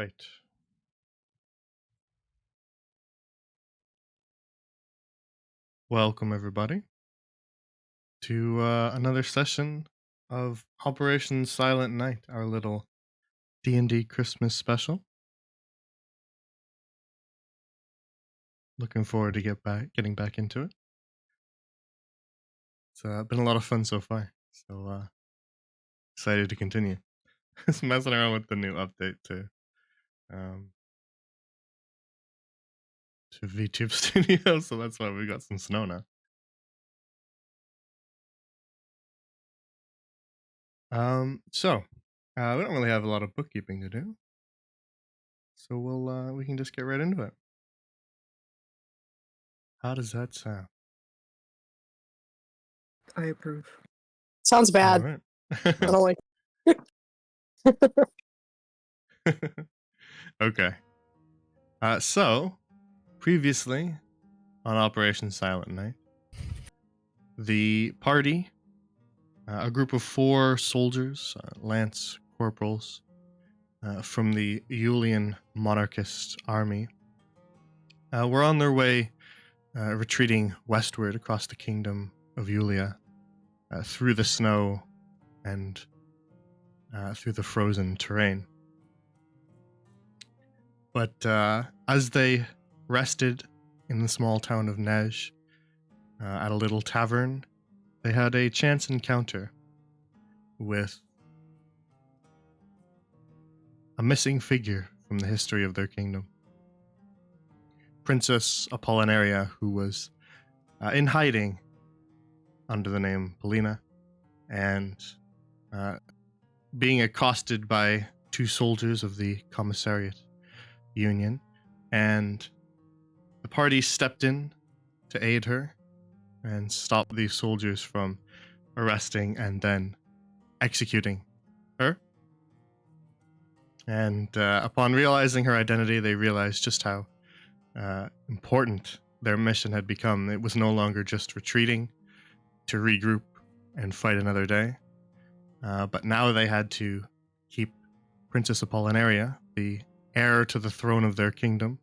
right. Welcome everybody to another session of Operation Silent Night, our little D&D Christmas special. Looking forward to getting back into it. It's been a lot of fun so far, so excited to continue. Just messing around with the new update to VTube Studio, so that's why we got some snow now. So we don't really have a lot of bookkeeping to do, so we can just get right into it. How does that sound? I approve. Sounds bad. All right. I don't like. Okay. So, previously on Operation Silent Night, the party, a group of 4 soldiers, lance corporals, from the Yulian monarchist army, were on their way retreating westward across the kingdom of Yulia, through the snow and through the frozen terrain. But as they rested in the small town of Nej, at a little tavern, they had a chance encounter with a missing figure from the history of their kingdom. Princess Apollinaria, who was in hiding under the name Polina, and being accosted by 2 soldiers of the Commissariat Union, and the party stepped in to aid her and stop these soldiers from arresting and then executing her. And upon realizing her identity, they realized just how important their mission had become. It was no longer just retreating to regroup and fight another day, but now they had to keep Princess Apollinaria, the heir to the throne of their kingdom,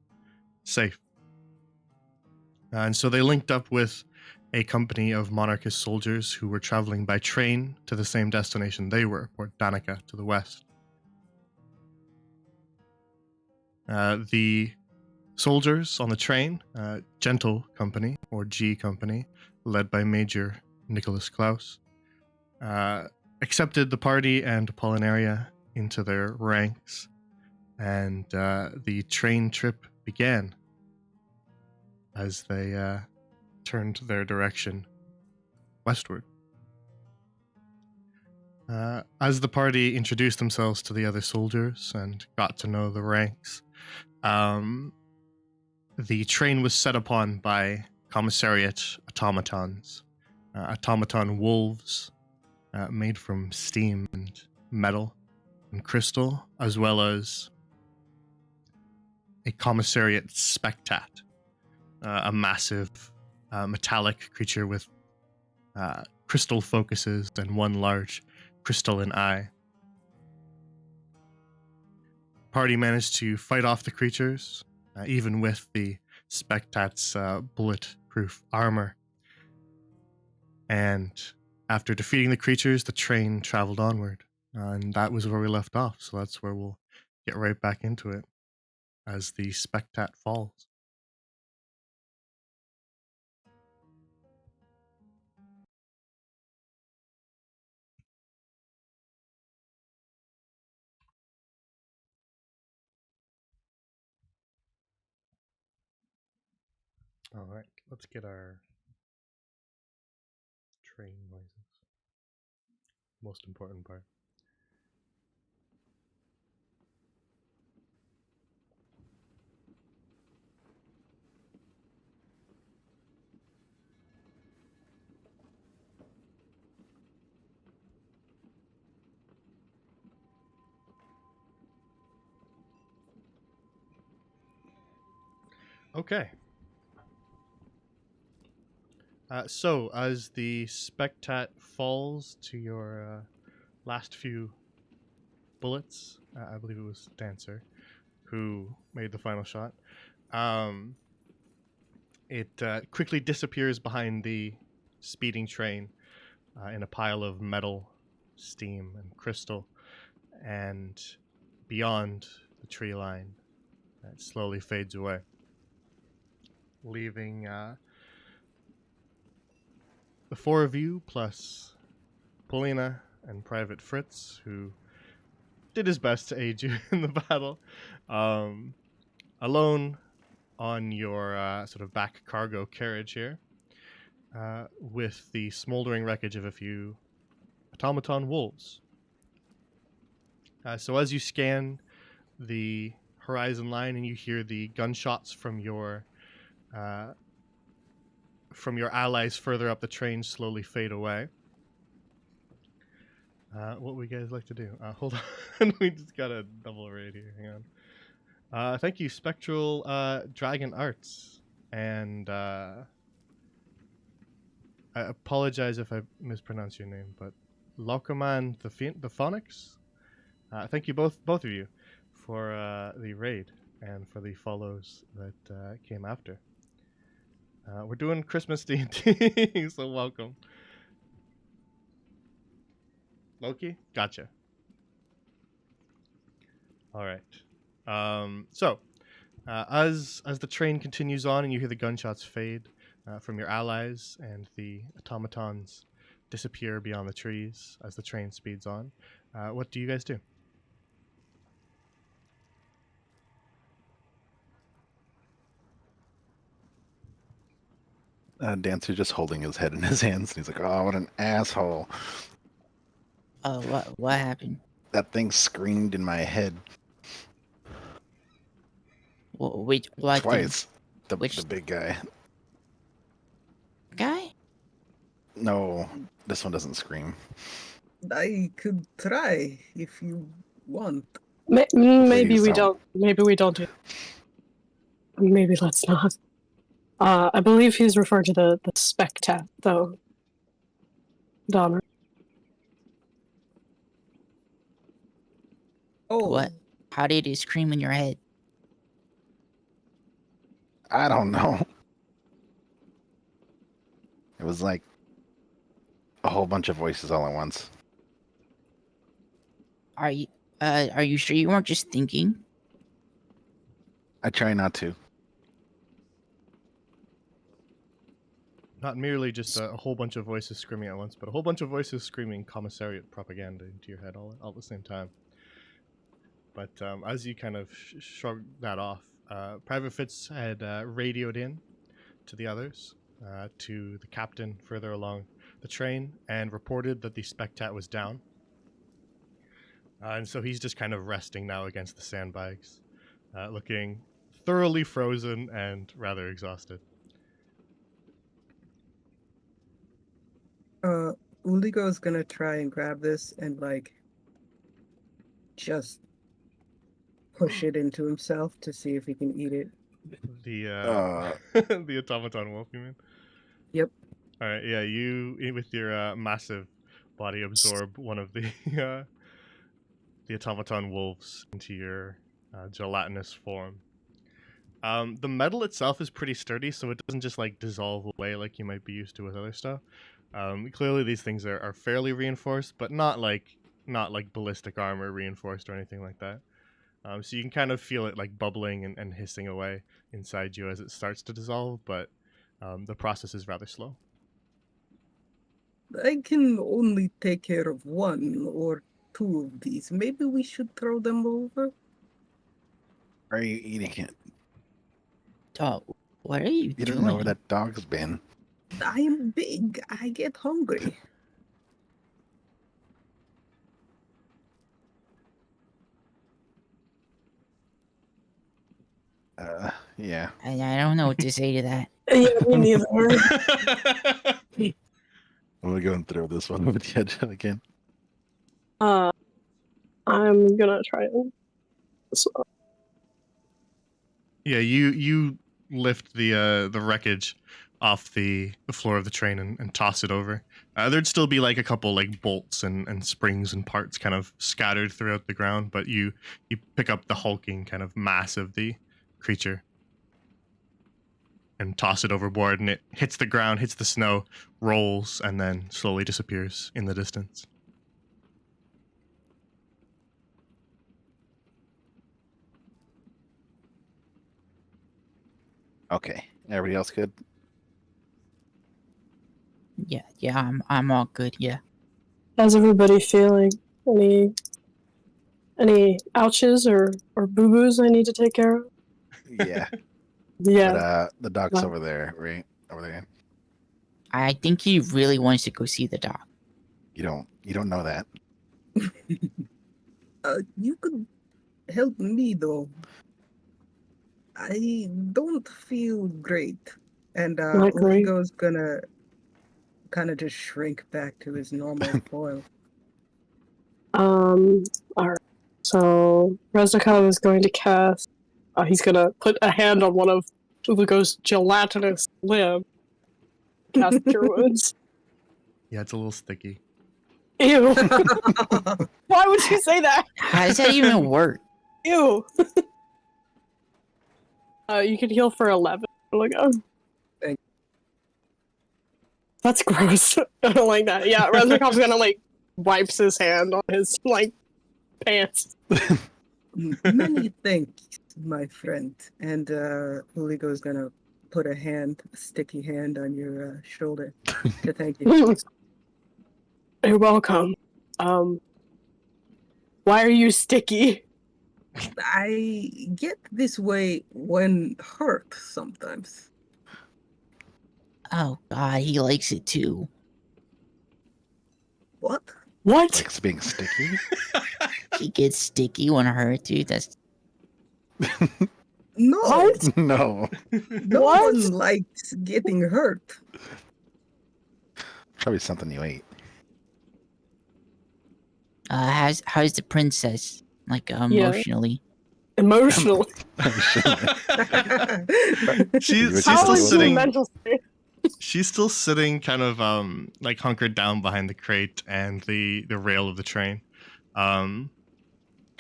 safe. And so they linked up with a company of monarchist soldiers who were traveling by train to the same destination they were, Port Danica to the west. The soldiers on the train, Gentle Company, or G Company, led by Major Nicholas Klaus, accepted the party and Apollinaria into their ranks, and the train trip began as they turned their direction westward. As the party introduced themselves to the other soldiers and got to know the ranks, the train was set upon by commissariat automatons, automaton wolves made from steam and metal and crystal, as well as a commissariat spectat, a massive metallic creature with crystal focuses and 1 large crystalline eye. Party managed to fight off the creatures, even with the spectat's bulletproof armor. And after defeating the creatures, the train traveled onward. And that was where we left off, so that's where we'll get right back into it as the spectat falls. All right, let's get our train noises. Most important part. Okay. So, as the spectat falls to your last few bullets, I believe it was Dancer, who made the final shot. It quickly disappears behind the speeding train in a pile of metal, steam, and crystal. And beyond the tree line, it slowly fades away, leaving the four of you plus Polina and Private Fritz, who did his best to aid you in the battle, alone on your sort of back cargo carriage here, with the smoldering wreckage of a few automaton wolves. So as you scan the horizon line and you hear the gunshots from your allies further up the train slowly fade away, what would you guys like to do? Hold on, we just got a double raid here. Hang on. Thank you, Spectral Dragon Arts, and I apologize if I mispronounce your name, but Locoman the Phonics. Thank you both of you for the raid and for the follows that came after. We're doing Christmas D&D, so welcome. Loki, gotcha. All right. So, as the train continues on and you hear the gunshots fade from your allies and the automatons disappear beyond the trees as the train speeds on, what do you guys do? Dancer just holding his head in his hands, and he's like, "Oh, what an asshole! Oh, what happened? That thing screamed in my head Wait, what? twice." The which- big guy. Guy? No, this one doesn't scream. I could try if you want. Maybe Please we don't. don't. Maybe we don't. Maybe let's not. I believe he's referred to the spectat, though. Donner. Oh, What? How did it scream in your head? I don't know. It was like a whole bunch of voices all at once. Are you sure you weren't just thinking? I try not to. Not merely just a whole bunch of voices screaming at once, but a whole bunch of voices screaming commissariat propaganda into your head all at the same time. But as you kind of shrug that off, Private Fitz had radioed in to the others, to the captain further along the train, and reported that the spectat was down. And so he's just kind of resting now against the sandbags, looking thoroughly frozen and rather exhausted. Uligo is gonna try and grab this and just push it into himself to see if he can eat it. The the automaton wolf, you mean? Yep. All right, yeah, you with your massive body absorb one of the automaton wolves into your gelatinous form. The metal itself is pretty sturdy, so it doesn't just like dissolve away like you might be used to with other stuff. Clearly, these things are fairly reinforced, but not like ballistic armor reinforced or anything like that. So you can kind of feel it like bubbling and hissing away inside you as it starts to dissolve, but the process is rather slow. I can only take care of one or two of these. Maybe we should throw them over. Are you eating it? Dog, what are you You doing? don't know where that dog's been. I am big. I get hungry. Yeah. I don't know what to say to that. Yeah, me neither. I'm gonna go and throw this one over the edge again. I'm gonna try it. So, Yeah, you lift the wreckage off the floor of the train and toss it over. There'd still be like a couple like bolts and springs and parts kind of scattered throughout the ground, but you pick up the hulking kind of mass of the creature and toss it overboard, and it hits the ground, hits the snow, rolls, and then slowly disappears in the distance. Okay. Everybody else good? Yeah, I'm all good. Yeah. How's everybody feeling? Any ouches or boo boos I need to take care of? Yeah. Yeah. But the dog's Well- over there, right? Over there. I think he really wants to go see the doc. You don't know that. You could help me though. I don't feel great, and Not great. Oligo's gonna kind of just shrink back to his normal form. All right. So Reznikov is going to cast. He's gonna put a hand on one of Uligo's gelatinous limb. Cast Cure Wounds. Yeah, it's a little sticky. Ew. Why would you say that? How does that even work? Ew. You can heal for 11. Uligo. Thank- That's gross. I don't like that. Yeah, Reznikov's gonna like wipes his hand on his like pants. Many thanks, my friend. And Oligo's gonna put a sticky hand on your shoulder to thank you. You're welcome. Why are you sticky? I get this way when hurt sometimes. Oh God, he likes it too. What? What? Likes being sticky. He gets sticky when hurt, dude. That's No, What? No. no What? one likes getting hurt. Probably something you ate. how's the princess? Like emotionally. Emotional. She's How still is she sitting. mental state? She's still sitting, kind of like hunkered down behind the crate and the rail of the train, kind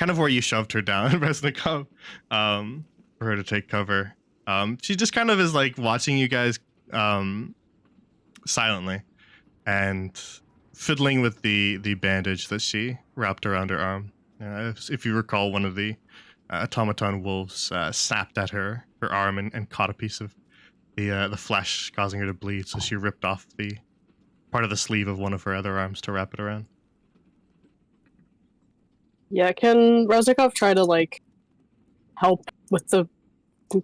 of where you shoved her down, Resnikov, for her to take cover. She just kind of is like watching you guys silently and fiddling with the bandage that she wrapped around her arm. If you recall, one of the automaton wolves snapped at her arm and caught a piece of the flesh, causing her to bleed. So she ripped off the part of the sleeve of one of her other arms to wrap it around. Yeah, can Reznikov try to like help with the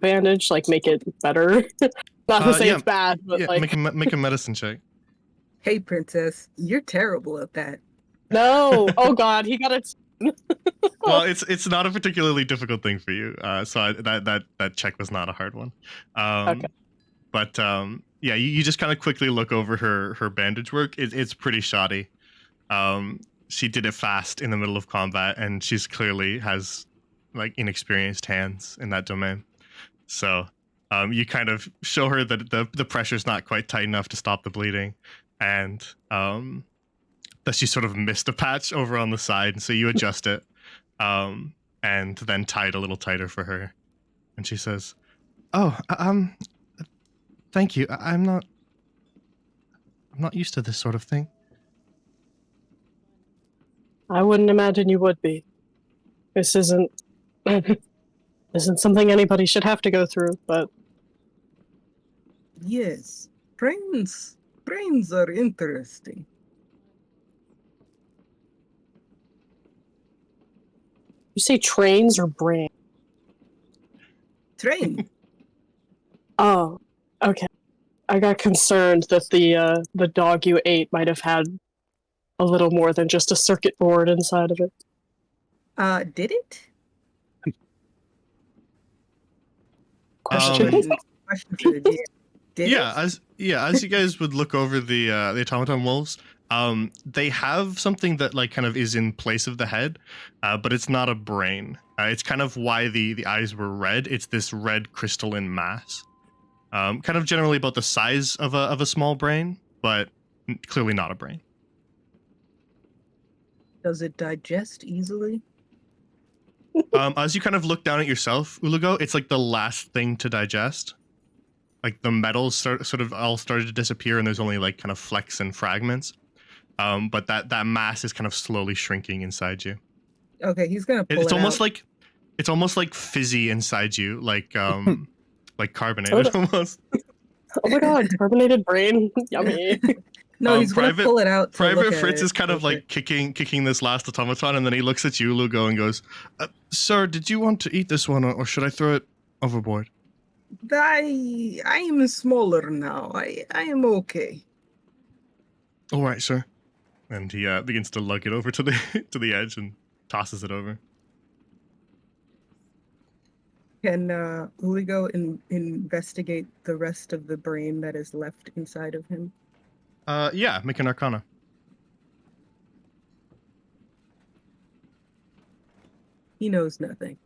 bandage, like make it better? Not to say yeah. it's bad, but Yeah, like make a medicine check. Hey, princess, you're terrible at that. no. Oh God, he got it. Well, it's not a particularly difficult thing for you, so that check was not a hard one. Okay. But yeah, you just kind of quickly look over her bandage work. It's pretty shoddy. She did it fast in the middle of combat, and she's clearly has like inexperienced hands in that domain. So you kind of show her that the pressure's not quite tight enough to stop the bleeding, and that she sort of missed a patch over on the side, and so you adjust it, and then tie it a little tighter for her. And she says, "Oh, thank you. I'm not used to this sort of thing." I wouldn't imagine you would be. This isn't something anybody should have to go through, but Yes, brains are interesting. you say trains or brain? Train. Oh, okay. I got concerned that the dog you ate might have had a little more than just a circuit board inside of it. Did it? Question. Question for the DM. Did it? As you guys would look over the automaton wolves, they have something that like kind of is in place of the head, but it's not a brain. It's kind of why the eyes were red. It's this red crystalline mass. kind of generally about the size of a small brain, but clearly not a brain. Does it digest easily? As you kind of look down at yourself, Ulago, it's like the last thing to digest. Like the metals sort of all started to disappear, and there's only like kind of flecks and fragments. But that mass is kind of slowly shrinking inside you. Okay, he's gonna pull It's it almost out. like fizzy inside you, like carbonated Soda. almost. Oh my god, carbonated brain. Yummy. No, he's gonna Private- pull it out. To look Private at Fritz it is kind of real like kicking this last automaton, and then he looks at you, Lugo, and goes, "Sir, did you want to eat this one, or should I throw it overboard?" quick. I am smaller now. I am okay. All right, sir. And he begins to lug it over to the to the edge and tosses it over. Can Uligo investigate the rest of the brain that is left inside of him? Yeah, make an Arcana. He knows nothing.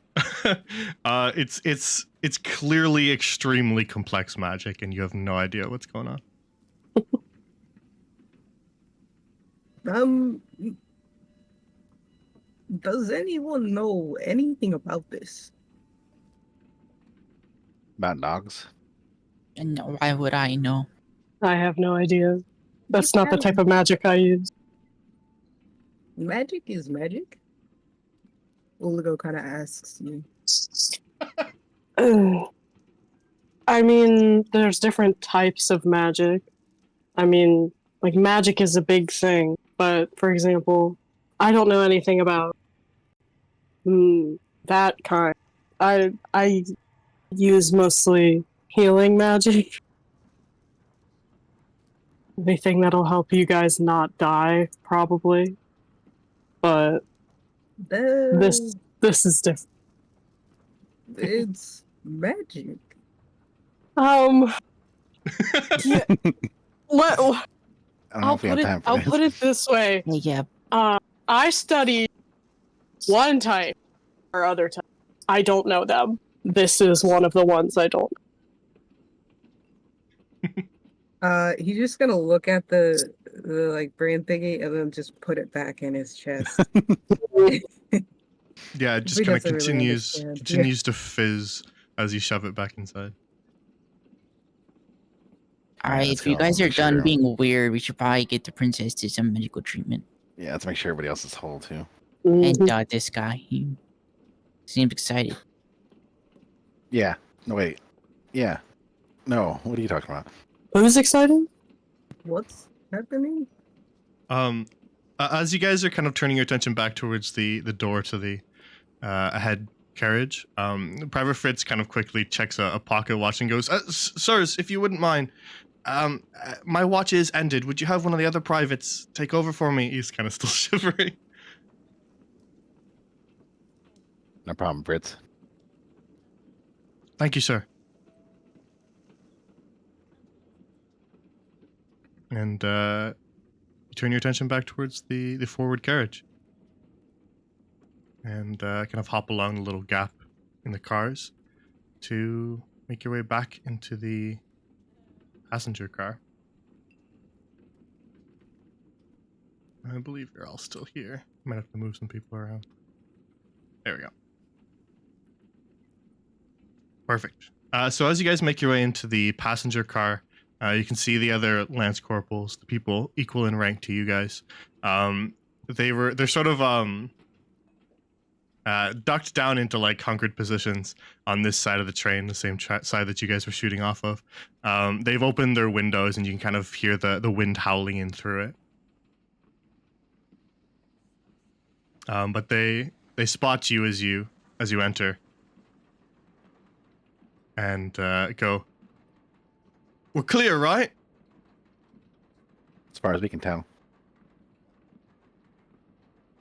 It's clearly extremely complex magic, and you have no idea what's going on. Does anyone know anything about this? About dogs. And why would I know? I have no idea. That's not the type of magic I use. Magic is magic? Uligo kind of asks you. I mean, there's different types of magic. I mean, like, magic is a big thing, but for example, I don't know anything about that kind. I use mostly healing magic. Anything that'll help you guys not die, probably. But this is different. It's magic. Yeah, what? I don't know if we have time for I'll this. put it this way. Yeah, I studied one type or other type. I don't know them. This is one of the ones I don't. He's just gonna look at the like brain thingy and then just put it back in his chest. Yeah, it just He kind of doesn't really continues understand. continues to fizz as you shove it back inside. alright, let's if you go. guys are Make done sure- being weird, we should probably get the princess to some medical treatment. Yeah, let's make sure everybody else is whole too. Mhm. And this guy, he seems excited. Yeah. No, wait. Yeah. No. What are you talking about? Who's excited? What's happening? As you guys are kind of turning your attention back towards the door to the ahead carriage, Private Fritz kind of quickly checks a pocket watch and goes, "Sirs, if you wouldn't mind, my watch is ended. Would you have one of the other privates take over for me?" He's kind of still shivering. No problem, Fritz. Thank you, sir. And you turn your attention back towards the forward carriage. And kind of hop along the little gap in the cars to make your way back into the passenger car. I believe you're all still here. Might have to move some people around. There we go. Perfect. So as you guys make your way into the passenger car, you can see the other lance corporals, the people equal in rank to you guys. They're sort of ducked down into like hunkered positions on this side of the train, the same side that you guys were shooting off of. They've opened their windows and you can kind of hear the wind howling in through it. But they spot you as you enter. And go, "We're clear, right?" As far as we can tell.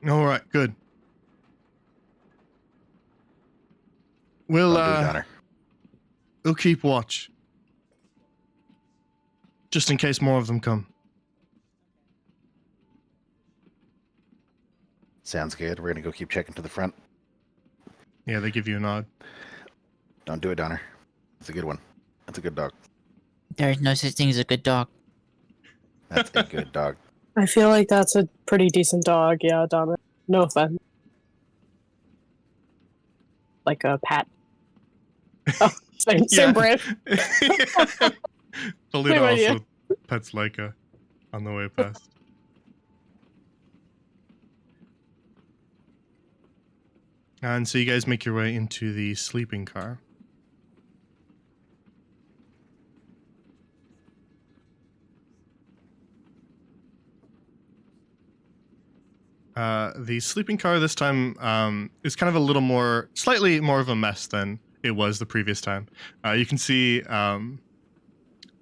All right, good. We'll Don't do, Donner. we'll keep watch, just in case more of them come. Sounds good. We're gonna go keep checking to the front. Yeah, they give you a nod. Don't do it, Donner. It's a good one. That's a good dog. There's no such thing as a good dog. That's a good dog. I feel like that's a pretty decent dog. Yeah, Donna. No offense. Like a pat. Oh, same Yeah. brand. Polina Same idea. also pets Leica on the way past. And so you guys make your way into the sleeping car. The sleeping car this time is kind of a little more, slightly more of a mess than it was the previous time. You can see that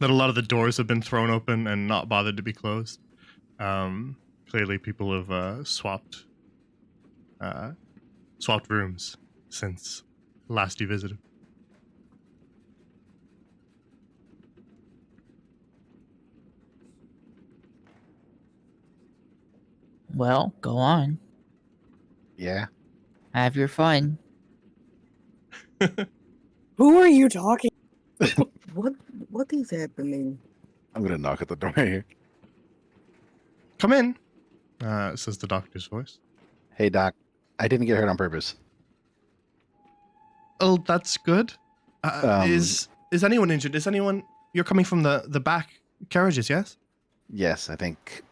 a lot of the doors have been thrown open and not bothered to be closed. Clearly, people have swapped rooms since last you visited. Well, go on. Yeah. Have your fun. Who are you talking? What is happening? I'm gonna knock at the door here. Come in, says the doctor's voice. Hey, Doc. I didn't get hurt on purpose. Oh, that's good. Um, Is anyone injured? Is anyone? You're coming from the back carriages, yes? Yes, I think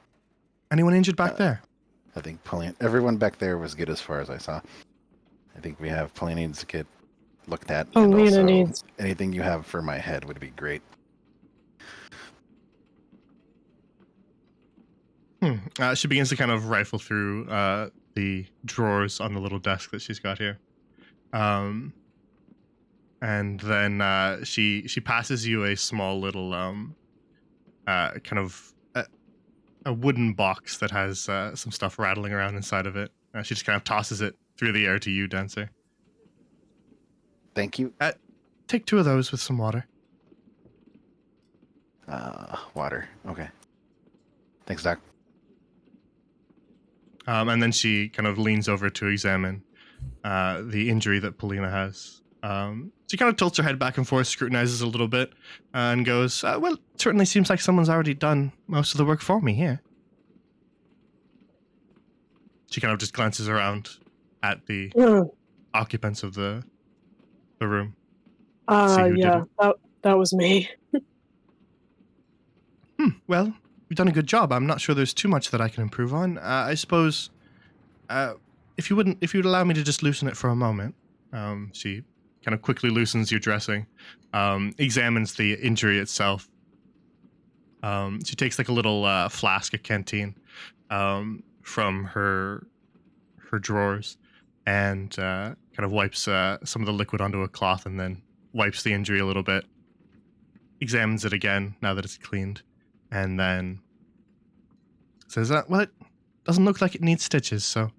Anyone injured back there? Pauline. Everyone back there was good as far as I saw. I think we have Pauline needs to get looked at. And Paulina also needs- anything you have for my head would be great. She begins to kind of rifle through the drawers on the little desk that she's got here, and then she passes you a small little kind of a wooden box that has some stuff rattling around inside of it. She just kind of tosses it through the air to you, Dancer. Thank you. Take 2 of those with some water. Water. Okay. Thanks, Doc. And then she kind of leans over to examine the injury that Polina has. She kind of tilts her head back and forth, scrutinizes a little bit, and goes, well, it certainly seems like someone's already done most of the work for me here. She kind of just glances around at the occupants of the room. See who did Yeah, that was me. Well, you've done a good job. I'm not sure there's too much that I can improve on. I suppose, if you'd allow me to just loosen it for a moment. She kind of quickly loosens your dressing, examines the injury itself. She takes like a little flask of canteen from her drawers and kind of wipes some of the liquid onto a cloth and then wipes the injury a little bit. Examines it again now that it's cleaned, and then says, well, it doesn't look like it needs stitches, so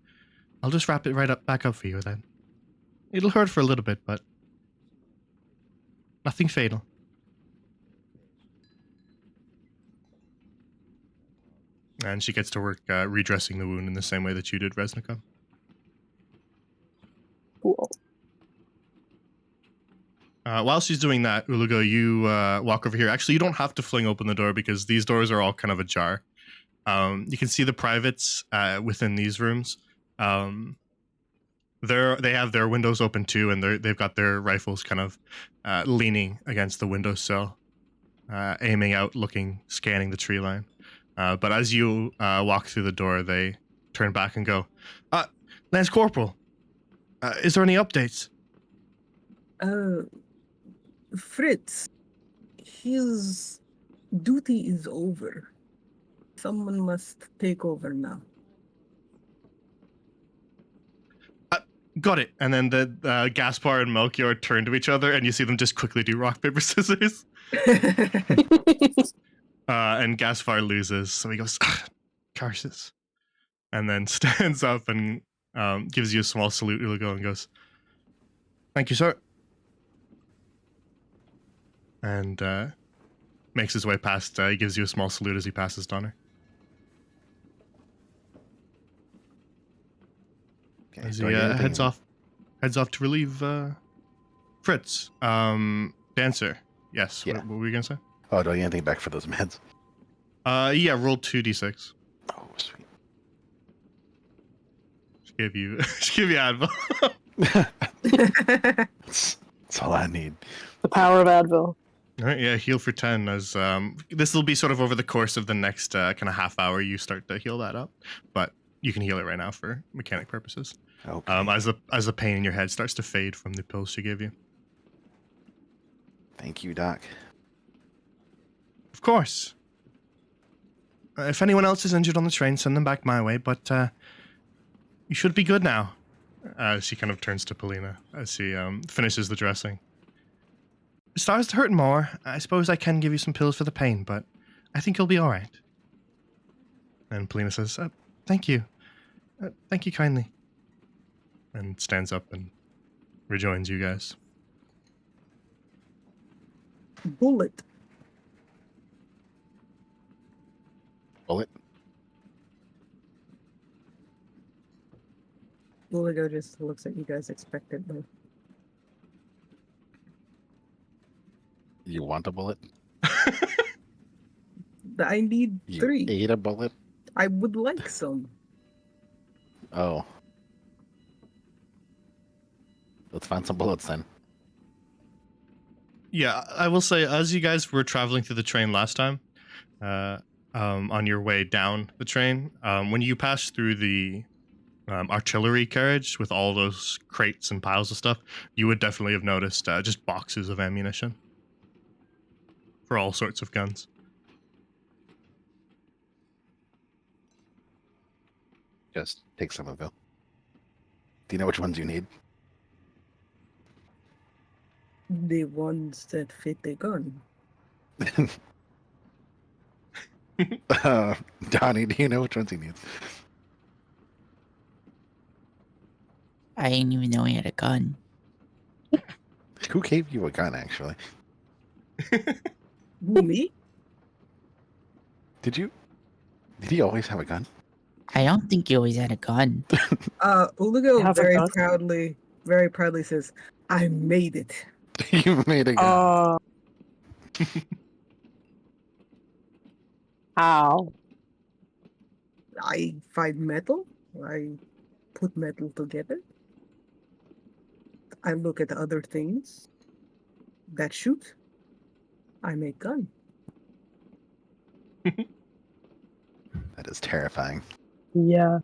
I'll just wrap it back up for you then. It'll hurt for a little bit, but nothing fatal. And she gets to work redressing the wound in the same way that you did, Resnica. Cool. While she's doing that, Ulugo, you walk over here. Actually, you don't have to fling open the door because these doors are all kind of ajar. You can see the privates within these rooms. They have their windows open too, and they've got their rifles kind of leaning against the windowsill, aiming out, scanning the tree line. But as you walk through the door, they turn back and go, Lance Corporal, is there any updates? Fritz, his duty is over. Someone must take over now. Got it. And then the Gaspar and Melchior turn to each other, and you see them just quickly do rock, paper, scissors. And Gaspar loses, so he goes, curses. And then stands up and gives you a small salute, Ulugo, and goes, thank you, sir. And makes his way past, he gives you a small salute as he passes Donner. Okay, As do he I get anything- heads off to relieve Fritz. Dancer, yes. Yeah. What were you gonna say? Oh, do I get anything back for those meds? Yeah, roll 2d6. Oh, sweet. Just give you Advil. That's all I need. The power of Advil. All right, yeah, heal for 10 as this will be sort of over the course of the next kind of half hour you start to heal that up, but you can heal it right now for mechanic purposes. Okay. As the pain in your head starts to fade from the pills she gave you. Thank you, Doc. Of course. If anyone else is injured on the train, send them back my way, but you should be good now. She kind of turns to Polina as she finishes the dressing. It starts to hurt more. I suppose I can give you some pills for the pain, but I think you'll be all right. And Polina says, thank you. Thank you kindly. And stands up and rejoins you guys. Bullet. Bullet. Uligo just looks at you guys expectantly. You want a bullet? I need You 3. ate a bullet? I would like some. Oh. Let's find some bullets then. Yeah, I will say, as you guys were traveling through the train last time, on your way down the train, when you passed through the artillery carriage with all those crates and piles of stuff, you would definitely have noticed just boxes of ammunition for all sorts of guns. Just take some of them. Do you know which ones you need? The ones that fit the gun. Donnie, do you know which ones he needs? I didn't even know he had a gun. Who gave you a gun, actually? Who, me? Did he always have a gun? I don't think he always had a gun. Uligo Have a gun? very proudly says, I made it. You made a gun. How? I find metal. I put metal together. I look at other things that shoot. I make gun. That is terrifying. Yeah.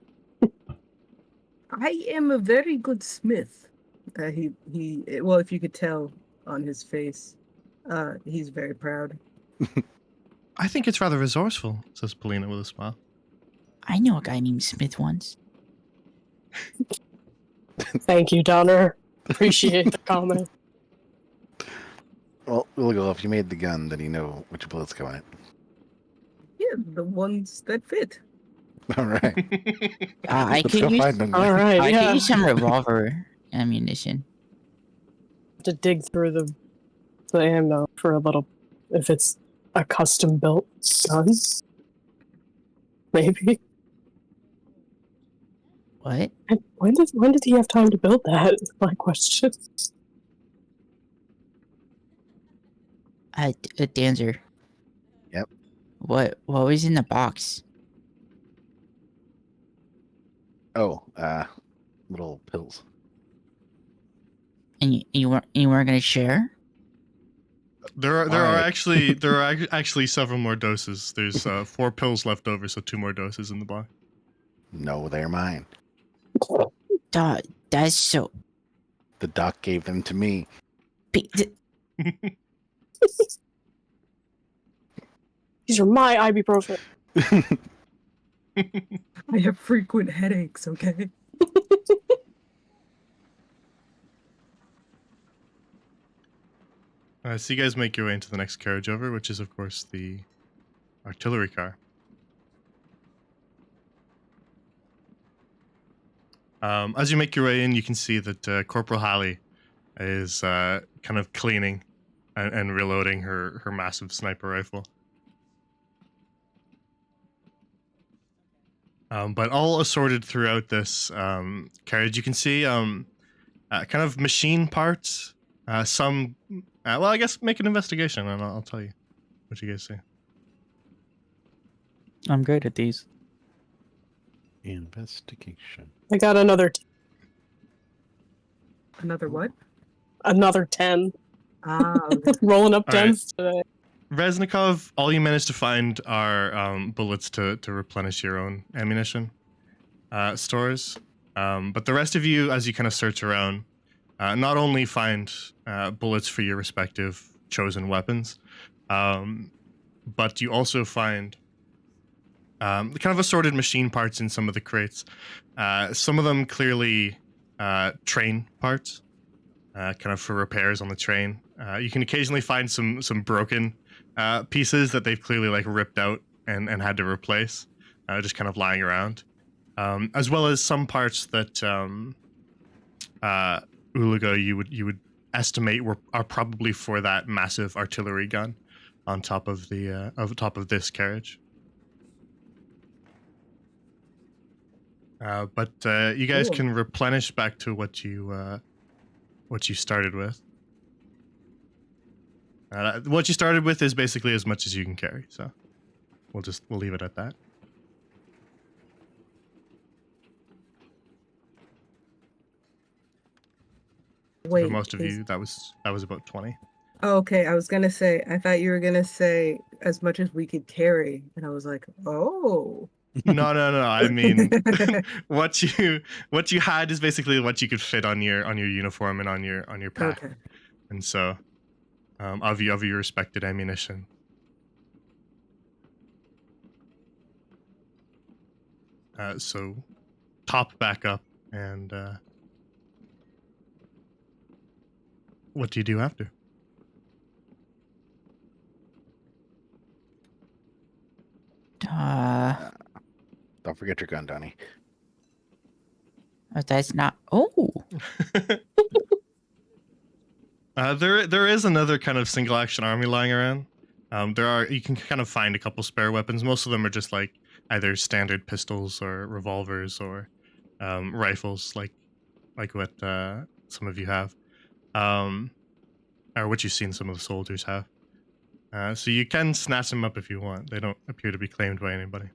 I am a very good smith. Well, if you could tell on his face, he's very proud. I think it's rather resourceful, says Polina with a smile. I know a guy named Smith once. Thank you, Donner. Appreciate the comment. Well, we'll go. If you made the gun, then you know which bullets go in it. Yeah, the ones that fit. All right. I Let's could go use find them. All right, I yeah. could use some revolver ammunition. To dig through the ammo for a little, if it's a custom built gun, maybe. What? And when did he have time to build that? Is my question. Danzer. Yep. What was in the box? Oh, little pills. And you weren't gonna share? There are Why? actually several more doses. There's 4 pills left over, so 2 more doses in the box. No, they're mine. Duh, that's so. The doc gave them to me. These are my ibuprofen. I have frequent headaches, okay? So you guys make your way into the next carriage over, which is, of course, the artillery car. As you make your way in, you can see that Corporal Halley is kind of cleaning and reloading her massive sniper rifle. But all assorted throughout this carriage, you can see kind of machine parts. Some, well, I guess make an investigation and I'll tell you. What you guys say? I'm great at these. Investigation. I got another Another what? another 10. Okay. Rolling up All right. 10s today. Reznikov, all you managed to find are bullets to replenish your own ammunition stores. But the rest of you, as you kind of search around, not only find bullets for your respective chosen weapons, but you also find kind of assorted machine parts in some of the crates. Some of them clearly train parts, kind of for repairs on the train. You can occasionally find some broken pieces that they've clearly like ripped out and had to replace, just kind of lying around, as well as some parts that Ulaga you would estimate are probably for that massive artillery gun on top of this carriage. But you guys Cool. can replenish back to what you started with. What you started with is basically as much as you can carry, so we'll leave it at that. Wait. For most of you, that was about 20. Okay, I was gonna say. I thought you were gonna say as much as we could carry, and I was like, oh. No. I mean, what you had is basically what you could fit on your uniform and on your pack, Okay. and so of your respected ammunition. So top back up, and what do you do after? Don't forget your gun, Donnie. That's not. Oh, There is another kind of single action army lying around. You can kind of find a couple spare weapons. Most of them are just like either standard pistols or revolvers or rifles, like what some of you have, or what you've seen some of the soldiers have. So you can snatch them up if you want. They don't appear to be claimed by anybody.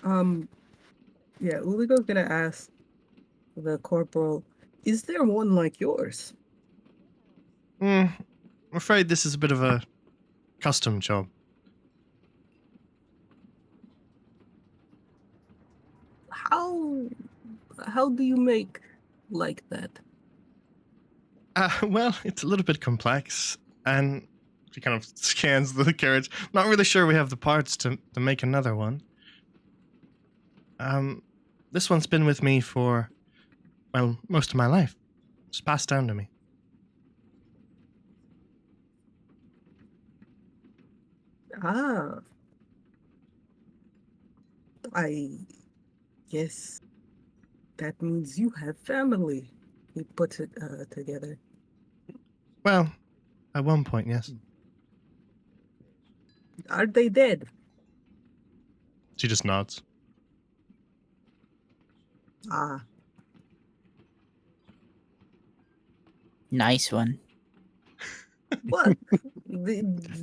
Yeah, Uligo's gonna ask the corporal, is there one like yours? I'm afraid this is a bit of a custom job. How do you make like that? Well, it's a little bit complex, and she kind of scans the carriage. Not really sure we have the parts to make another one. This one's been with me for, well, most of my life. It's passed down to me. Ah, I guess that means you have family. He puts it together. Well, at one point, yes. Are they dead? She just nods. Ah, nice one. what?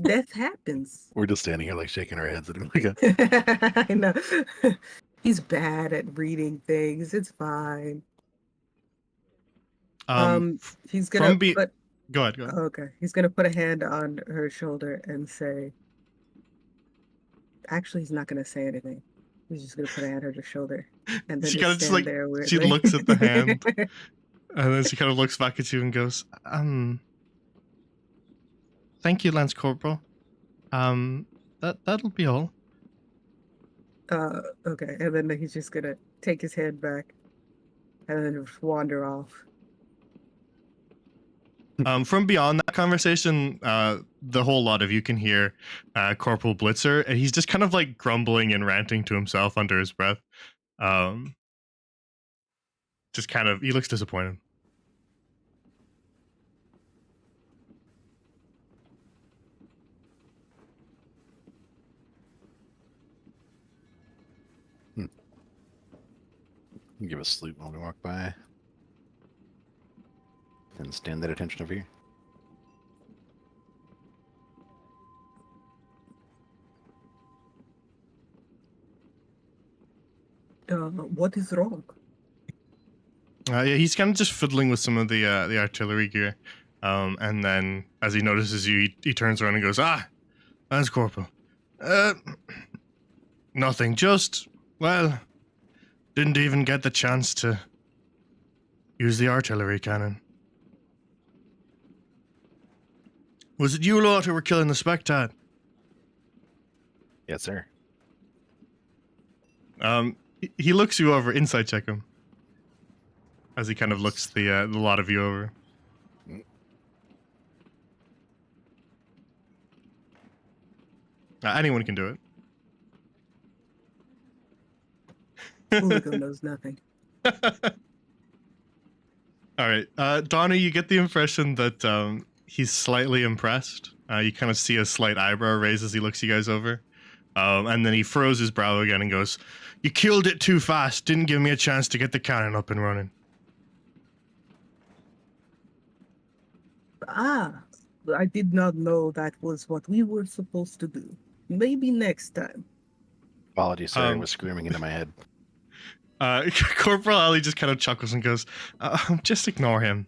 Death happens. We're just standing here like shaking our heads at him like I know. He's bad at reading things. It's fine. He's gonna put. Go ahead. Okay, he's gonna put a hand on her shoulder and say. Actually, he's not gonna say anything. He's just gonna put a hand on her shoulder, and then She just kinda just, stand like, there weirdly. she looks at the hand. And then she kind of looks back at you and goes, thank you, Lance Corporal. That'll be all. Okay, and then he's just gonna take his hand back, and then just wander off. From beyond that conversation, the whole lot of you can hear Corporal Blitzer, and he's just kind of like grumbling and ranting to himself under his breath. Just kind of, he looks disappointed. give a salute when we walk by. And stand at attention over here. What is wrong? Yeah, he's kind of just fiddling with some of the artillery gear, and then as he notices you, he turns around and goes, "Ah, that's Corporal. Nothing. Just didn't even get the chance to use the artillery cannon. Was it you lot who were killing the Spectat?" Yes, sir. He looks you over. Insight check him. As he kind of looks the lot of you over. Anyone can do it. Uligo knows nothing. All right, Donna, you get the impression that he's slightly impressed. You kind of see a slight eyebrow raise as he looks you guys over, and then he furrows his brow again and goes, "You killed it too fast. Didn't give me a chance to get the cannon up and running." Ah, I did not know that was what we were supposed to do. Maybe next time. Apologies, sir. It was screaming into my head. Corporal Ali just kind of chuckles and goes, "Just ignore him.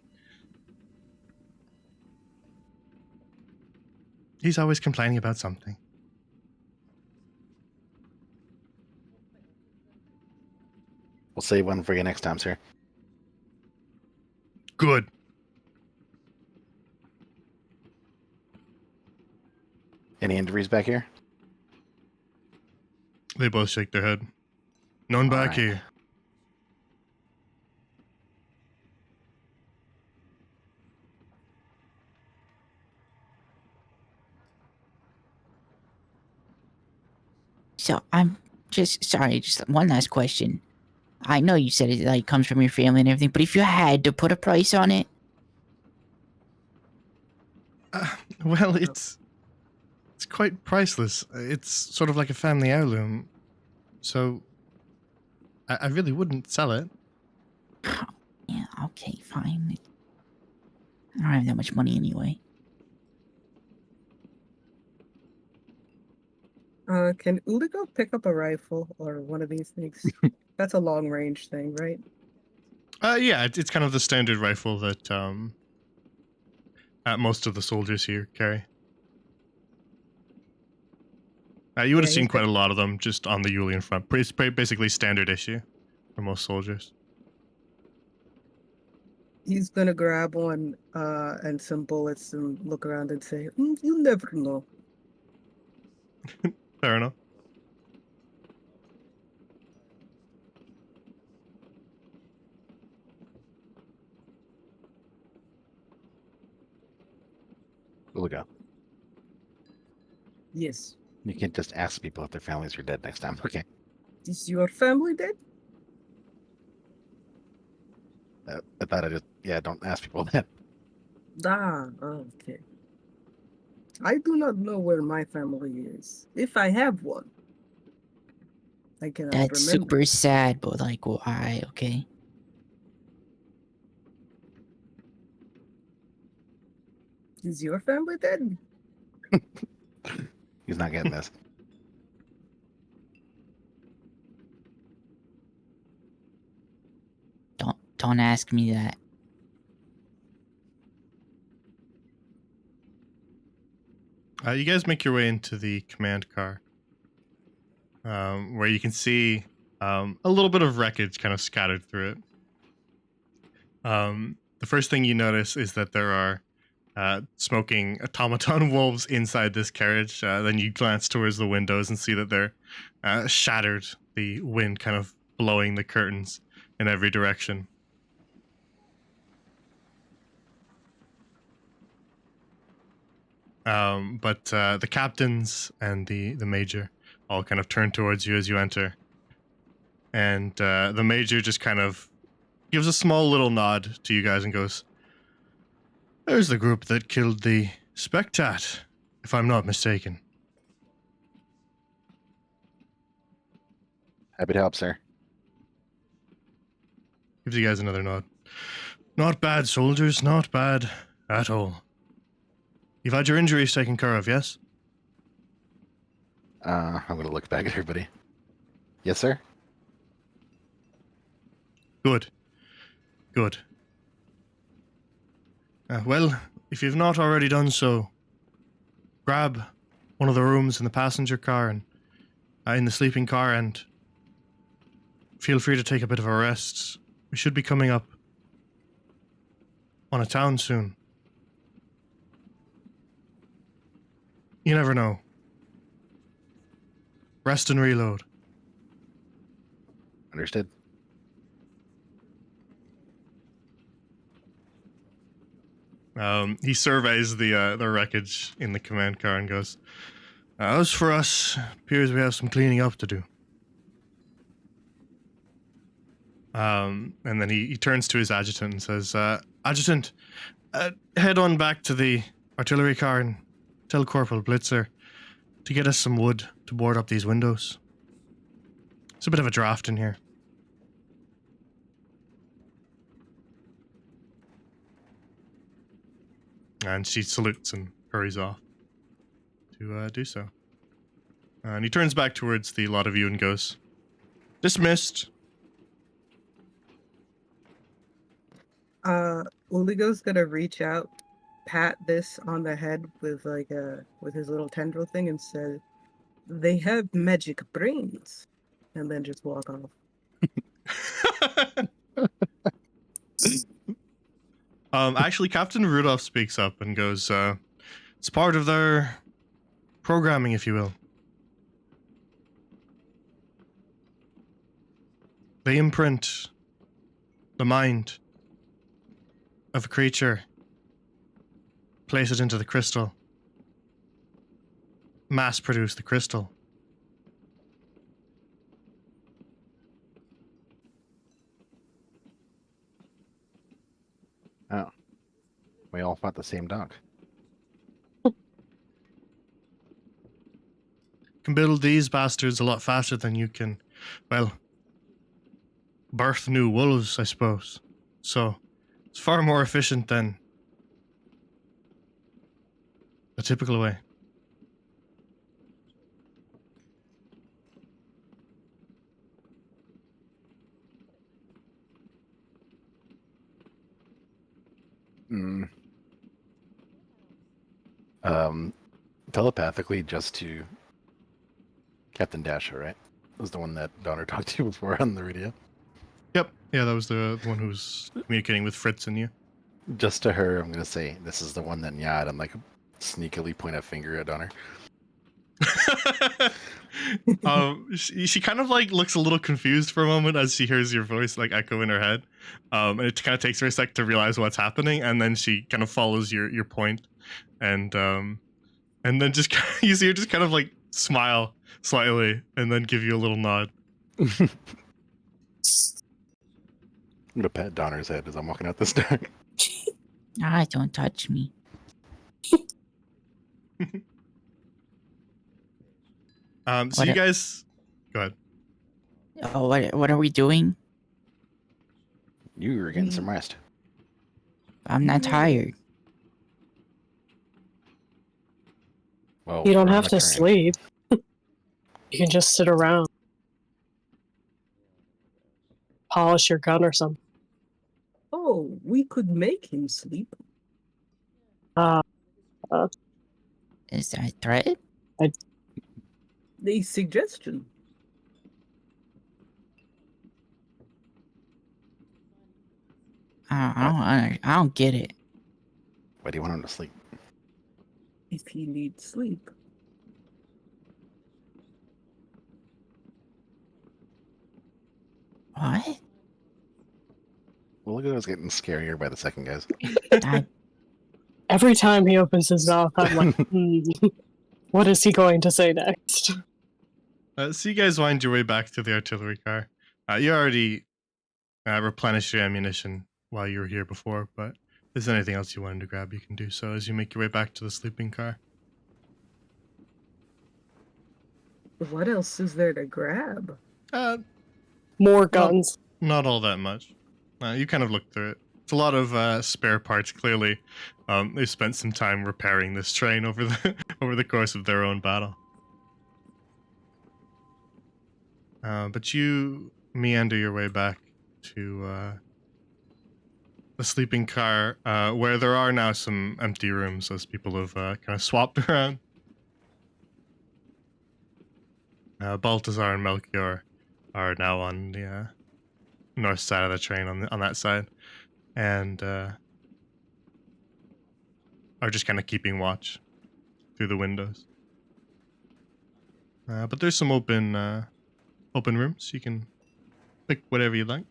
He's always complaining about something." We'll save one for you next time, sir. Good. Any injuries back here? They both shake their head. None back Alright. here. So I'm just sorry, just one last question. I know you said it like comes from your family and everything, but if you had to put a price on it, Well, it's quite priceless. It's sort of like a family heirloom. So I really wouldn't sell it. yeah, okay, fine. I don't have that much money anyway. Can Uligo pick up a rifle or one of these things? That's a long range thing, right? Yeah, it's kind of the standard rifle that most of the soldiers here carry. You would have Yeah, seen he's quite got- a lot of them just on the Yulian front. It's basically standard issue for most soldiers. He's gonna grab one and some bullets and look around and say, "You never know." Fair enough. We'll go. Yes. You can't just ask people if their families are dead next time. Okay. Is your family dead? I thought don't ask people that. Ah, okay. I do not know where my family is. If I have one, I cannot That's remember. super sad, but like, why? Okay. Is your family dead? He's not getting this. Don't ask me that. You guys make your way into the command car, where you can see a little bit of wreckage kind of scattered through it. The first thing you notice is that there are smoking automaton wolves inside this carriage. Then you glance towards the windows and see that they're shattered, the wind kind of blowing the curtains in every direction. But the captains and the major all kind of turn towards you as you enter. And the major just kind of gives a small little nod to you guys and goes, "There's the group that killed the Spectat, if I'm not mistaken." Happy to help, sir. Gives you guys another nod. "Not bad, soldiers, not bad at all. You've had your injuries taken care of, yes?" I'm going to look back at everybody. Yes, sir. Good. Good. Well, if you've not already done so, grab one of the rooms in the passenger car and in the sleeping car, and feel free to take a bit of a rest. We should be coming up on a town soon. You never know. Rest and reload. Understood. He surveys the wreckage in the command car and goes, as for us, appears we have some cleaning up to do. And then he turns to his adjutant and says, Adjutant, head on back to the artillery car and tell Corporal Blitzer to get us some wood to board up these windows. It's a bit of a draft in here. And she salutes and hurries off to do so. And he turns back towards the lot of you and goes, dismissed. Uligo's gonna reach out, pat this on the head with his little tendril thing and say, "They have magic brains," and then just walk off. Actually, Captain Rudolph speaks up and goes, it's part of their programming, if you will. They imprint the mind of a creature, place it into the crystal, mass produce the crystal. Oh. We all fought the same dog. Can build these bastards a lot faster than you can, well, birth new wolves, I suppose. So, it's far more efficient than the typical way. Telepathically, just to Captain Dasher, right? Was the one that Donner talked to before on the radio. Yep, yeah, that was the one who was communicating with Fritz and you. Just to her, I'm gonna say this is the one that Nyad and like sneakily point a finger at Donner. She kind of like looks a little confused for a moment as she hears your voice like echo in her head. And it kind of takes her a sec to realize what's happening, and then she kind of follows your point, and then just you see her just kind of like smile slightly, and then give you a little nod. I'm gonna pat Donner's head as I'm walking out this door. Ah, don't touch me. So What you a- guys, go ahead. Oh, what are we doing? You were getting some rest. I'm not tired. Well, You don't we're on have a to turn. sleep. You can just sit around. Polish your gun or something. Oh, we could make him sleep. Is that a threat? The suggestion. I don't get it. Why do you want him to sleep? If he needs sleep. What? Well, look at us getting scarier by the second, guys. I, Every time he opens his mouth, I'm like, what is he going to say next? So you guys wind your way back to the artillery car. You already replenished your ammunition while you were here before, but if there's anything else you wanted to grab, you can do so as you make your way back to the sleeping car. What else is there to grab? More guns. Not all that much. You kind of look through it. It's a lot of spare parts. Clearly, they spent some time repairing this train over the over the course of their own battle. But you meander your way back to the sleeping car, where there are now some empty rooms as people have kind of swapped around. Baltazar and Melchior are now on the north side of the train on that side, and are just kind of keeping watch through the windows. But there's some open rooms. You can pick whatever you like.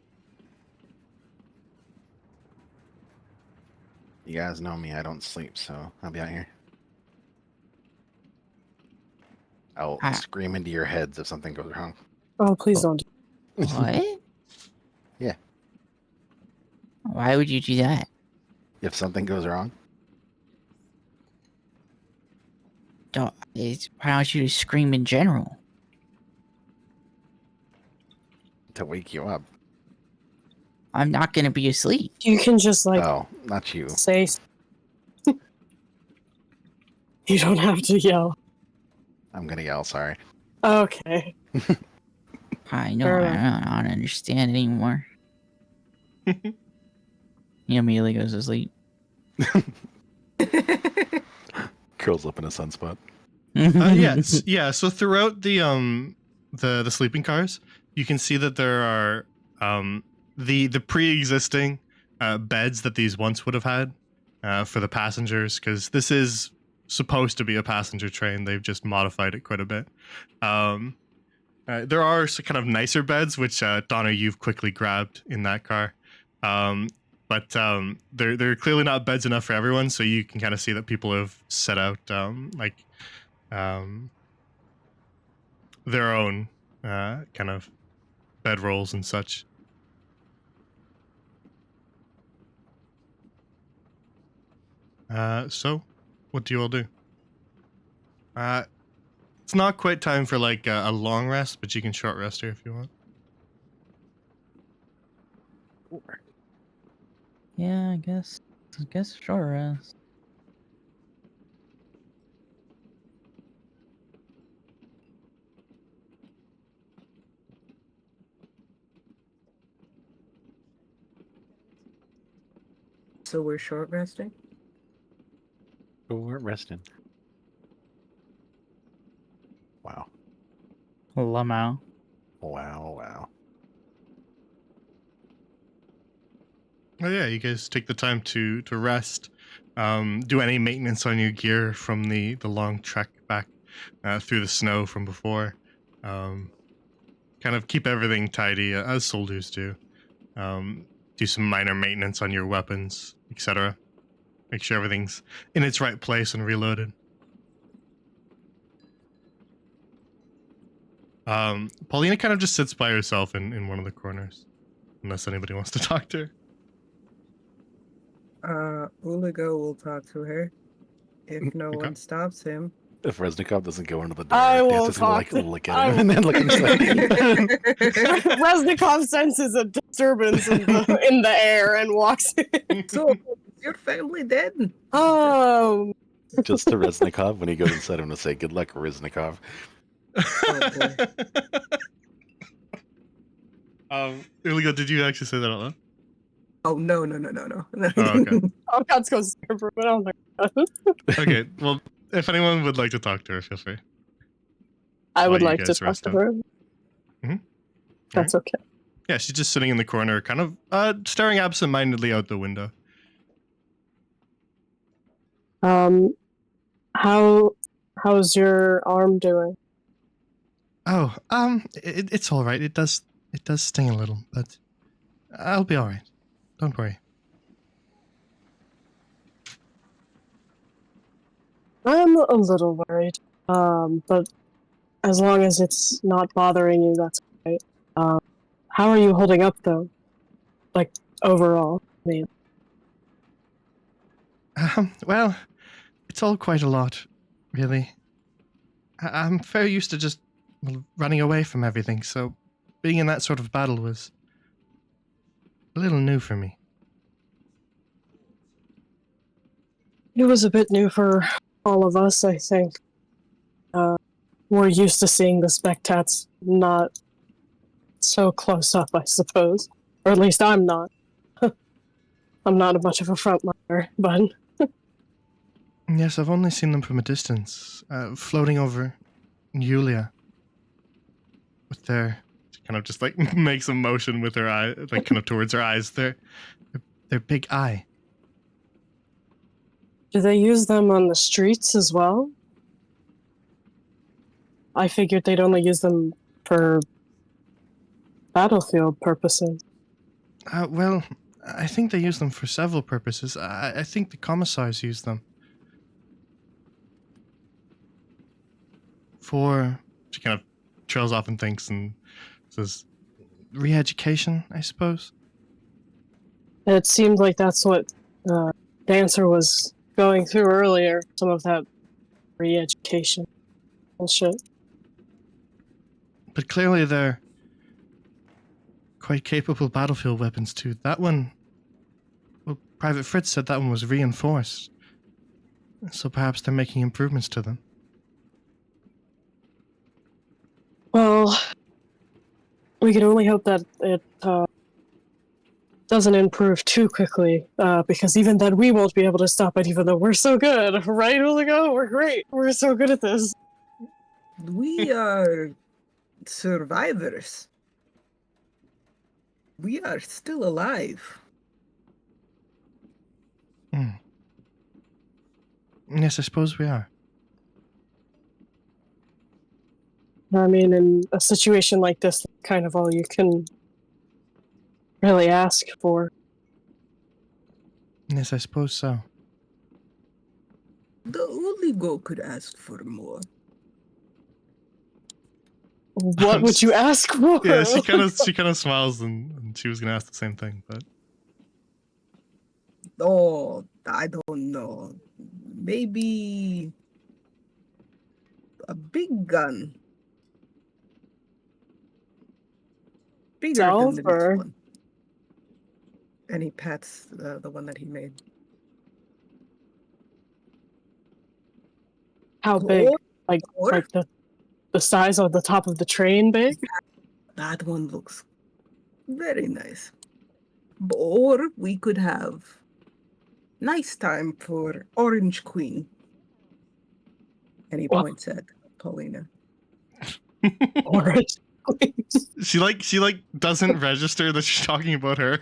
You guys know me, I don't sleep, so I'll be out here. I'll Ah. scream into your heads if something goes wrong. Oh, please don't. What? Yeah. Why would you do that? If something goes wrong, Why don't you just scream in general? to wake you up. I'm not gonna be asleep. You can just like Oh, not you. say. You don't have to yell. I'm gonna yell, sorry. Okay. I know. Fair I don't understand anymore. He immediately goes to sleep. Curls up in a sunspot. Yeah. So throughout the sleeping cars, you can see that there are the pre-existing beds that these once would have had for the passengers, because this is supposed to be a passenger train. They've just modified it quite a bit. There are some kind of nicer beds, which Donna, you've quickly grabbed in that car. But they're clearly not beds enough for everyone, so you can kind of see that people have set out their own kind of bedrolls and such. So, what do you all do? It's not quite time for like a long rest, but you can short rest here if you want. Yeah, I guess short rest. So we're short resting? But we weren't resting. Wow. Lamau. Wow. Oh yeah, you guys take the time to rest. Do any maintenance on your gear from the long trek back through the snow from before. Kind of keep everything tidy as soldiers do. Do some minor maintenance on your weapons, etc. Make sure everything's in its right place and reloaded. Paulina kind of just sits by herself in one of the corners, unless anybody wants to talk to her. Uligo will talk to her. If no Okay. one stops him. If Reznikov doesn't go into the door, I they will have to like talk to- look I at him and then look inside. Reznikov senses a disturbance in the air and walks in. So, is your family dead? Oh, Just to Reznikov when he goes inside him to say, "Good luck, Reznikov." Uligo, did you actually say that out loud? Oh, no. Oh, okay. oh, God's going to for a minute. I was like, Okay, well, if anyone would like to talk to her, feel free. I would While you like to guys talk rest to up. her. Mhm. That's okay. Yeah, she's just sitting in the corner, kind of staring absent-mindedly out the window. How's your arm doing? Oh, it's all right. It does sting a little, but I'll be all right. Don't worry. I'm a little worried. But as long as it's not bothering you, that's right. How are you holding up though? Like overall, I mean. Well, it's all quite a lot, really. I'm very used to just running away from everything, so being in that sort of battle was a little new for me. It was a bit new for all of us, I think. We're used to seeing the spectats not so close up, I suppose. Or at least I'm not. I'm not much of a frontliner, but Yes, I've only seen them from a distance, floating over Yulia. With their, she kind of just like makes a motion with her eye, like kind of towards her eyes. Their big eye. do they use them on the streets as well? I figured they'd only use them for battlefield purposes. Well, I think they use them for several purposes. I think the commissars use them for. She kind of trails off and thinks and says, "Re-education, I suppose." It seemed like that's what Dancer was going through earlier. Some of that re-education bullshit. But clearly they're quite capable battlefield weapons too. That one, well, Private Fritz said that one was reinforced. So perhaps they're making improvements to them. Well, we can only hope that it doesn't improve too quickly, because even then we won't be able to stop it, even though we're so good, right, Uligo? We're great. We're so good at this. We are survivors. We are still alive. Yes, I suppose we are. I mean, in a situation like this, that's kind of all you can really ask for. Yes, I suppose so. The Uligo could ask for more. What would you ask for? Yeah, she kind of smiles and she was gonna ask the same thing, but Oh, I don't know. Maybe a big gun. Bigger than Silver. this one. And he pats the one that he made. How big? Or- Like or- like the size of the top of the train big? That one looks very nice. Or we could have nice time for Orange Queen. And he What? points at Paulina. Orange. she doesn't register that she's talking about her.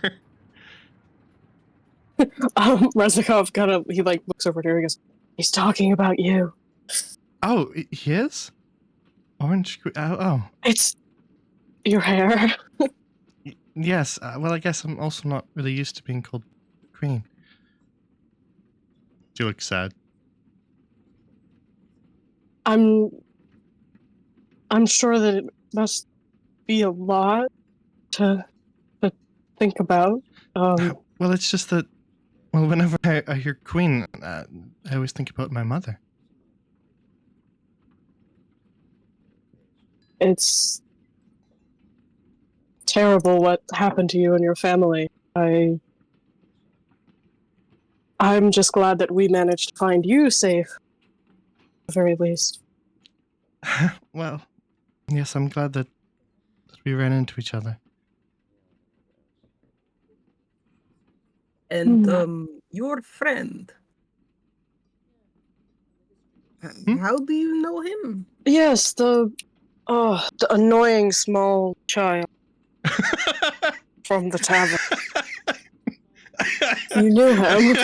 Reznikov he looks over to her and goes, he's talking about you. Oh, he is? Orange. Oh. It's your hair. Yes. Well, I guess I'm also not really used to being called Queen. She looks sad. I'm sure that it must be a lot to think about. Well, it's just that. Well, whenever I hear Queen, I always think about my mother. It's terrible what happened to you and your family. I'm just glad that we managed to find you safe, at the very least. Well, yes, I'm glad that we ran into each other. And your friend. How do you know him? Yes, the annoying small child from the tavern. You knew him.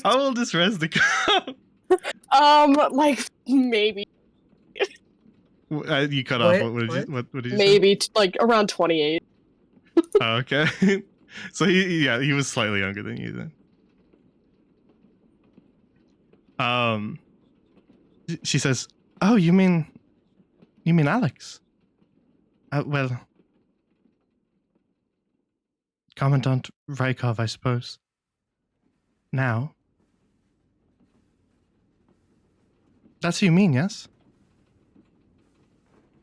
How old is Reznikov? Like maybe You cut off. What did you say? maybe like around 28. Oh, okay. So he was slightly younger than you then. She says, "Oh, you mean Alex?" Well, Commandant Rykov, I suppose. Now. That's who you mean, yes?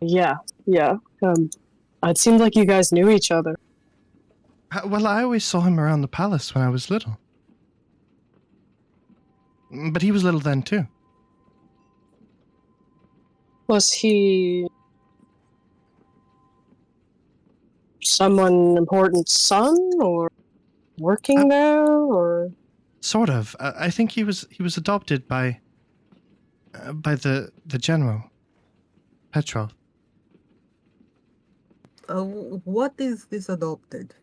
Yeah. It seemed like you guys knew each other. Well, I always saw him around the palace when I was little. But he was little then, too. Was he someone important's son, or working there, or Sort of. I think he was adopted by the general, Petrov. What is this adopted?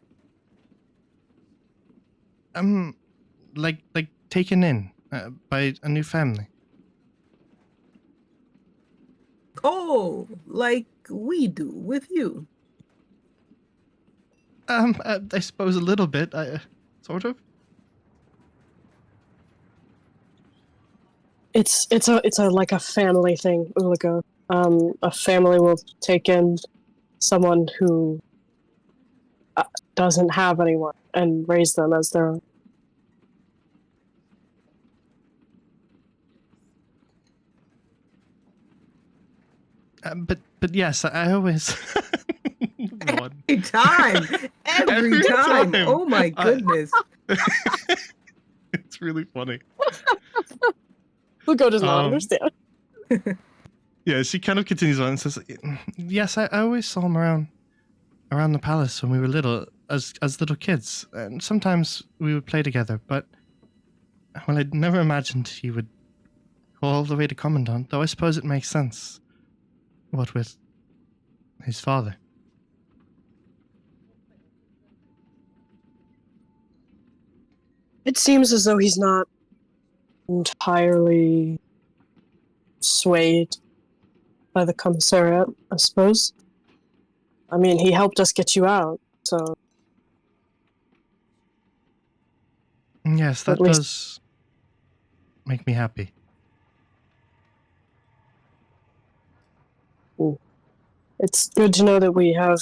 Like taken in by a new family. Oh, like we do with you. I suppose a little bit. Sort of. it's a like a family thing, Uligo. A family will take in someone who doesn't have anyone and raise them as their own. But yes, I always. God. Every time, every time. Oh my goodness. It's really funny. Uligo does not understand. Yeah, she kind of continues on and says, "Yes, I always saw him around the palace when we were little, as little kids, and sometimes we would play together. But well, I'd never imagined he would go all the way to Commandant. Though I suppose it makes sense. What with his father." It seems as though he's not entirely swayed by the commissariat, I suppose. I mean, he helped us get you out, so Yes, that At least- does make me happy. it's good to know that we have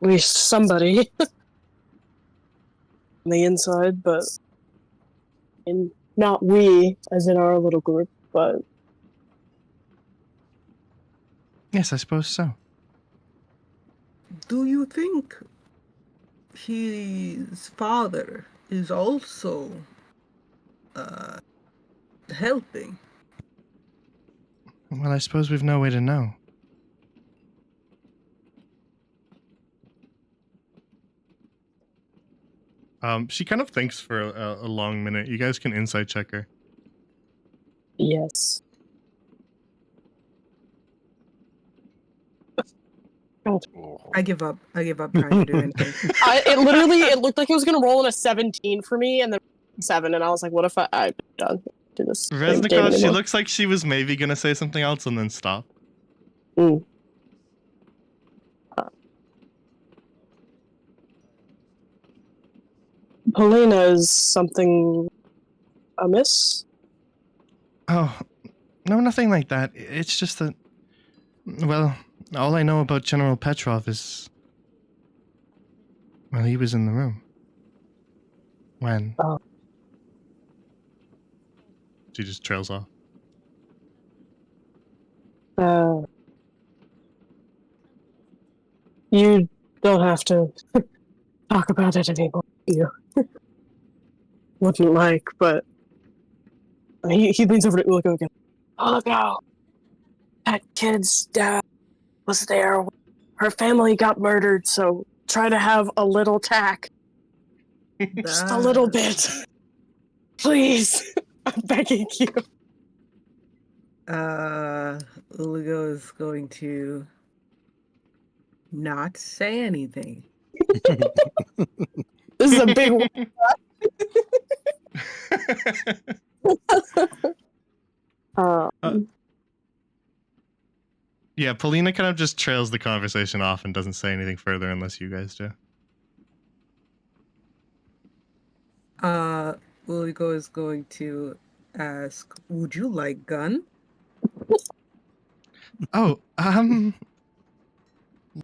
at least somebody on the inside, but not we, as in our little group, but Yes, I suppose so. Do you think his father is also helping? Well, I suppose we've no way to know. She kind of thinks for a long minute. You guys can insight check her. yes. I give up. I give up trying to do anything. It looked like it was gonna roll in a 17 for me, and then 7, and I was like, what if I'm done? Do this damn game Reznikov, she anymore. looks like she was maybe gonna say something else and then stop. Polina, is something amiss? Oh, no, nothing like that. It's just that, well, all I know about General Petrov is, well, he was in the room. When? Oh. She just trails off. You don't have to talk about it anymore. You wouldn't like, but he leans over to Ulico again. Ulico, that kid's dad was there. Her family got murdered, so try to have a little tact. Just a little bit. Please. I'm begging you. Uligo is going to not say anything. This is a big one. Yeah, Polina kind of just trails the conversation off and doesn't say anything further unless you guys do. Uligo is going to ask, would you like gun? Oh, well,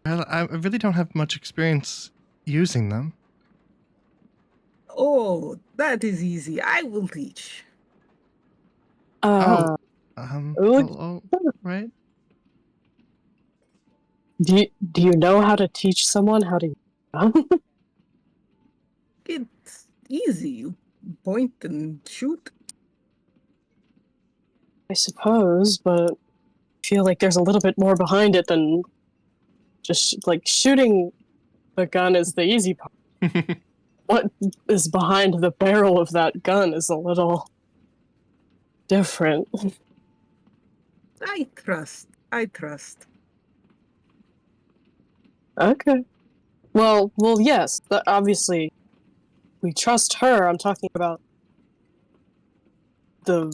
I really don't have much experience using them. Oh, that is easy. I will teach. Ooh. Right? Do you know how to teach someone how to use gun? It's easy. You point and shoot. I suppose, but I feel like there's a little bit more behind it than just like shooting The gun is the easy part. What is behind the barrel of that gun is a little different. I trust. I trust. Okay. Well, yes. Obviously, we trust her. I'm talking about the.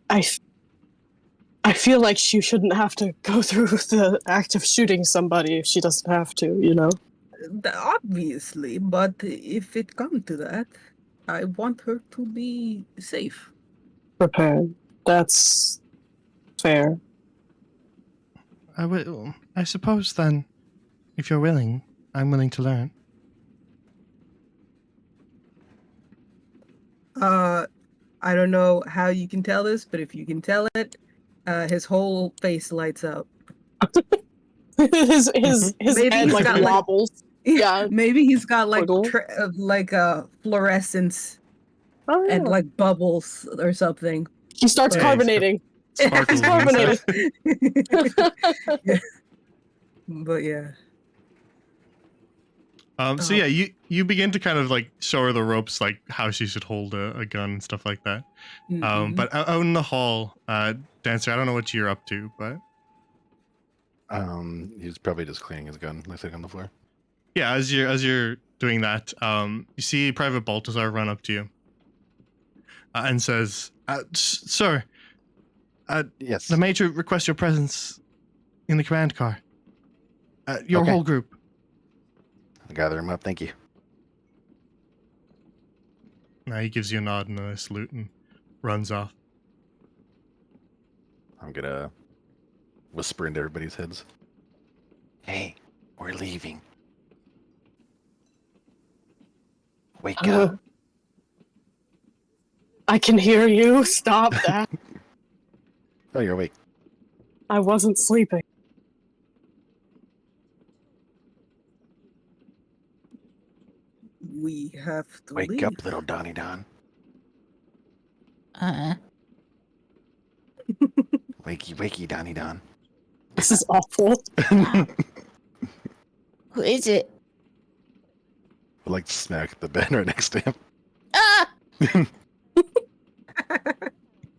I feel like she shouldn't have to go through the act of shooting somebody if she doesn't have to. You know. Obviously, but if it comes to that, I want her to be safe. Prepared. That's fair. I suppose then, if you're willing, I'm willing to learn. I don't know how you can tell this, but if you can tell it, his whole face lights up. his Maybe head he's like got, like- wobbles. Yeah. Maybe he's got like Wiggle. fluorescence Oh, yeah. and like bubbles or something. He starts Yeah, he's got- carbonating. Sparkles He's carbonated. Yeah. But yeah. So yeah, you begin to kind of like show her the ropes, like how she should hold a gun and stuff like that. Mhm. But out in the hall, Dancer, I don't know what you're up to, but He's probably just cleaning his gun, like sitting on the floor. yeah, as you're doing that, you see Private Baltazar run up to you and says, "Sir, Yes. the Major requests your presence in the command car. Your Okay. whole group." I'll gather him up. Thank you. Now he gives you a nod and a salute and runs off. I'm gonna whisper into everybody's heads. Hey, we're leaving. Wake up. I can hear you. Stop that. Oh, you're awake. I wasn't sleeping. We have to Wake leave. up, little Donnie Don. Wakey, wakey, Donnie Don. This is awful. Who is it? I like to smack the bed right next to him. Ah!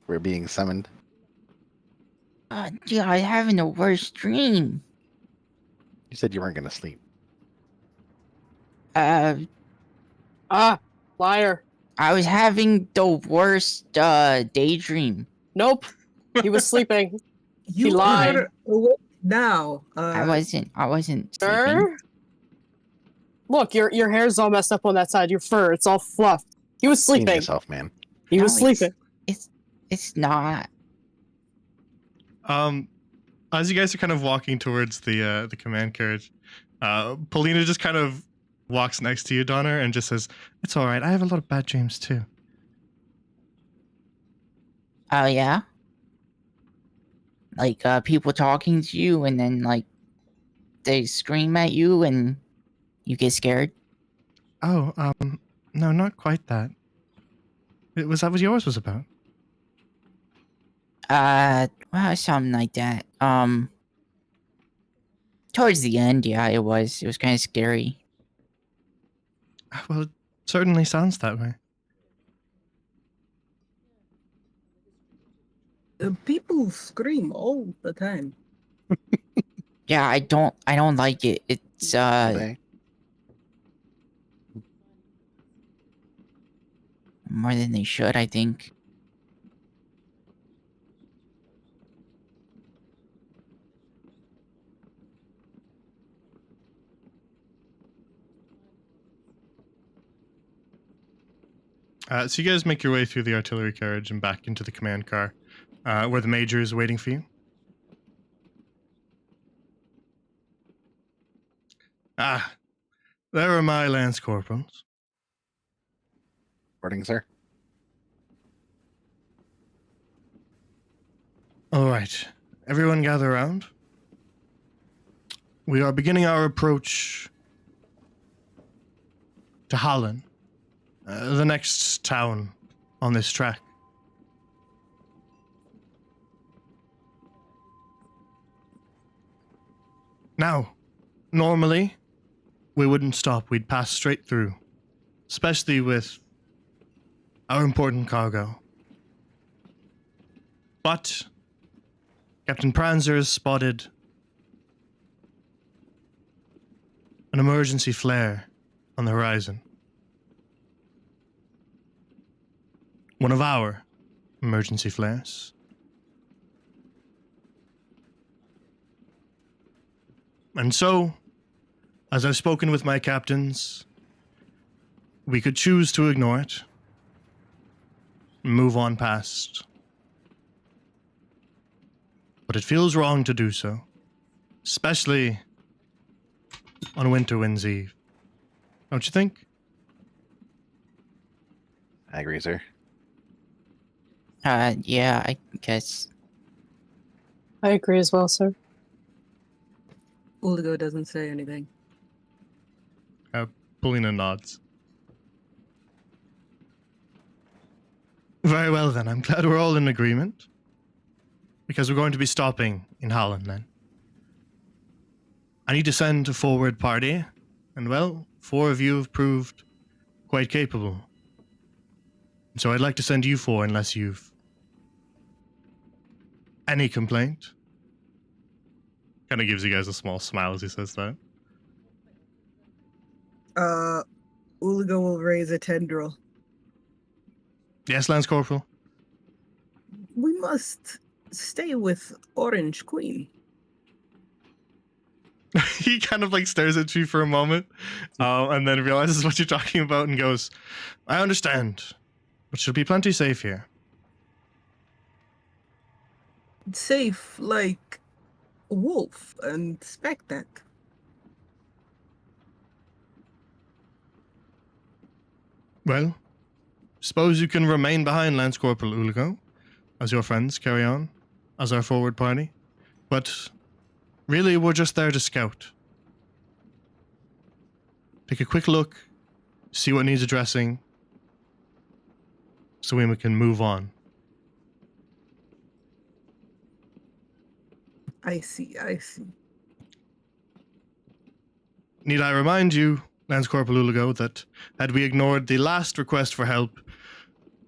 We're being summoned. Dude, I was having the worst dream. You said you weren't gonna sleep. Liar. I was having the worst daydream. Nope. He was sleeping. You lied. are awake now. I wasn't sleeping. Sir? Look, your hair's all messed up on that side. Your fur, it's all fluffed. He was Clean sleeping. yourself, man. He was No, it's- sleeping. It's not. As you guys are kind of walking towards the command carriage, Polina just kind of walks next to you, Donner, and just says, "It's all right. I have a lot of bad dreams too." Oh yeah? Like people talking to you and then like they scream at you and you get scared? Oh, no, not quite that. Was that what yours was about? Well, something like that. Towards the end, yeah, it was. It was kind of scary. Well, it certainly sounds that way. People scream all the time. Yeah, I don't like it. It's Okay. more than they should, I think. So you guys make your way through the artillery carriage and back into the command car, where the major is waiting for you. Ah, there are my lance corporals. Reporting, sir. All right, everyone gather around. We are beginning our approach to Holland, the next town on this track. Now, normally, we wouldn't stop. We'd pass straight through, especially with our important cargo. But Captain Pranzer has spotted an emergency flare on the horizon. One of our emergency flares. And so, as I've spoken with my captains, we could choose to ignore it, and move on past. But it feels wrong to do so, especially on Winterwind's Eve. Don't you think? I agree, sir. Yeah, I guess. I agree as well, sir. Uligo doesn't say anything. Polina nods. Very well then, I'm glad we're all in agreement. Because we're going to be stopping in Holland then. I need to send a forward party, and well, 4 of you have proved quite capable. So I'd like to send you 4 unless you've any complaint. Kind of gives you guys a small smile as he says that. Uligo will raise a tendril. Yes, Lance Corporal? We must stay with Orange Queen. He kind of like stares at you for a moment, and then realizes what you're talking about and goes, I understand, but she'll be plenty safe here. Safe like Wolf and Spectac. Well, suppose you can remain behind, Lance Corporal Uligo, as your friends carry on, as our forward party. But really, we're just there to scout. Take a quick look, see what needs addressing, so we can move on. I see. Need I remind you, Lance Corporal Uligo, that had we ignored the last request for help,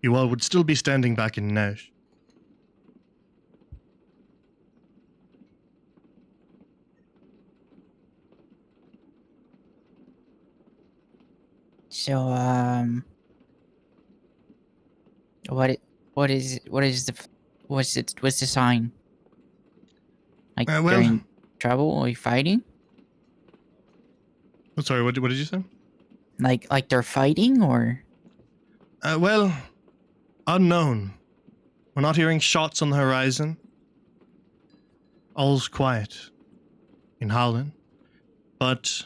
you all would still be standing back in Neige. So, what's the sign? Like Well, during trouble or fighting? oh, sorry, what did you say? Like they're fighting or? Well, unknown. We're not hearing shots on the horizon. All's quiet in Holland. But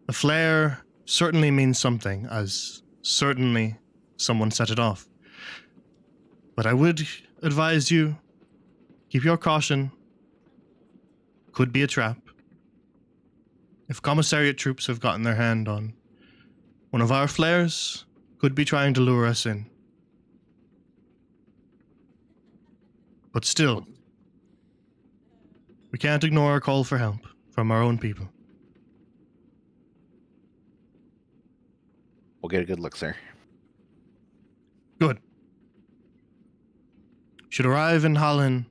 the flare certainly means something, as certainly someone set it off. But I would advise you, keep your caution. Could be a trap. If commissariat troops have gotten their hand on one of our flares, could be trying to lure us in. But still, we can't ignore our call for help from our own people. We'll get a good look, sir. Good. Should arrive in Holland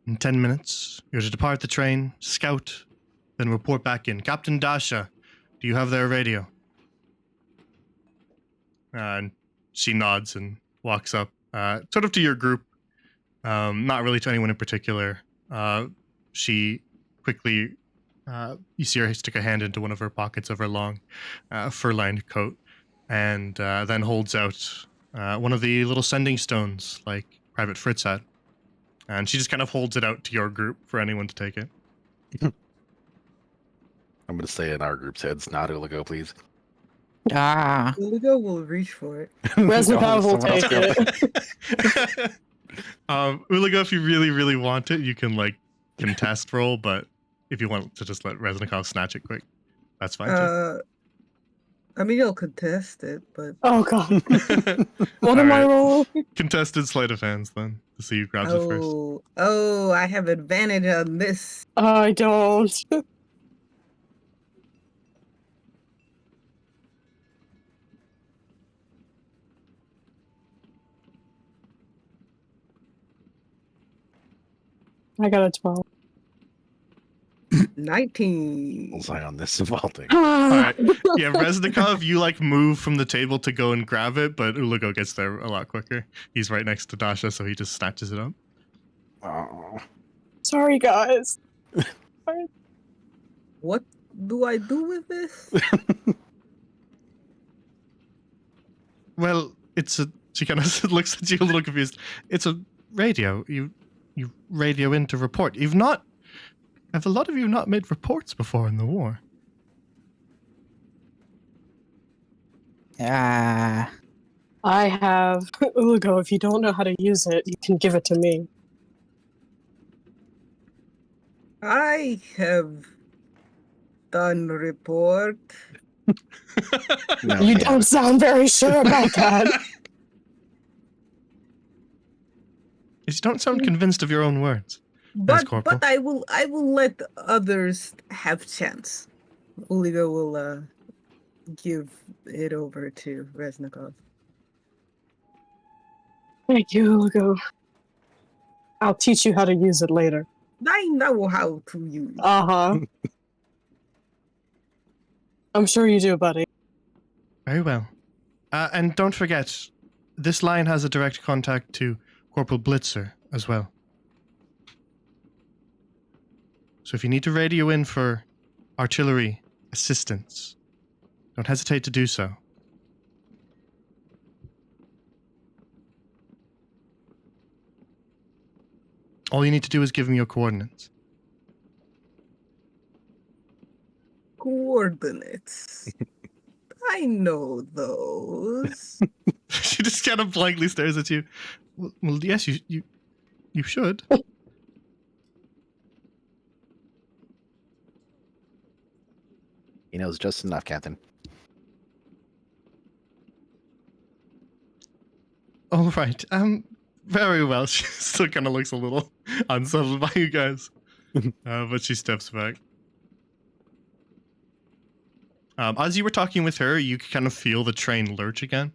in 10 minutes. You're to depart the train, scout, then report back in. Captain Dasha, do you have their radio? And she nods and walks up, sort of to your group, not really to anyone in particular. She quickly, you see her stick a hand into one of her pockets of her long fur-lined coat, and then holds out one of the little sending stones like Private Fritz had. And she just kind of holds it out to your group for anyone to take it. I'm going to say in our group's heads, not Uligo, please. Ah, Uligo will reach for it. Reznikov will someone else take grab it. Uligo, if you really, really want it, you can like contest roll, but if you want to just let Reznikov snatch it quick, that's fine too. I mean, you'll contest it, but Oh god. What am I Alright. rolling? Contested sleight of hands then to see who grabs it first. oh, I have advantage on this. I don't. I got a 12. 19. Bullseye on this of all things. Alright. Yeah, Reznikov, you like move from the table to go and grab it, but Ulago gets there a lot quicker. He's right next to Dasha, so he just snatches it up. Oh. Sorry, guys. What do I do with this? Well, it's a. She kind of looks at you a little confused. It's a radio. You radio in to report. Have a lot of you not made reports before in the war? Ah, I have Ulago. If you don't know how to use it, you can give it to me. I have done report. No, You yeah. don't sound very sure about that. You don't sound convinced of your own words. Corporal. But I will let others have chance. Uliga will give it over to Reznikov. Thank you, Ulago. I'll teach you how to use it later. I know how to use. Uh-huh. I'm sure you do, buddy. Very well. And don't forget, this line has a direct contact to Corporal Blitzer as well. So if you need to radio in for artillery assistance, don't hesitate to do so. All you need to do is give me your coordinates. Coordinates. I know those. She just kind of blankly stares at you. Well, yes, you should. He knows just enough, Captain. All right. Very well. She still kind of looks a little unsettled by you guys, but she steps back. As you were talking with her, you could kind of feel the train lurch again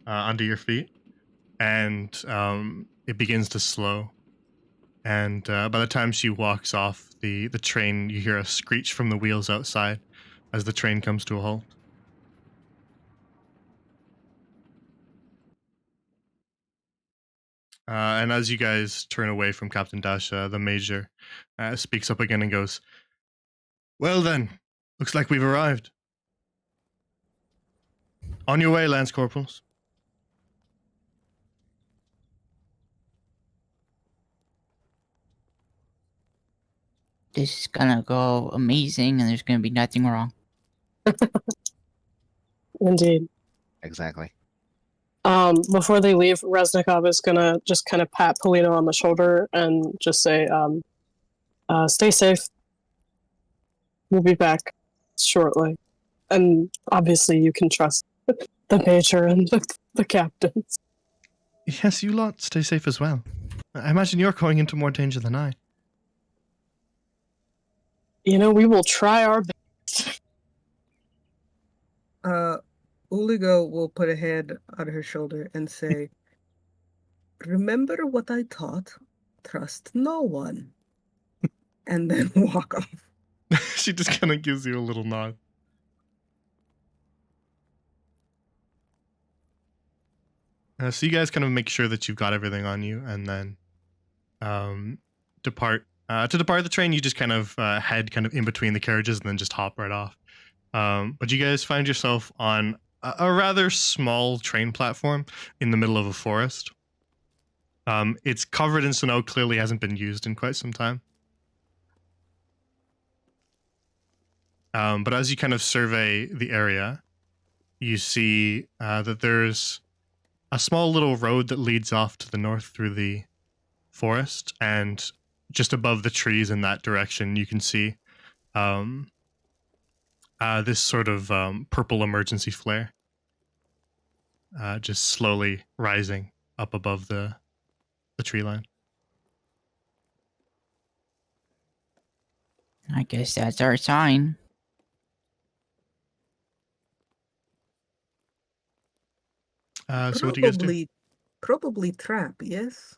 under your feet, and it begins to slow. And by the time she walks off the train, you hear a screech from the wheels outside as the train comes to a halt. And as you guys turn away from Captain Dasha, the Major speaks up again and goes, "Well then, looks like we've arrived. On your way, Lance Corporals." this is gonna go amazing, and there's gonna be nothing wrong. Indeed. Exactly. Before they leave, Reznikov is gonna just kind of pat Polino on the shoulder and just say, stay safe. We'll be back shortly. And obviously you can trust the Major and the captains. Yes, you lot stay safe as well. I imagine you're going into more danger than I. You know, we will try our best. Uligo will put a hand on her shoulder and say, "Remember what I taught? Trust no one." And then walk off. She just kind of gives you a little nod. So you guys kind of make sure that you've got everything on you, and then depart. To depart the train, you just kind of head kind of in between the carriages and then just hop right off. But you guys find yourself on a rather small train platform in the middle of a forest. It's covered in snow, clearly hasn't been used in quite some time. But as you kind of survey the area, you see that there's a small little road that leads off to the north through the forest, and just above the trees in that direction, you can see this sort of purple emergency flare, just slowly rising up above the tree line. I guess that's our sign. So what do you guys do? Probably trap, yes?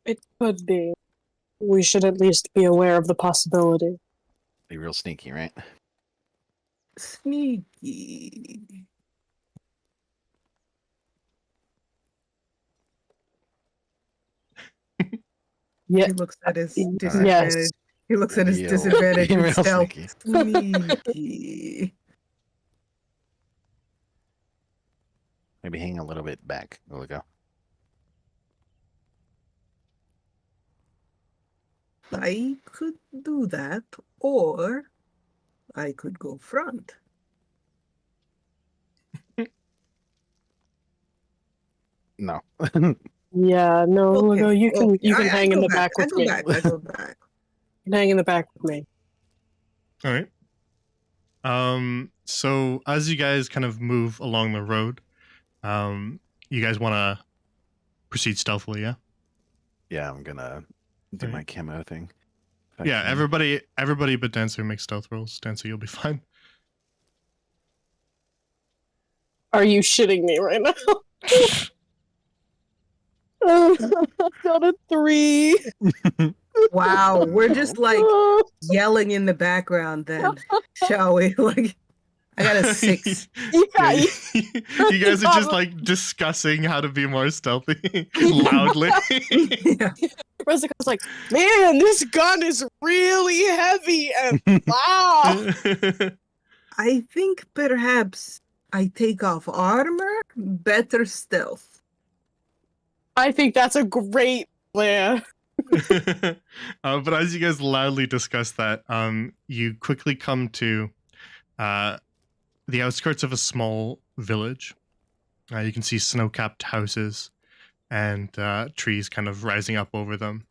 It could be. We should at least be aware of the possibility. Be real sneaky, right? Sneaky. Yeah. He looks at his Yes. disadvantage. He looks at his Real- disadvantage real and stealth. sneaky. Sneaky. Maybe hang a little bit back. There we go. I could do that, or I could go front. No. Yeah, no, Okay, no, you can okay. I hang in go the back I with go me. back. I go back. You can hang in the back with me. All right. So as you guys kind of move along the road, you guys want to proceed stealthily, yeah? Yeah, I'm gonna do my Alright. camo thing. if I Yeah, can. everybody but Dancer make stealth rolls. Dancer, you'll be fine. Are you shitting me right now? I got a 3. Wow, we're just like yelling in the background then, shall we? Like, I got a 6. Yeah, You guys are just like discussing how to be more stealthy loudly. Yeah. Rezica's like, man, this gun is really heavy and wow. I think perhaps I take off armor, better stealth. I think that's a great plan. But as you guys loudly discuss that, you quickly come to the outskirts of a small village. You can see snow-capped houses and trees kind of rising up over them.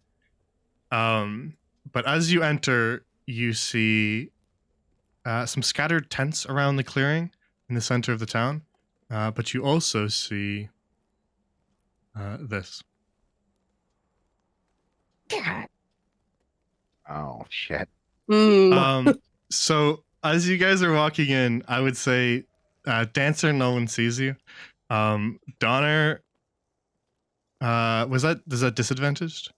But as you enter, you see some scattered tents around the clearing in the center of the town. But you also see this. God. Oh shit. So as you guys are walking in, I would say Dancer, no one sees you. Donner, is that disadvantaged?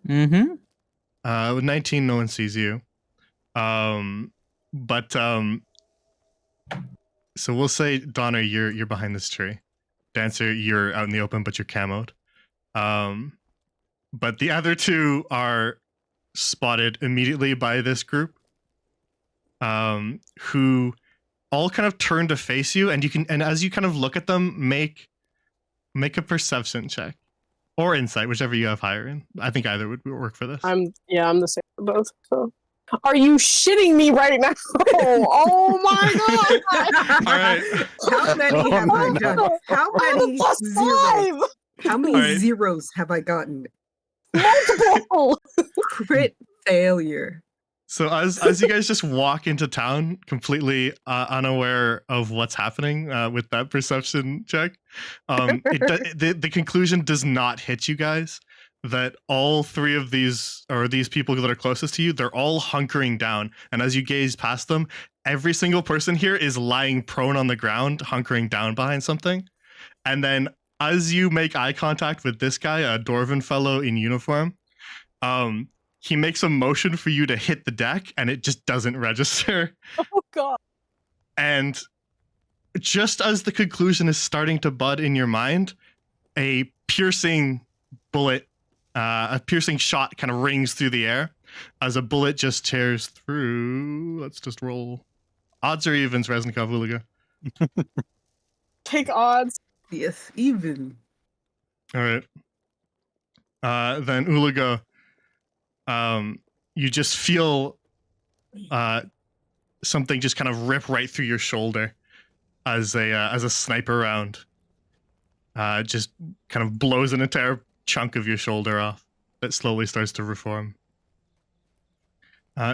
Mm-hmm. With 19, no one sees you. But so we'll say Donner, you're behind this tree. Dancer, you're out in the open, but you're camoed. But the other two are spotted immediately by this group, who all kind of turn to face you, and as you kind of look at them, make a perception check or insight, whichever you have higher in. I think either would work for this. I'm the same for both. So, are you shitting me right now? Oh my god! All right. How many have I done? How I have many a plus zeros? 5. How many All right. zeros have I gotten? Multiple. Crit failure. So as you guys just walk into town, completely unaware of what's happening with that perception check, the conclusion does not hit you guys that all three of these people that are closest to you, they're all hunkering down, and as you gaze past them, every single person here is lying prone on the ground, hunkering down behind something, and then as you make eye contact with this guy, a dwarven fellow in uniform, he makes a motion for you to hit the deck, and it just doesn't register. Oh god. And just as the conclusion is starting to bud in your mind, a piercing bullet, a piercing shot kind of rings through the air as a bullet just tears through. Let's just roll odds or evens, Reznikov Uliga. Take odds. Yes, even. All right. Then Uliga, you just feel something just kind of rip right through your shoulder as a sniper round just kind of blows an entire chunk of your shoulder off. that slowly starts to reform.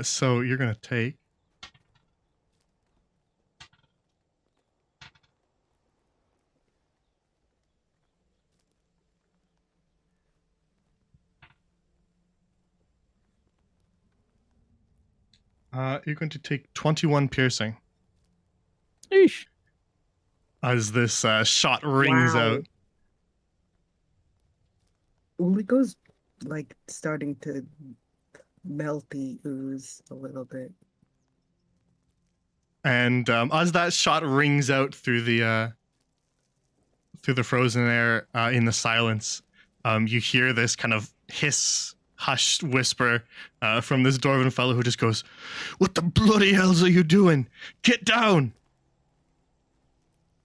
So you're going to take... you're going to take 21 piercing Eesh. as this shot rings Wow. out. Uligo's like starting to melty ooze a little bit. And as that shot rings out through the frozen air in the silence, you hear this kind of hushed whisper from this dwarven fellow who just goes, "What the bloody hells are you doing? Get down!"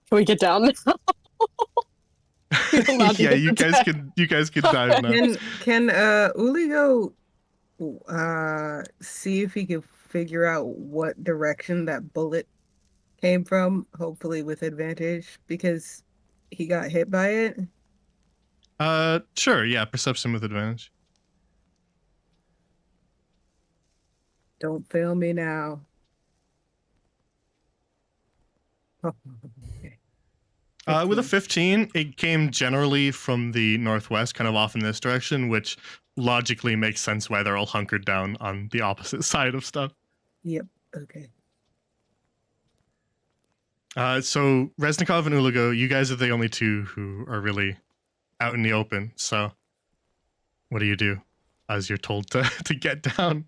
Can we get down now? You're allowed to Yeah, get you the guys down. can dive now. Can Uligo see if he can figure out what direction that bullet came from, hopefully with advantage, because he got hit by it? Sure, yeah, perception with advantage. Don't fail me now. Okay. With a 15. 15, it came generally from the northwest, kind of off in this direction, which logically makes sense why they're all hunkered down on the opposite side of stuff. Yep. Okay. So Reznikov and Uligo, you guys are the only two who are really out in the open. So what do you do as you're told to get down?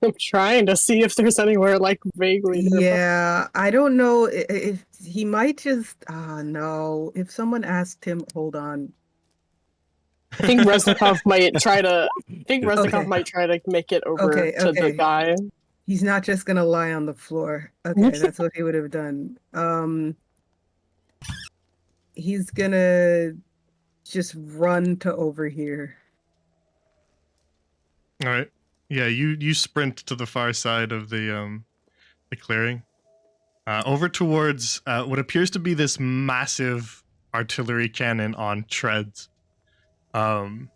I'm trying to see if there's anywhere like vaguely nearby. Yeah, I don't know if he might just. No. If someone asked him, hold on. I think Reznikov might try to. I think Reznikov Okay. might try to make it over Okay, to the okay. guy. He's not just gonna lie on the floor. Okay, that's what he would have done. He's gonna just run to over here. All right. Yeah, you sprint to the far side of the clearing, over towards what appears to be this massive artillery cannon on treads. And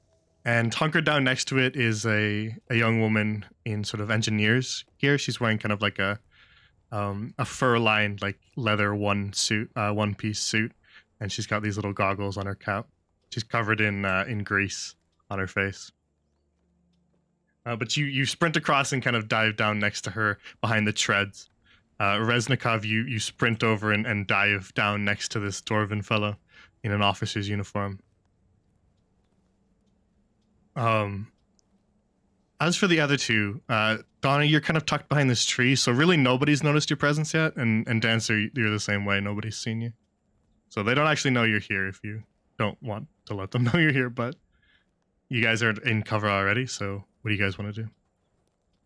hunkered down next to it is a young woman in sort of engineer's gear. She's wearing kind of like a fur-lined, like leather one piece suit, and she's got these little goggles on her cap. She's covered in grease on her face. But you sprint across and kind of dive down next to her behind the treads. Reznikov, you sprint over and dive down next to this dwarven fellow in an officer's uniform. As for the other two, Donna, you're kind of tucked behind this tree, so really nobody's noticed your presence yet, and Dancer, you're the same way. Nobody's seen you. So they don't actually know you're here if you don't want to let them know you're here, but you guys are in cover already, so what do you guys want to do?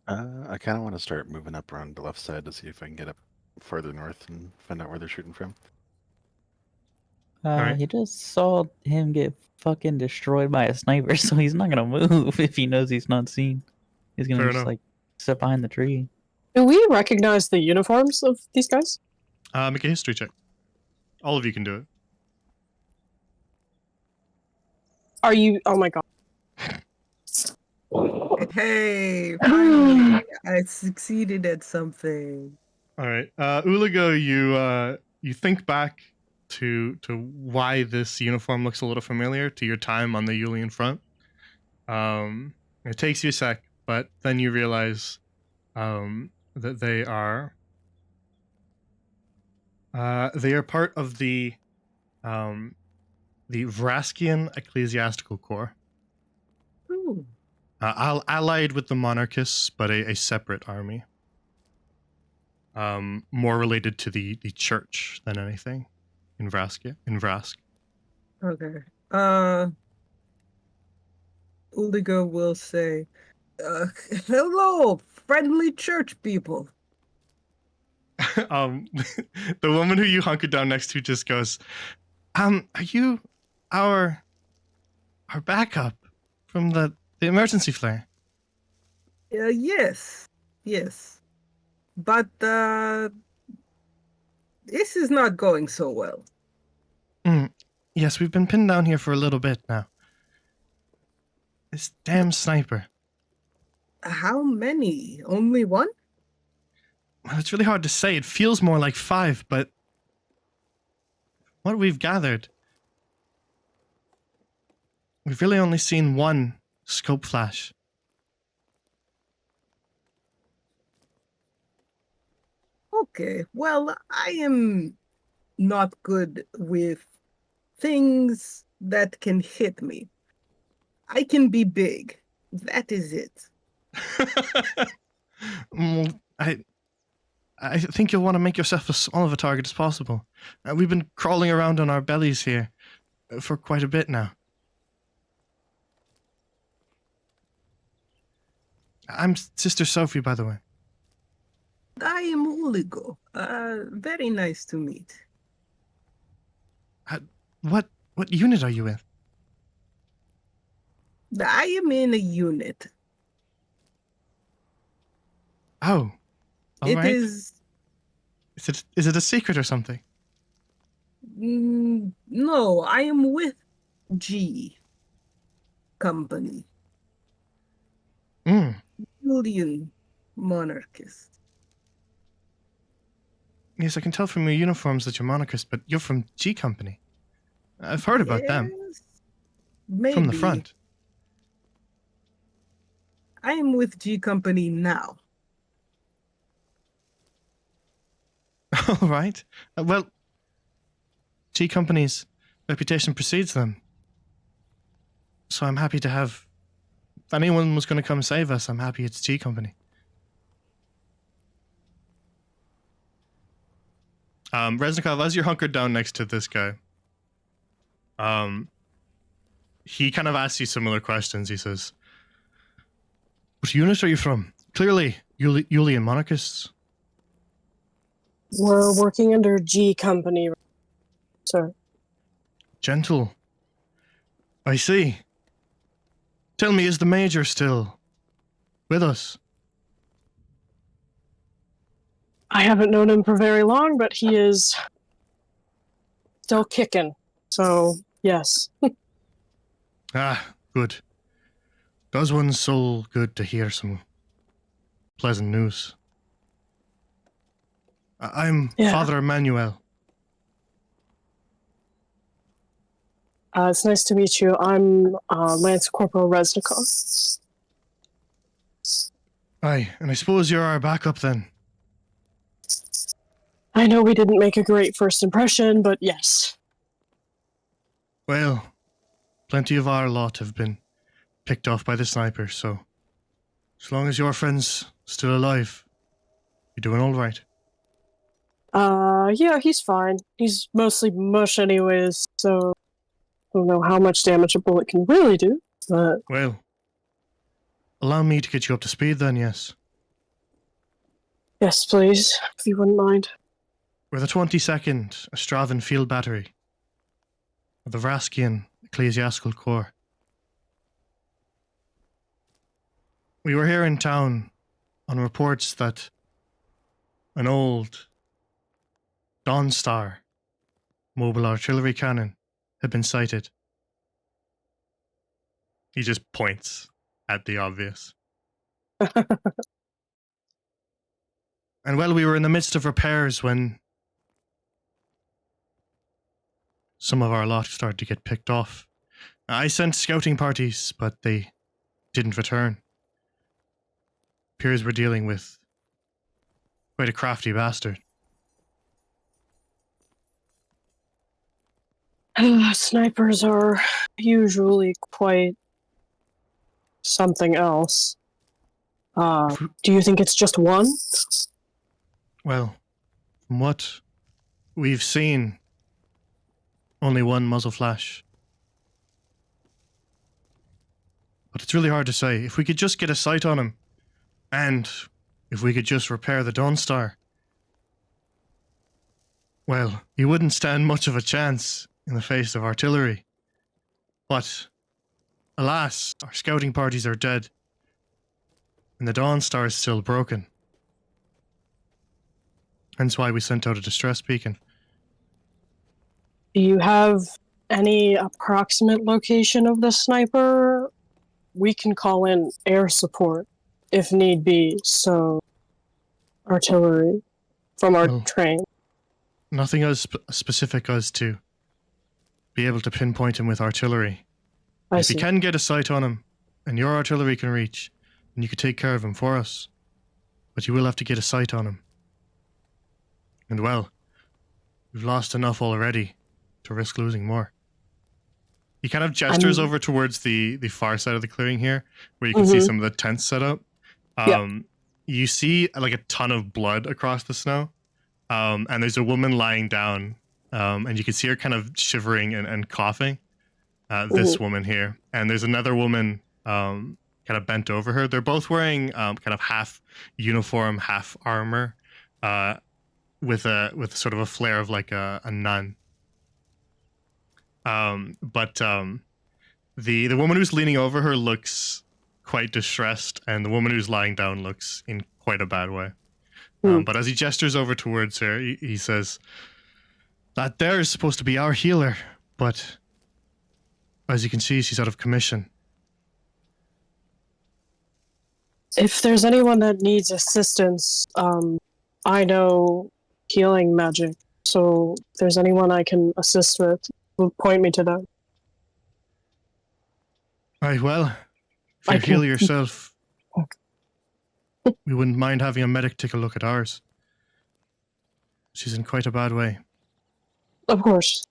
I kind of want to start moving up around the left side to see if I can get up further north and find out where they're shooting from. Alright. He just saw him get fucking destroyed by a sniper, so he's not gonna move if he knows he's not seen. He's gonna Fair just enough. like sit behind the tree. Do we recognize the uniforms of these guys? Make a history check. All of you can do it. Are you? Oh my god! Hey, finally, I succeeded at something. All right, Uligo, you think back to why this uniform looks a little familiar to your time on the Yulian front. It takes you a sec, but then you realize that they are part of the Vraskian Ecclesiastical Corps, Ooh. allied with the monarchists, but a separate army. More related to the church than anything in Vrask. Okay. Uligo will say, hello, friendly church people. The woman who you hunkered down next to just goes, are you our backup from the emergency flare? Yes. But, this is not going so well. Yes, we've been pinned down here for a little bit now. This damn sniper. How many? Only one? Well, it's really hard to say. It feels more like 5, but what we've gathered, we've really only seen one scope flash. Okay, well, I am not good with things that can hit me. I can be big. That is it. Mm, I think you'll want to make yourself as small of a target as possible. We've been crawling around on our bellies here for quite a bit now. I'm Sister Sophie, by the way. I am Uligo. Very nice to meet. What unit are you with? I am in a unit. Oh, all It right. is Is it a secret or something? no, I am with G Company. Mm. Julian monarchist. Yes, I can tell from your uniforms that you're monarchist, but you're from G Company. I've heard about them Yes, maybe. from the front. I am with G Company now. All right. Well, G Company's reputation precedes them. So I'm happy to have. If anyone was going to come save us, I'm happy it's G Company. Reznikov, as you're hunkered down next to this guy, he kind of asks you similar questions. He says, "What unit are you from? Clearly, Yulian monarchists." We're working under G Company, sir. Gentle. I see. Tell me, is the Major still with us? I haven't known him for very long, but he is still kicking. So, yes. Ah, good. Does one's soul good to hear some pleasant news. I'm Yeah. Father Emmanuel. It's nice to meet you. I'm Lance Corporal Reznikov. Aye, and I suppose you're our backup then. I know we didn't make a great first impression, but yes. Well, plenty of our lot have been picked off by the sniper, so as long as your friend's still alive, you're doing all right. Yeah, he's fine. He's mostly mush anyways, so I don't know how much damage a bullet can really do, but Well, allow me to get you up to speed then, yes. yes, please, if you wouldn't mind. We're the 22nd Astravan Field Battery of the Vraskian Ecclesiastical Corps. We were here in town on reports that an old Dawn Star mobile artillery cannon had been sighted. He just points at the obvious. And well, we were in the midst of repairs when some of our lot started to get picked off. I sent scouting parties, but they didn't return. Appears we're dealing with quite a crafty bastard. Snipers are usually quite something else. Do you think it's just one? Well, from what we've seen, only one muzzle flash. But it's really hard to say. If we could just get a sight on him, and if we could just repair the Dawn Star, well, he wouldn't stand much of a chance in the face of artillery. But, alas, our scouting parties are dead, and the Dawn Star is still broken. Hence why we sent out a distress beacon. Do you have any approximate location of the sniper? we can call in air support if need be. So, artillery from our Well, train. Nothing as specific as to be able to pinpoint him with artillery. I If see. you can get a sight on him, and your artillery can reach, then you could take care of him for us. But you will have to get a sight on him. And well, we've lost enough already to risk losing more. He kind of gestures over towards the far side of the clearing here, where you can see Mhm. some of the tents set up. Yeah. You see like a ton of blood across the snow, and there's a woman lying down, and you can see her kind of shivering and coughing. This woman here, and there's another woman kind of bent over her. They're both wearing kind of half uniform, half armor, with sort of a flair of like a nun. But the woman who's leaning over her looks quite distressed, and the woman who's lying down looks in quite a bad way. But as he gestures over towards her, he says, "That there is supposed to be our healer, but as you can see, she's out of commission." If there's anyone that needs assistance, I know healing magic. So if there's anyone I can assist with, point me to them. Right, well, if I you heal can- yourself, Okay. we wouldn't mind having a medic take a look at ours. She's in quite a bad way. Of course.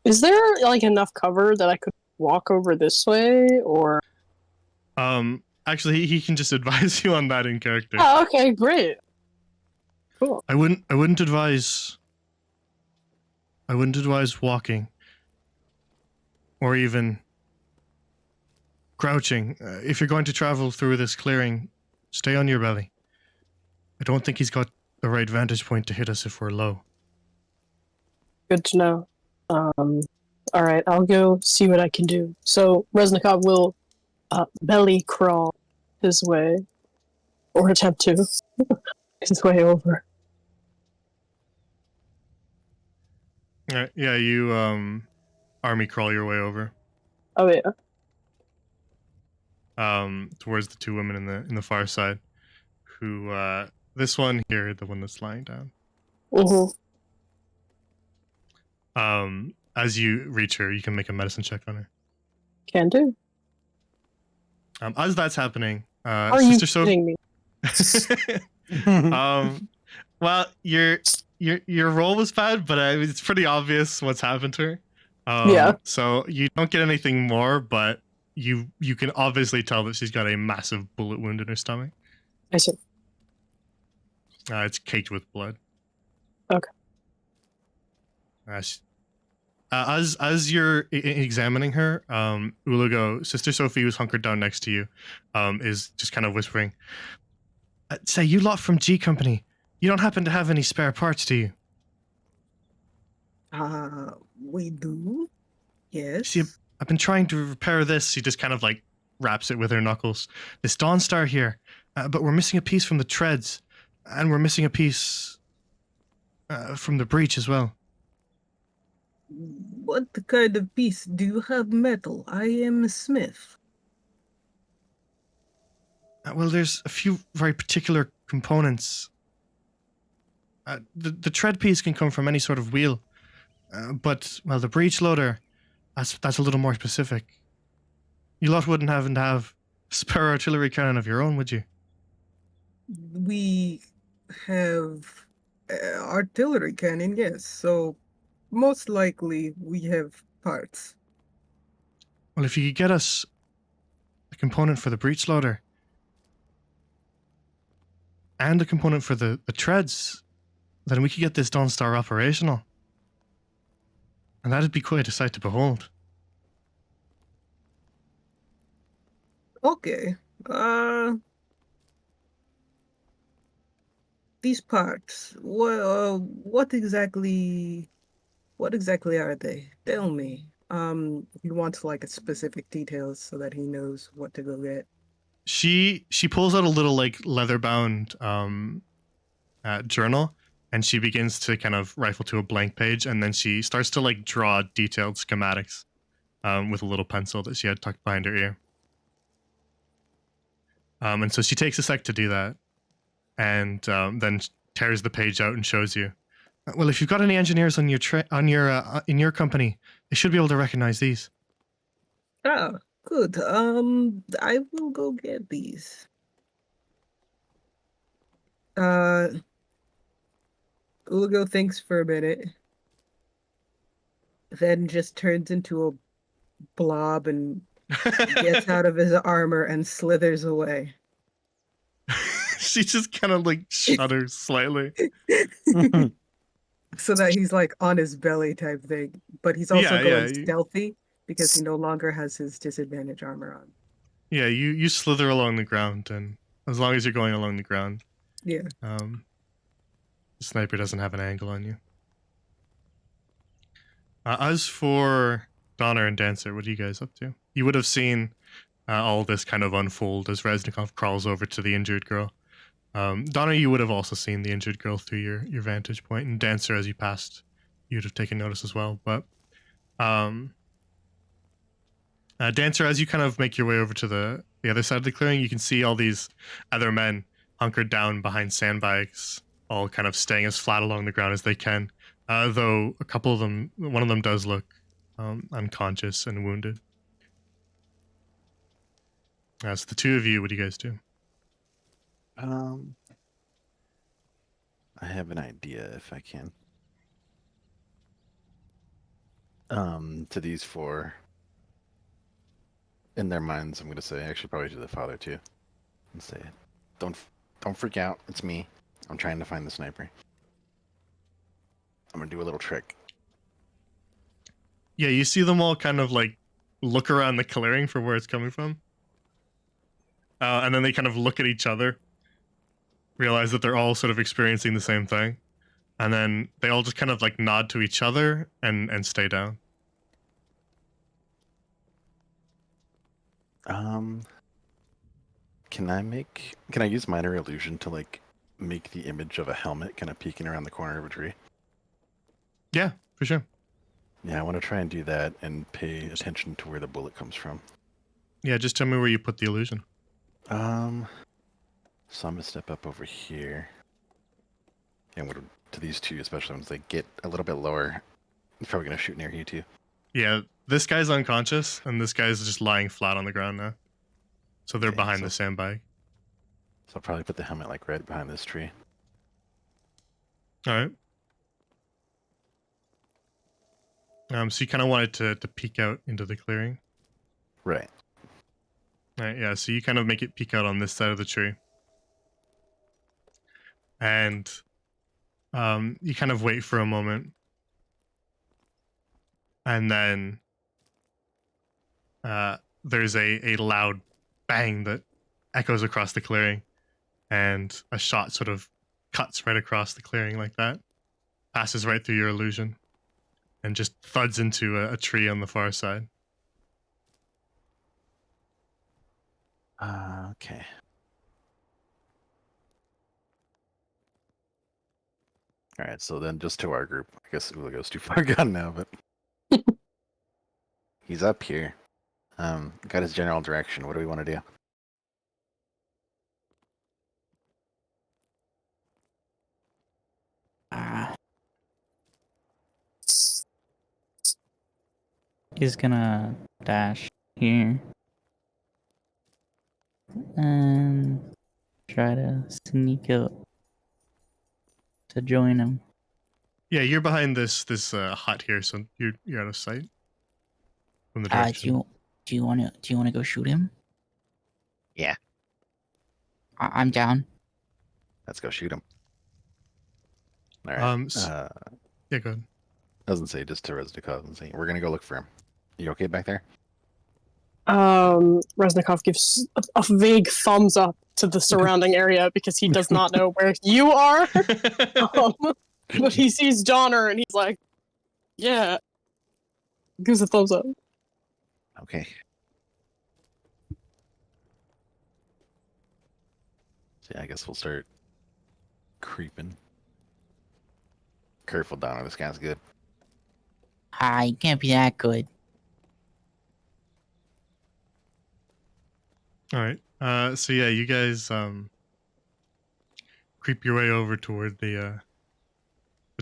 Is there like enough cover that I could walk over this way, or? Actually, he can just advise you on that in character. Oh, okay, great. Cool. I wouldn't advise walking or even crouching. If you're going to travel through this clearing, stay on your belly. I don't think he's got the right vantage point to hit us if we're low. Good to know. All right, I'll go see what I can do. So Reznikov will belly crawl his way, or attempt to, his way over. Yeah, you army crawl your way over Oh yeah. towards the two women in the far side, who this one here, the one that's lying down. Mm-hmm. As you reach her, you can make a medicine check on her. Can do. As that's happening, Are you Sister Sophie. kidding me? Well, your role was bad, but it's pretty obvious what's happened to her. Yeah. So you don't get anything more, but you can obviously tell that she's got a massive bullet wound in her stomach. I see. It's caked with blood. Okay. As you're examining her, Ulago, Sister Sophie, who's hunkered down next to you, is just kind of whispering, "Say, you lot from G Company, you don't happen to have any spare parts, do you?" We do. Yes. See, I've been trying to repair this. She just kind of like wraps it with her knuckles. This Dawnstar here, but we're missing a piece from the treads, and we're missing a piece from the breach as well. What kind of piece? Do you have metal? I am a smith. Well, there's a few very particular components. The tread piece can come from any sort of wheel, but well, the breech loader, that's a little more specific. You lot wouldn't happen to have a spare artillery cannon of your own, would you? We have artillery cannon, yes. So most likely we have parts. Well, if you could get us a component for the breech loader and a component for the treads, then we could get this Dawnstar operational. And that'd be quite a sight to behold. Okay. These parts. What exactly are they? Tell me. He wants like a specific details so that he knows what to go get. She pulls out a little like leather bound journal, and she begins to kind of rifle to a blank page, and then she starts to like draw detailed schematics with a little pencil that she had tucked behind her ear. And so she takes a sec to do that, and then tears the page out and shows you. Well, if you've got any engineers on your in your company, they should be able to recognize these. Ah, good. I will go get these. Ugo thinks for a minute, then just turns into a blob and gets out of his armor and slithers away. She just kind of like shudders slightly. So that he's like on his belly type thing, but he's also going you- stealthy because he no longer has his disadvantage armor on. Yeah, you slither along the ground, and as long as you're going along the ground, Yeah. the sniper doesn't have an angle on you. As for Donner and Dancer, what are you guys up to? You would have seen all this kind of unfold as Reznikov crawls over to the injured girl. Donner, you would have also seen the injured girl through your vantage point, and Dancer, as you passed, you'd have taken notice as well. But Dancer, as you kind of make your way over to the other side of the clearing, you can see all these other men hunkered down behind sandbags, all kind of staying as flat along the ground as they can. Though a couple of them, one of them does look unconscious and wounded. So the two of you, what do you guys do? I have an idea if I can. To these four, in their minds, I'm gonna say, actually probably to the father too, and say, don't freak out. It's me. I'm trying to find the sniper. I'm gonna do a little trick. Yeah, you see them all kind of like look around the clearing for where it's coming from. And then they kind of look at each other, realize that they're all sort of experiencing the same thing. And then they all just kind of like nod to each other and stay down. Can I use minor illusion to like make the image of a helmet kind of peeking around the corner of a tree? Yeah, for sure. Yeah, I want to try and do that and pay attention to where the bullet comes from. Yeah, just tell me where you put the illusion. So I'm gonna step up over here. And I'm gonna, to these two, especially once they get a little bit lower, he's probably gonna shoot near you too. Yeah, this guy's unconscious, and this guy's just lying flat on the ground now. So they're Okay, behind so- the sandbag. So I'll probably put the helmet like right behind this tree. All right. So you kind of wanted to peek out into the clearing. Right. All right, yeah, so you kind of make it peek out on this side of the tree. And you kind of wait for a moment. And then there's a loud bang that echoes across the clearing. And a shot sort of cuts right across the clearing like that. Passes right through your illusion. And just thuds into a tree on the far side. Okay. All right, so then just to our group. I guess Uligo's too far gone now, but he's up here. Got his general direction. What do we want to do? He's gonna dash here and try to sneak up to join him. Yeah, you're behind this hut here, so you're out of sight from the Do direction. you wanna go shoot him? Yeah. I'm down. Let's go shoot him. All right. Yeah, go ahead. Doesn't say just to Reznikov and say we're gonna go look for him. You okay back there? Reznikov gives a vague thumbs up to the surrounding area because he does not know where you are. But he sees Donner and he's like, yeah. Gives a thumbs up. Okay. So yeah, I guess we'll start creeping. careful, Donna. This guy's good. He can't be that good. All right. So yeah, you guys creep your way over toward the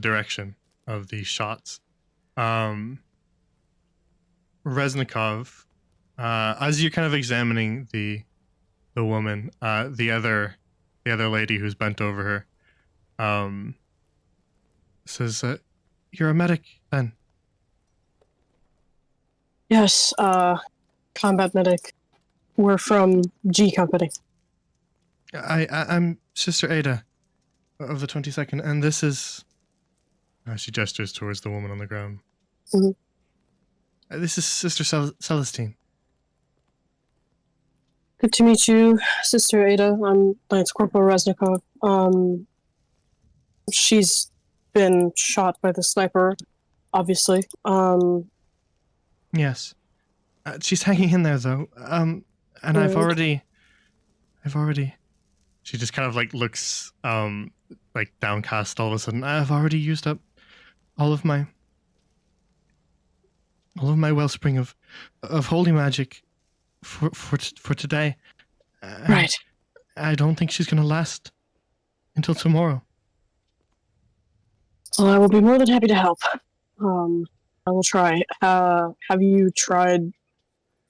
direction of the shots. Reznikov, as you're kind of examining the woman, the other lady who's bent over her, says, "You're a medic, then." Yes, combat medic. We're from G Company. I'm Sister Ada of the 22nd, and this is. She gestures towards the woman on the ground. Mhm. This is Sister Celestine. Good to meet you, Sister Ada. I'm Lance Corporal Reznikov. She's been shot by the sniper, obviously. Yes. She's hanging in there, though. And I've Good. already. She just kind of like looks, like downcast all of a sudden. I've already used up all of my wellspring of holy magic for today. Right. I don't think she's gonna last until tomorrow. Well, I will be more than happy to help. I will try. Have you tried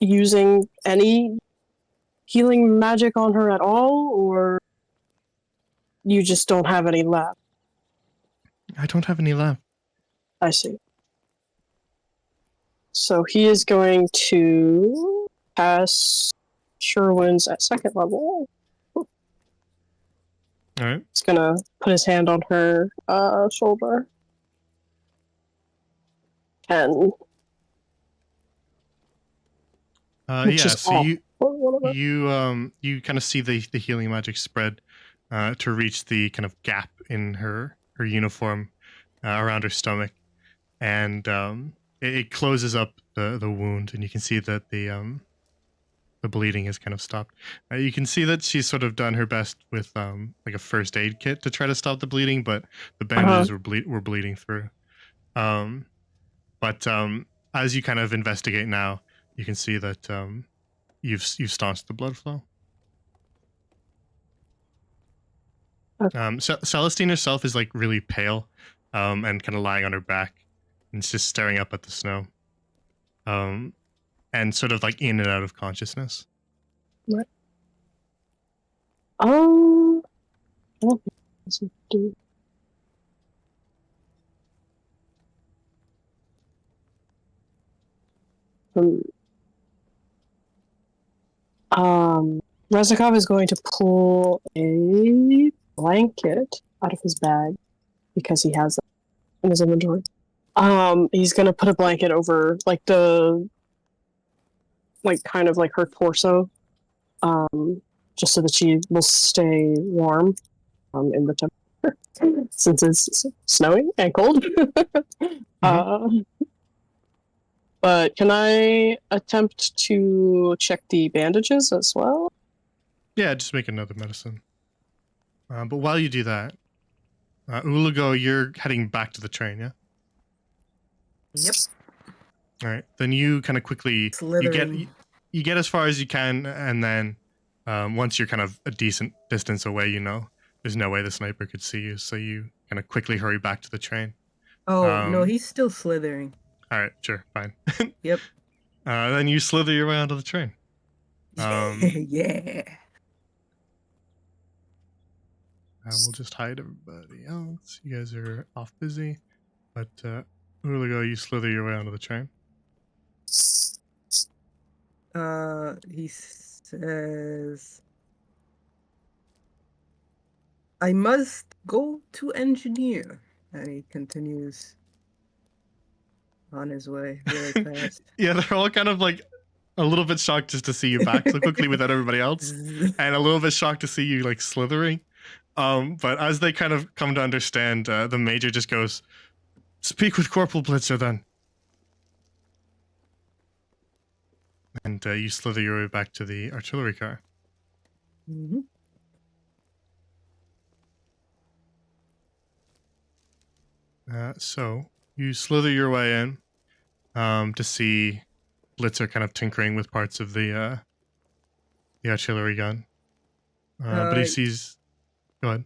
using any healing magic on her at all, or you just don't have any left? I don't have any left. I see. So he is going to pass Sherwin's at second level. All right. He's gonna put his hand on her shoulder. And Yeah. just So off. you kind of see the healing magic spread to reach the kind of gap in her uniform around her stomach, and it closes up the wound, and you can see that the bleeding has kind of stopped. You can see that she's sort of done her best with like a first aid kit to try to stop the bleeding, but the bandages were bleeding through. But as you kind of investigate now, you can see that you've staunched the blood flow. Okay. Celestine herself is like really pale, and kind of lying on her back, and just staring up at the snow, and sort of like in and out of consciousness. What? I don't think this would do. Reznikov is going to pull a blanket out of his bag because he has it in his inventory. He's gonna put a blanket over like kind of like her torso, just so that she will stay warm, in the temperature since it's snowing and cold. But can I attempt to check the bandages as well? Yeah, just make another medicine. But while you do that, Ulago, you're heading back to the train, yeah? Yep. All right. Then you kind of quickly Slithering. you get as far as you can, and then once you're kind of a decent distance away, you know there's no way the sniper could see you, so you kind of quickly hurry back to the train. Oh, no, he's still slithering. All right, sure, fine. Yep. Then you slither your way onto the train. Yeah. We'll just hide everybody else. You guys are off busy, but Ulago, you slither your way onto the train. He says, I must go to engineer. And he continues on his way really fast. Yeah, they're all kind of like a little bit shocked just to see you back so quickly without everybody else, and a little bit shocked to see you like slithering. But as they kind of come to understand, the major just goes, "Speak with Corporal Blitzer, then." And you slither your way back to the artillery car. Mm-hmm. So you slither your way in to see Blitzer kind of tinkering with parts of the artillery gun. But he Uh, sees. Go ahead.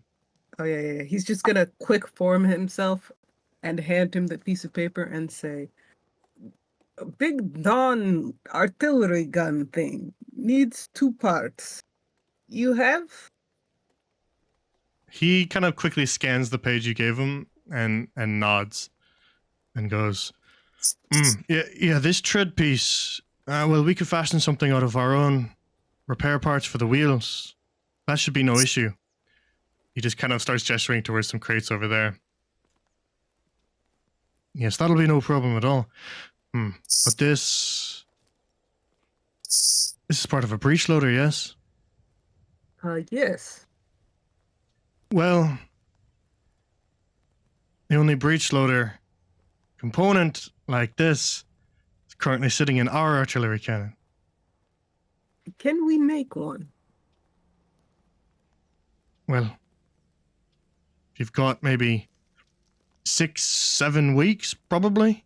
Oh yeah. He's just gonna quick form himself and hand him the piece of paper and say, "A big Dawn artillery gun thing needs 2 parts. You have?" He kind of quickly scans the page you gave him and nods and goes, yeah, this tread piece. Well, we could fashion something out of our own repair parts for the wheels. That should be no issue. He just kind of starts gesturing towards some crates over there. Yes, that'll be no problem at all. But this is part of a breech loader, yes? Yes. Well, the only breech loader component like this is currently sitting in our artillery cannon. Can we make one? Well, if you've got maybe 6-7 weeks, probably.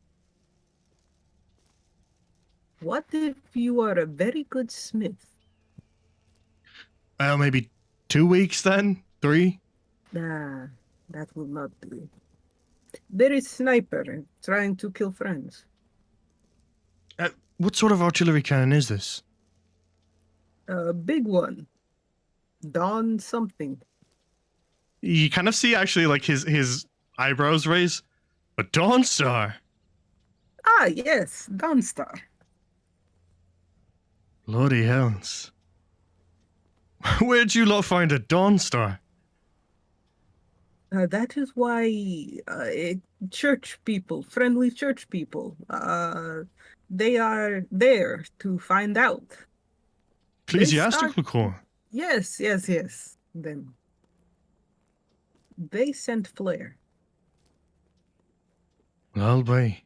What if you are a very good smith? Well, maybe 2 weeks then? 3? Nah, that will not do. There is sniper trying to kill friends. What sort of artillery cannon is this? A big one. Dawn something. You kind of see actually like his eyebrows raise. A Dawnstar. Ah, yes, Dawnstar. Bloody hells. Where'd you lot find a Dawnstar? That is why church people, friendly church people, they are there to find out. Ecclesiastical Corps. Yes. Them. They sent flare. Well, boy.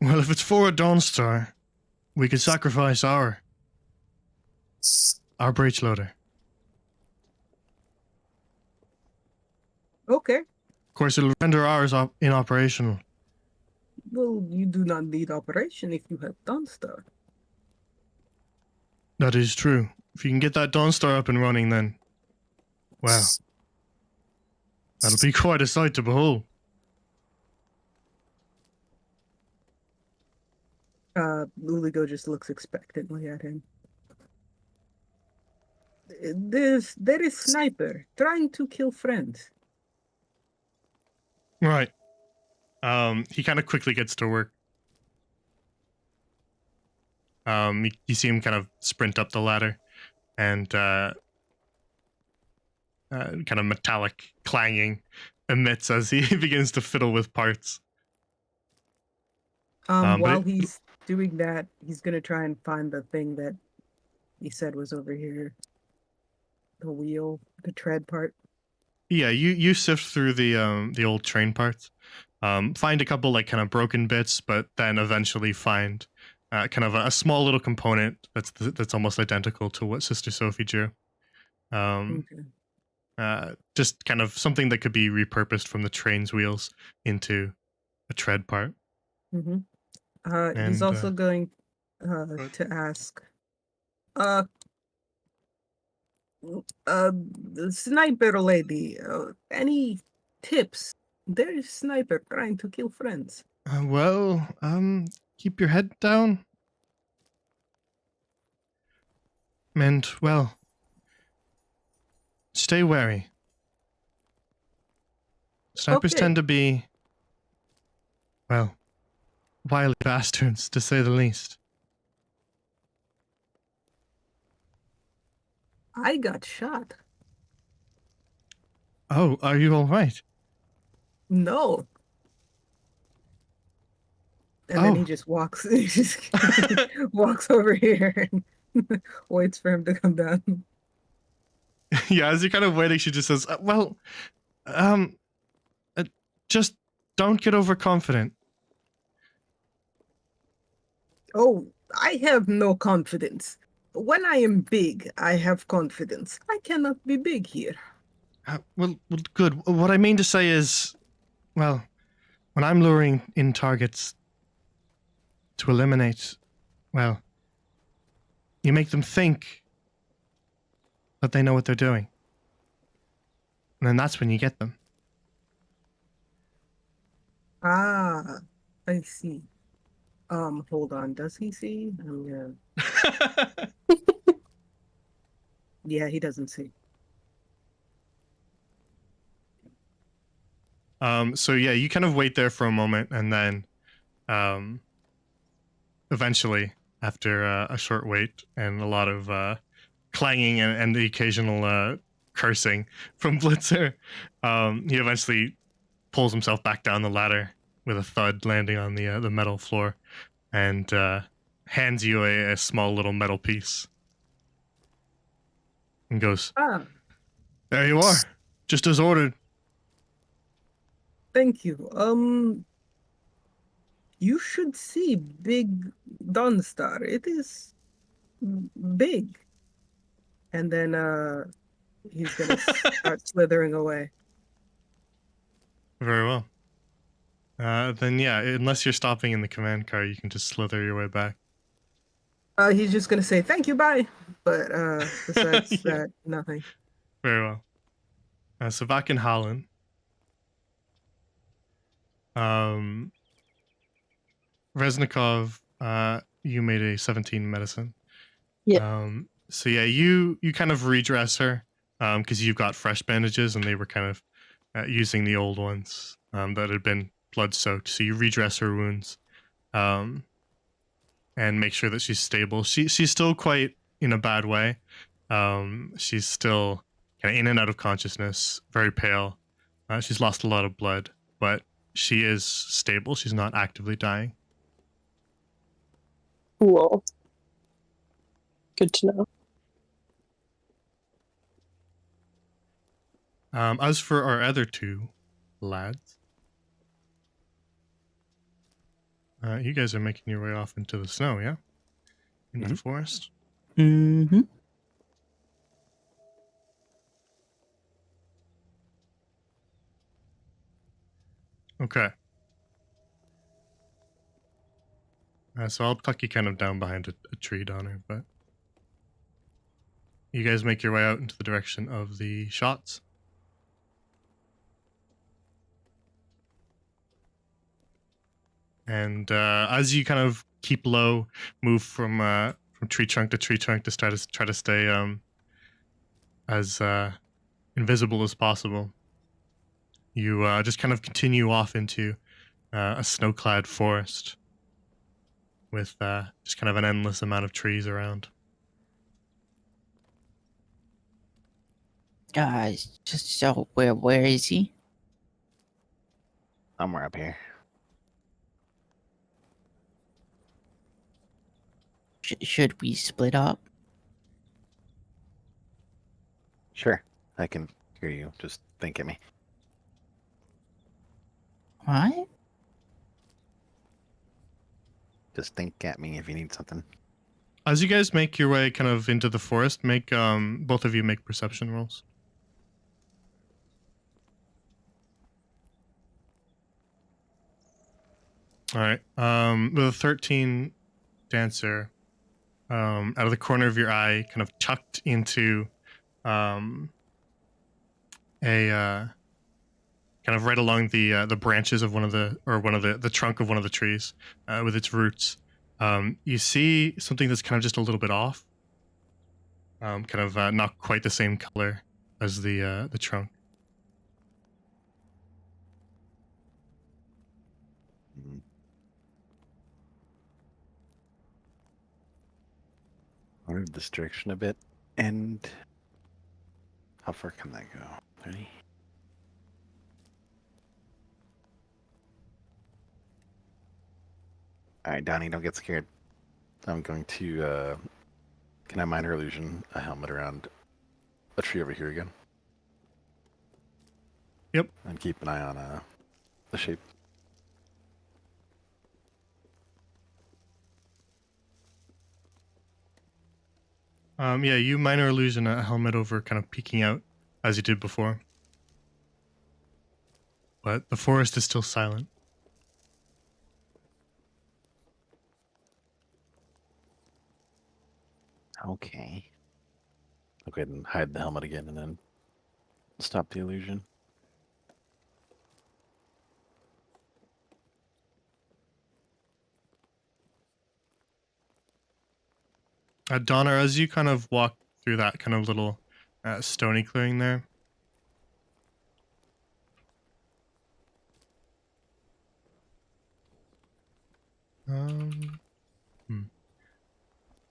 Well, if it's for a Dawnstar, we could sacrifice our breech loader. Okay. Of course, it'll render ours inoperational. Well, you do not need operation if you have Dawnstar. That is true. If you can get that Dawnstar up and running, then, wow, that'll be quite a sight to behold. Luligo just looks expectantly at him. There is sniper trying to kill friends. Right. He kind of quickly gets to work. You see him kind of sprint up the ladder, and kind of metallic clanging emits as he begins to fiddle with parts. While he's doing that, he's gonna try and find the thing that he said was over here. The wheel, the tread part. Yeah, you sift through the old train parts, find a couple like kind of broken bits, but then eventually find kind of a small little component that's almost identical to what Sister Sophie drew. Okay. Just kind of something that could be repurposed from the train's wheels into a tread part. Mm-hmm. And, He's also going to ask, the sniper lady, any tips? There is sniper trying to kill friends. Well, keep your head down. And, well, stay wary. Snipers Okay. tend to be, well, wily bastards, to say the least. I got shot. Oh, are you all right? No. And then he Oh. just walks. He just walks over here and waits for him to come down. Yeah, as you're kind of waiting, she just says, just don't get overconfident. Oh, I have no confidence. When I am big, I have confidence. I cannot be big here. Well, good. What I mean to say is, well, when I'm luring in targets to eliminate, well, you make them think that they know what they're doing. And then that's when you get them. Ah, I see. Hold on. Does he see? Yeah, he doesn't see. So yeah, you kind of wait there for a moment, and then eventually, after a short wait and a lot of clanging and the occasional cursing from Blitzer, he eventually pulls himself back down the ladder with a thud, landing on the metal floor, and hands you a small little metal piece, and goes, Ah, "There you are, just as ordered." thank you. You should see Big Dawnstar. It is big. And then he's gonna start slithering away. Very well. Then yeah, unless you're stopping in the command car, you can just slither your way back. He's just gonna say thank you, bye. But besides Yeah. that, nothing. Very well. So back in Holland, Reznikov, you made a 17 medicine. Yeah. So yeah, you kind of redress her, because you've got fresh bandages and they were kind of using the old ones that had been blood soaked. So you redress her wounds, and make sure that she's stable. She's still quite in a bad way. She's still kind of in and out of consciousness, very pale. She's lost a lot of blood, but she is stable. She's not actively dying. Cool. Good to know. As for our other two lads, you guys are making your way off into the snow, yeah? Into the forest? Mm-hmm. Okay. So I'll tuck you kind of down behind a tree, Donner, but you guys make your way out into the direction of the shots. And as you kind of keep low, move from tree trunk to try to stay as invisible as possible, you just kind of continue off into a snow-clad forest with just kind of an endless amount of trees around. Just so where is he? Somewhere up here. Should we split up? Sure, I can hear you. Just think at me. What? Just think at me if you need something. As you guys make your way kind of into the forest, make both of you make perception rolls. All right. With a 13, Dancer, out of the corner of your eye, kind of tucked into a kind of right along the branches of one of the trunk of one of the trees with its roots, you see something that's kind of just a little bit off, kind of not quite the same color as the trunk. I'll move this direction a bit. And how far can that go? 30? Alright, Donnie, don't get scared. I'm going to, can I minor illusion a helmet around a tree over here again? Yep. And keep an eye on the shape. Yeah, you minor illusion a helmet over, kind of peeking out as you did before. but the forest is still silent. Okay. I'll go ahead and hide the helmet again and then stop the illusion. Donner, as you kind of walk through that kind of little stony clearing there,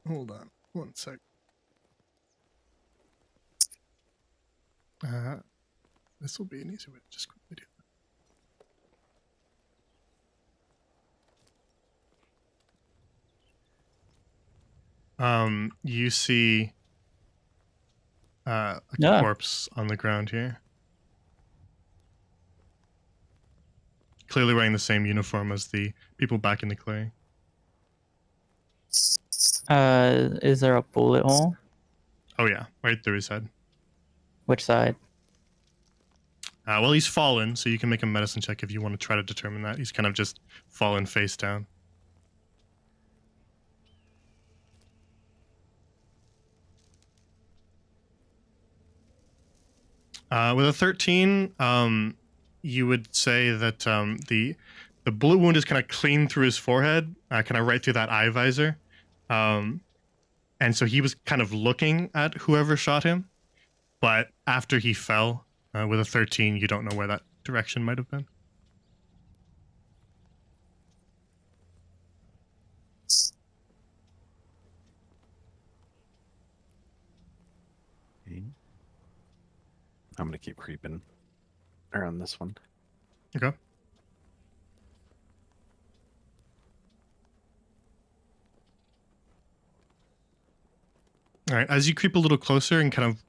hold on one sec. This will be an easy way to just quickly do that. You see like a Yeah. corpse on the ground here. Clearly wearing the same uniform as the people back in the clearing. Is there a bullet hole? Oh yeah, right through his head. Which side? Well, he's fallen, so you can make a medicine check if you want to try to determine that. He's kind of just fallen face down. With a 13, you would say that the bullet wound is kind of clean through his forehead, kind of right through that eye visor. And so he was kind of looking at whoever shot him, but after he fell, with a 13, you don't know where that direction might have been. Okay. I'm gonna keep creeping around this one. Okay. All right. As you creep a little closer and kind of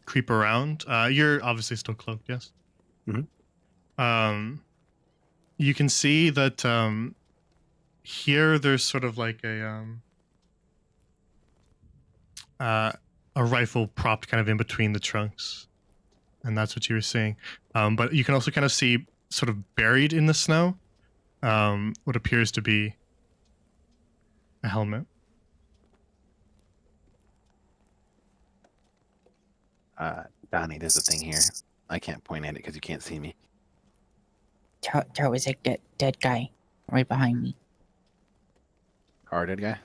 creep around, you're obviously still cloaked, yes? Mhm. You can see that here there's sort of like a rifle propped kind of in between the trunks, and that's what you were seeing. But you can also kind of see sort of buried in the snow what appears to be a helmet. Donnie, there's a thing here. I can't point at it because you can't see me. There was a dead guy right behind me. Our dead guy?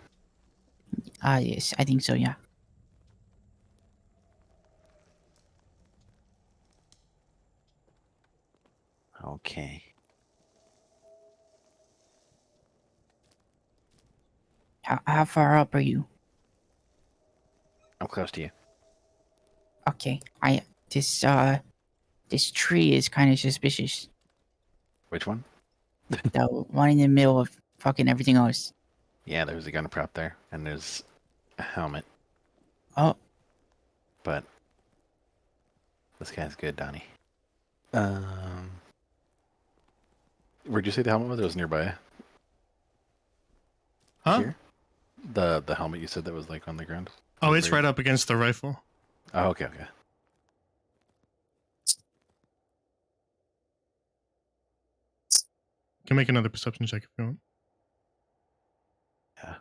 Yes, I think so, yeah. Okay. How far up are you? I'm close to you. Okay, this tree is kind of suspicious. Which one? The one in the middle of fucking everything else. Yeah, there's a gun prop there, and there's a helmet. Oh, But this guy's good, Donnie. Where'd you say the helmet was? It was nearby. Huh? Here? The helmet you said that was like on the ground? Oh, Was it's buried? right up against the rifle. Oh, okay, okay. You can make another perception check if you want. Yeah.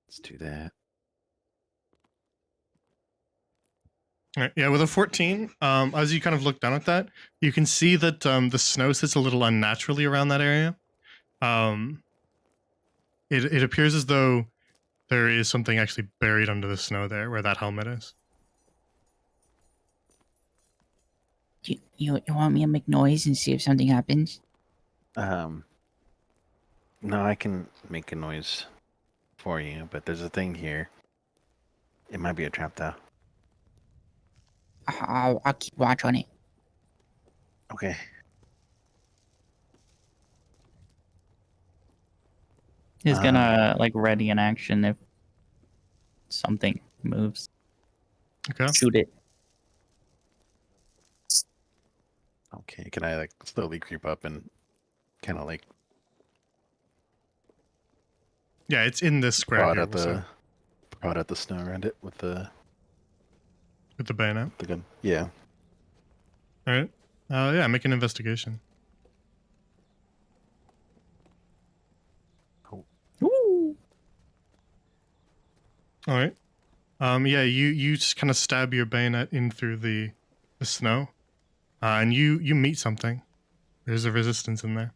Let's do that. All right, yeah, with a 14, as you kind of look down at that, you can see that the snow sits a little unnaturally around that area. It appears as though there is something actually buried under the snow there where that helmet is. you want me to make noise and see if something happens? No, I can make a noise for you, but there's a thing here. It might be a trap, though. I'll keep watch on it. Okay. He's gonna like ready an action if something moves. Okay. Shoot it. Okay, can I like slowly creep up and kind of like Yeah, it's in this square prod here, at we'll say, the snow around it with the with the bayonet. gun? Yeah. All right. Yeah, make an investigation. Woo! All right. Yeah, you just kind of stab your bayonet in through the snow, and you meet something. There's a resistance in there.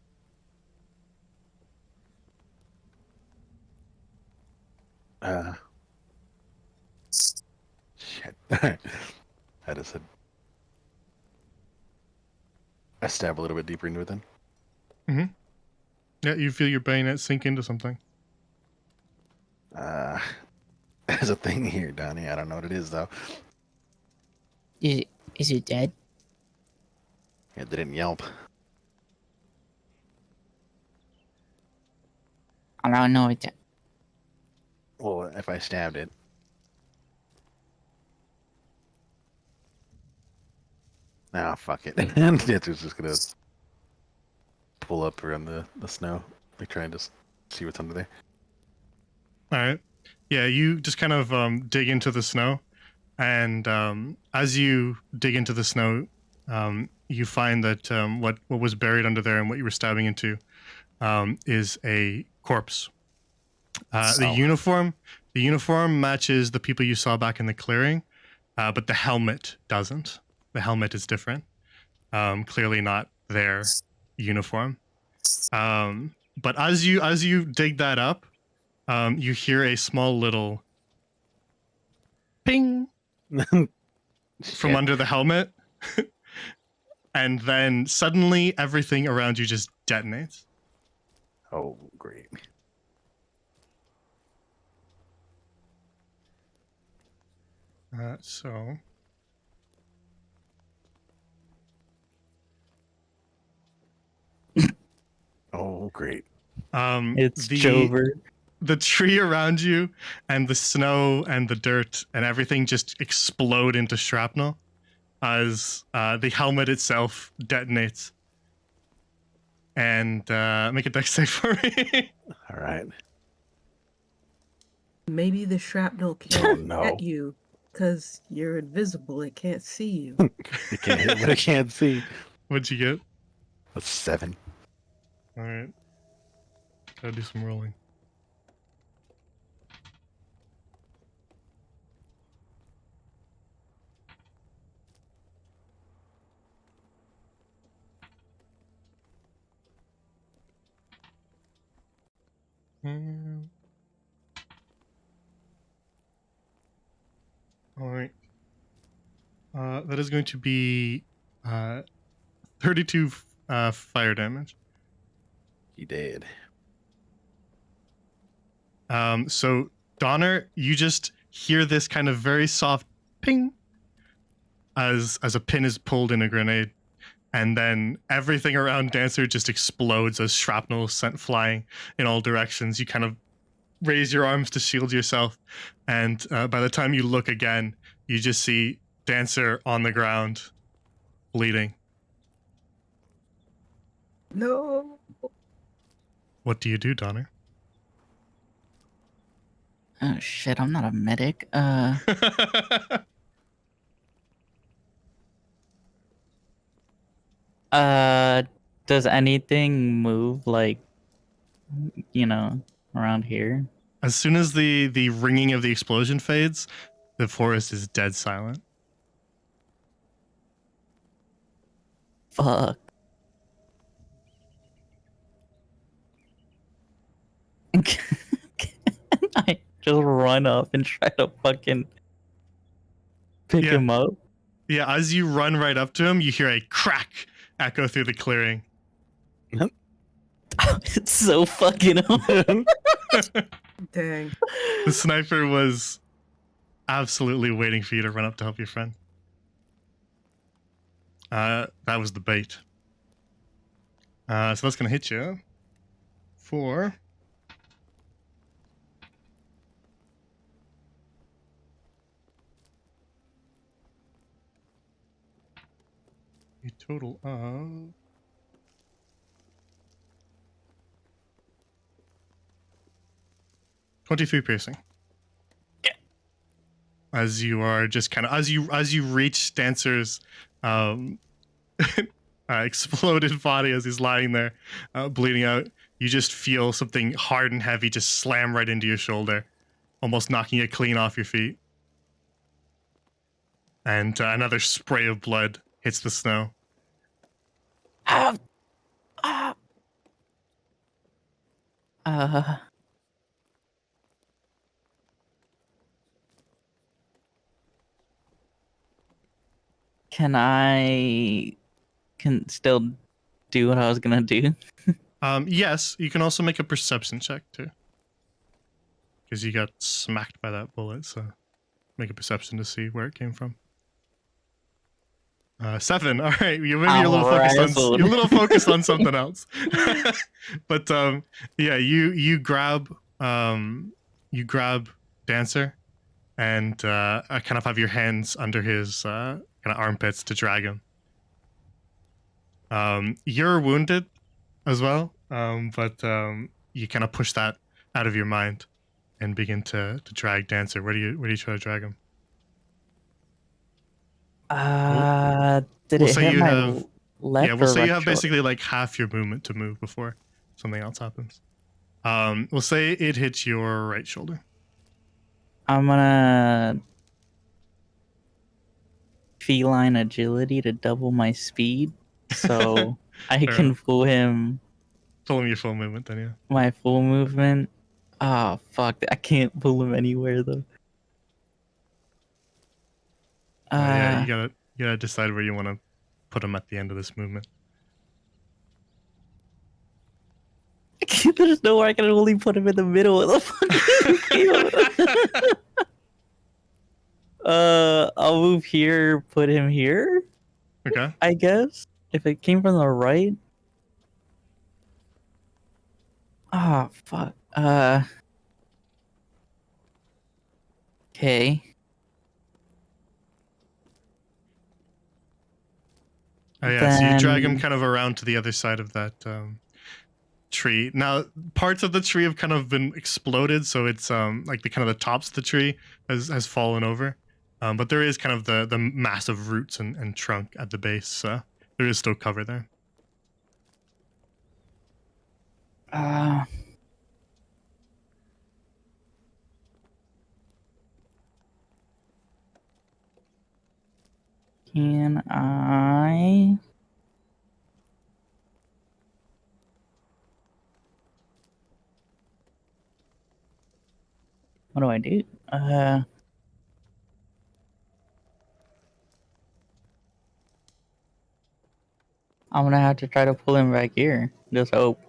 Shit. I just said. I stab a little bit deeper into it then. Yeah, you feel your bayonet sink into something. There's a thing here, Donnie. I don't know what it is though. Is it dead? It didn't yelp. I don't know. It. Well, if I stabbed it. Ah, fuck it. And it's just gonna pull up around the snow, like trying to see what's under there. All right. Yeah, you just kind of dig into the snow, and as you dig into the snow, you find that what was buried under there and what you were stabbing into is a corpse. The uniform matches the people you saw back in the clearing, but the helmet doesn't. The helmet is different. Clearly not their uniform. But as you dig that up, you hear a small little ping from Shit. under the helmet, and then suddenly everything around you just detonates. Oh, great. So Oh, great. It's the Jover. the tree around you and the snow and the dirt and everything just explode into shrapnel as the helmet itself detonates. And make a dex save for me. All right. Maybe the shrapnel can't no. get you because you're invisible. It can't see you. You can't hit what I can't see. What'd you get? That's 7. All right. Gotta do some rolling. All right. That is going to be 32 fire damage. He did. So Donner, you just hear this kind of very soft ping as a pin is pulled in a grenade, and then everything around Dancer just explodes as shrapnel is sent flying in all directions. You kind of raise your arms to shield yourself, and by the time you look again, you just see Dancer on the ground, bleeding. No. What do you do, Donner? Oh shit! I'm not a medic. Does anything move like, around here? As soon as the ringing of the explosion fades, the forest is dead silent. Fuck. Can I just run up and try to fucking pick Yeah. him up? Yeah, as you run right up to him, you hear a crack echo through the clearing. It's so fucking hard. Dang. The sniper was absolutely waiting for you to run up to help your friend. That was the bait. So that's going to hit you for a total of 23 piercing. Yeah. As you are just kind of as you reach Dancer's exploded body as he's lying there, bleeding out. You just feel something hard and heavy just slam right into your shoulder, almost knocking you clean off your feet. And another spray of blood hits the snow. Ah, ah. Uh, can still do what I was gonna do? Yes, you can also make a perception check too. Because you got smacked by that bullet, so make a perception to see where it came from. 7. All right, maybe you're a little focused on you're a little focused on something else. But yeah, you grab Dancer, and kind of have your hands under his kind of armpits to drag him. You're wounded as well, but you kind of push that out of your mind and begin to drag Dancer. Where do you try to drag him? Did we'll it say hit you my have- left Yeah, or we'll say right you have shoulder? basically like half your movement to move before something else happens. We'll say it hits your right shoulder. I'm gonna feline agility to double my speed, so I Fair can enough. fool him Pull him your full movement then, yeah. my full movement. Ah, fuck! I can't pull him anywhere though. Yeah, you gotta decide where you want to put him at the end of this movement. There's nowhere I can only put him in the middle of the fucking field. I'll move here, put him here, Okay. I guess. If it came from the right. Ah, fuck. Okay. Oh yeah, so you drag him Then- kind of around to the other side of that tree. Now, parts of the tree have kind of been exploded, so it's like the kind of the tops of the tree has fallen over. But there is kind of the massive roots and trunk at the base. There is still cover there. Can I? What do I do? I'm gonna have to try to pull him back here. Just hope.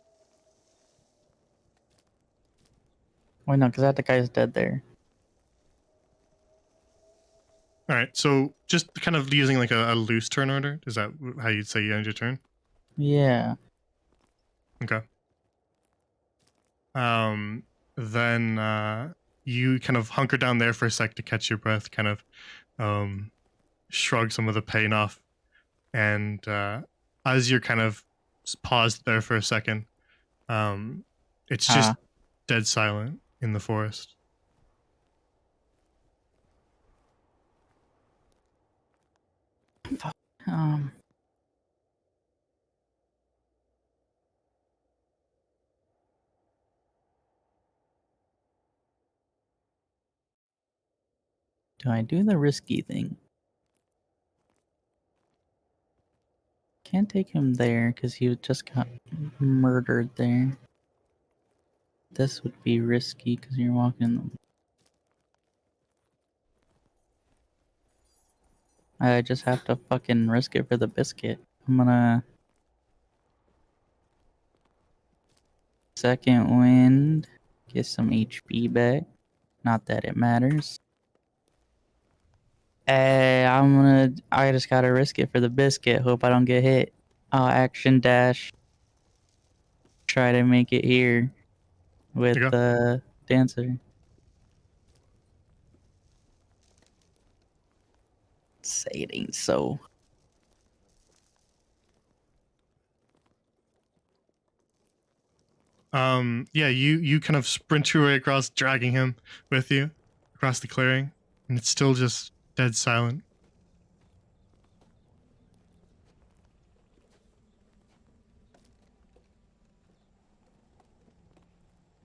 Wait, no, because that the guy's dead there. All right, so just kind of using like a loose turn order. Is that how you'd say you end your turn? Yeah. Okay. Then you kind of hunker down there for a sec to catch your breath, kind of shrug some of the pain off, and as you're kind of paused there for a second, it's just dead silent in the forest. Um. Do I do the risky thing? Can't take him there because he just got murdered there. This would be risky because you're walking. I just have to fucking risk it for the biscuit. I'm gonna second wind, get some HP back. Not that it matters. I just gotta risk it for the biscuit. Hope I don't get hit. I'll action dash. Try to make it here with There you go. the dancer. Say it ain't so. Yeah, you kind of sprint your way across, dragging him with you across the clearing, and it's still just dead silent.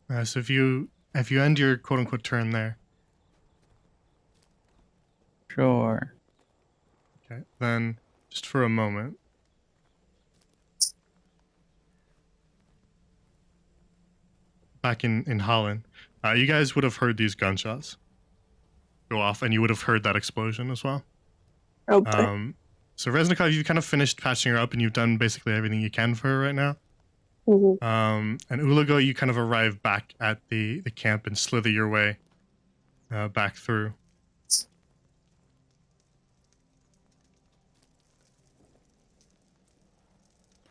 So if you end your quote unquote turn there, Sure. okay, then just for a moment. Back in Holland, you guys would have heard these gunshots go off, and you would have heard that explosion as well. Oh, boy. So Reznikov, you've kind of finished patching her up, and you've done basically everything you can for her right now. Mhm. And Ulago, you kind of arrive back at the camp and slither your way back through.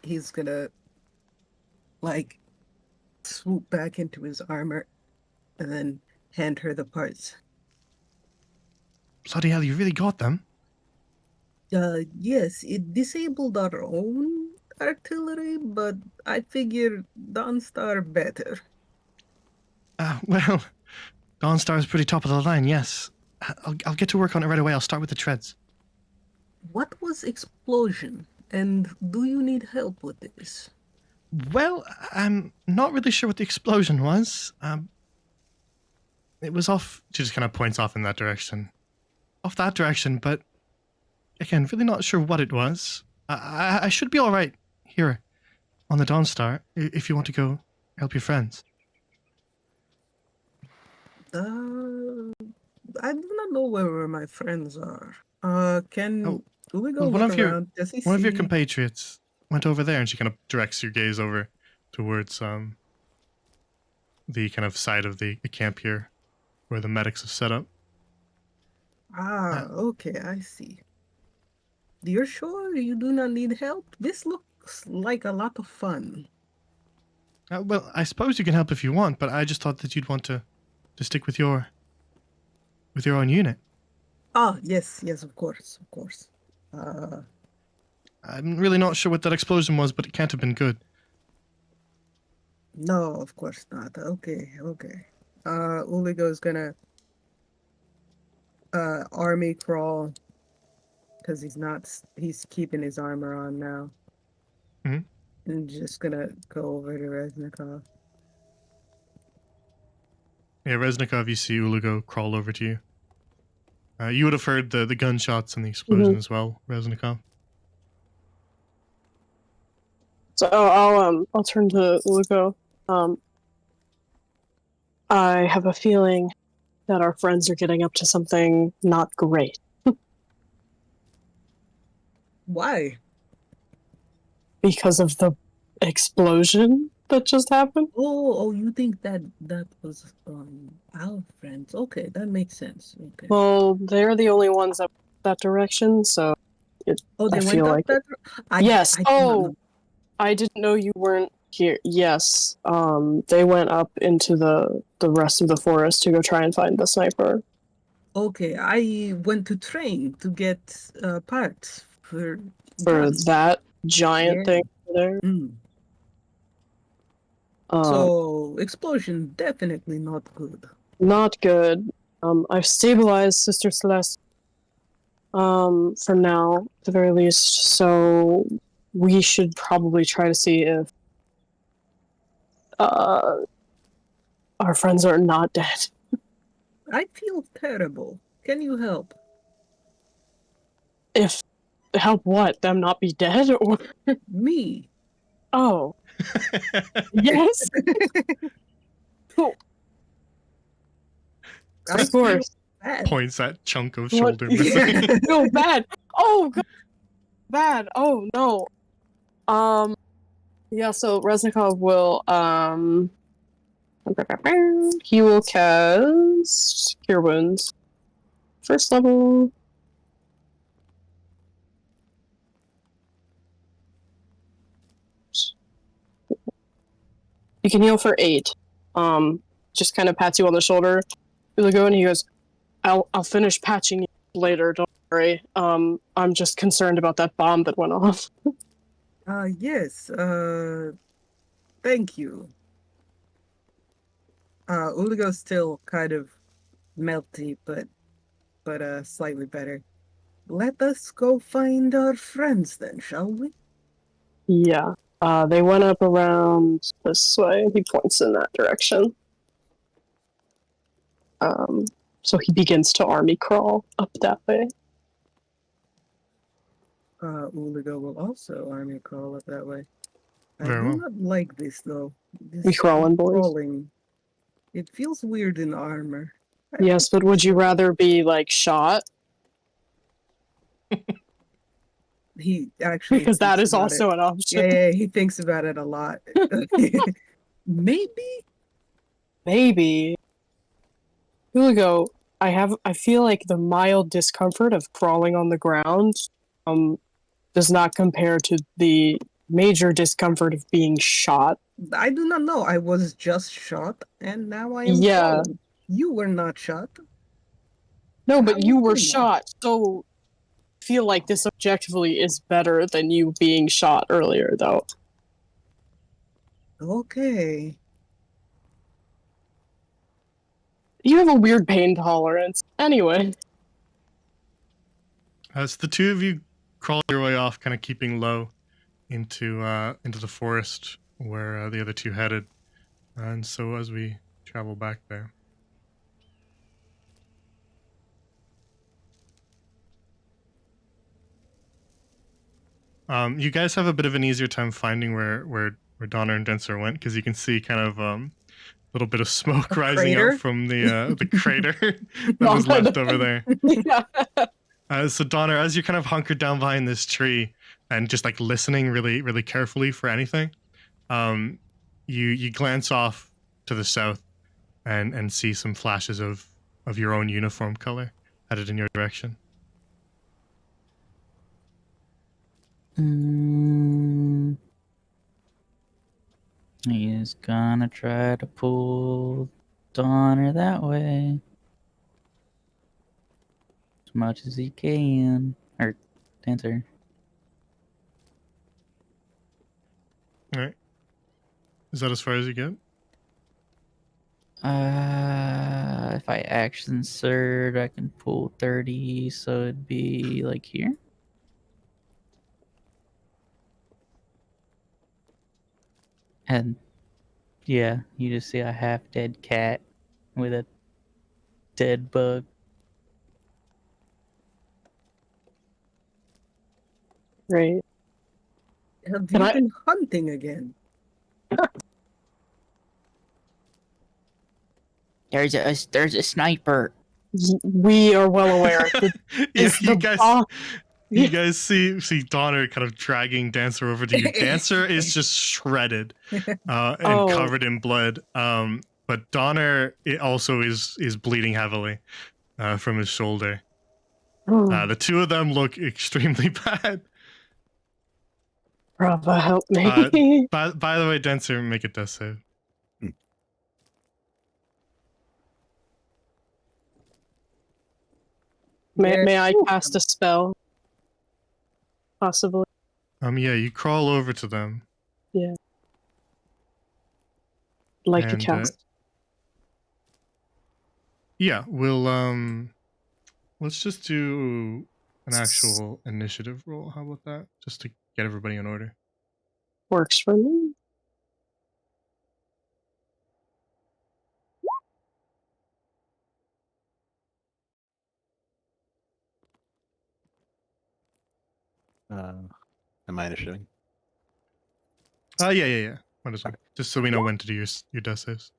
He's gonna like swoop back into his armor and then hand her the parts. Bloody hell, you really got them? Yes, it disabled our own artillery, but I figure Dawnstar better. Well, Dawnstar is pretty top of the line, yes. I'll get to work on it right away. I'll start with the treads. What was explosion? And do you need help with this? Well, I'm not really sure what the explosion was. It was off. She just kind of points off in that direction. Off that direction, but again, really not sure what it was. I should be all right here on the Dawnstar if you want to go help your friends. I do not know where my friends are. Can do we go Well, look around? Does he one of your see- compatriots went over there, and she kind of directs your gaze over towards the kind of side of the camp here, where the medics have set up. Okay, I see. You're sure you do not need help? This looks like a lot of fun. Well, I suppose you can help if you want, but I just thought that you'd want to stick with your own unit. Ah, yes, of course. I'm really not sure what that explosion was, but it can't have been good. No, of course not. Okay. Uligo's gonna army crawl because he's keeping his armor on now. Mhm. And just gonna go over to Reznikov. Yeah, Reznikov, you see Ulago crawl over to you. You would have heard the gunshots and the explosion as well, Reznikov. So I'll turn to Ulugo. I have a feeling that our friends are getting up to something not great. Why? Because of the explosion that just happened. Oh, you think that was our friends? Okay, that makes sense. Okay. Well, they're the only ones that direction, so Oh, they I went feel up like that. yes. I did not know. I didn't know you weren't here. Yes. They went up into the rest of the forest to go try and find the sniper. Okay, I went to train to get parts for guns. that giant Yeah. thing over there. Mm. So explosion definitely not good. Not good. I've stabilized Sister Celeste. For now, at the very least. So we should probably try to see if our friends are not dead. I feel terrible. Can you help? If help what? Them not be dead or Me. oh. Yes. I Of course. feel bad. Points that chunk of What? shoulder missing. No, bad. Oh, God. Bad. Oh no. Yeah. So Reznikov will he will cast Cure Wounds. First level. You can heal for 8. Just kind of pats you on the shoulder. You go and he goes, I'll finish patching you later, don't worry. I'm just concerned about that bomb that went off. Yes. Thank you. Uligo's still kind of melty, but slightly better. Let us go find our friends then, shall we? Yeah. They went up around this way. He points in that direction. So he begins to army crawl up that way. Uligo will also army crawl up that way. I Very do well. not like this though. This We crawling, boys? crawling. It feels weird in armor. Yes, but would you rather be like shot? He actually Because that thinks is about also it. an option. Yeah, he thinks about it a lot. Maybe. Maybe. Hugo, I feel like the mild discomfort of crawling on the ground does not compare to the major discomfort of being shot. I do not know. I was just shot, and now I am Yeah. crawling. You were not shot. No, How but you would were you know? shot, so I feel like this objectively is better than you being shot earlier, though. Okay. You have a weird pain tolerance. Anyway. As the two of you crawl your way off, kind of keeping low into the forest where the other two headed, and so as we travel back there, you guys have a bit of an easier time finding where Donner and Denser went, because you can see kind of a little bit of smoke A rising crater? up from the crater that was left over there. Yeah. So Donner, as you're kind of hunkered down behind this tree and just like listening really, really carefully for anything, you glance off to the south and see some flashes of your own uniform color headed in your direction. He's gonna try to pull Donner that way as much as he can. Or Dancer. All right. Is that as far as you get? If I action surge, I can pull 30, so it'd be like here. And yeah, you just see a half dead cat with a dead bug. Right. Have Can you I- been hunting again? There's a sniper. We are well aware. Yeah, Is you the guys, boss- you guys see Donner kind of dragging Dancer over to you. Dancer is just shredded and Oh. covered in blood. But Donner also is bleeding heavily from his shoulder. The two of them look extremely bad. Brava, help me. By the way, Dancer, make a death save. May I cast a spell? Possibly. Yeah, you crawl over to them. Like to And, cast. Yeah, we'll let's just do an actual initiative roll. How about that? Just to get everybody in order. Works for me. Am I initiating? Yeah. Might as well. Just so we know when to do your death saves.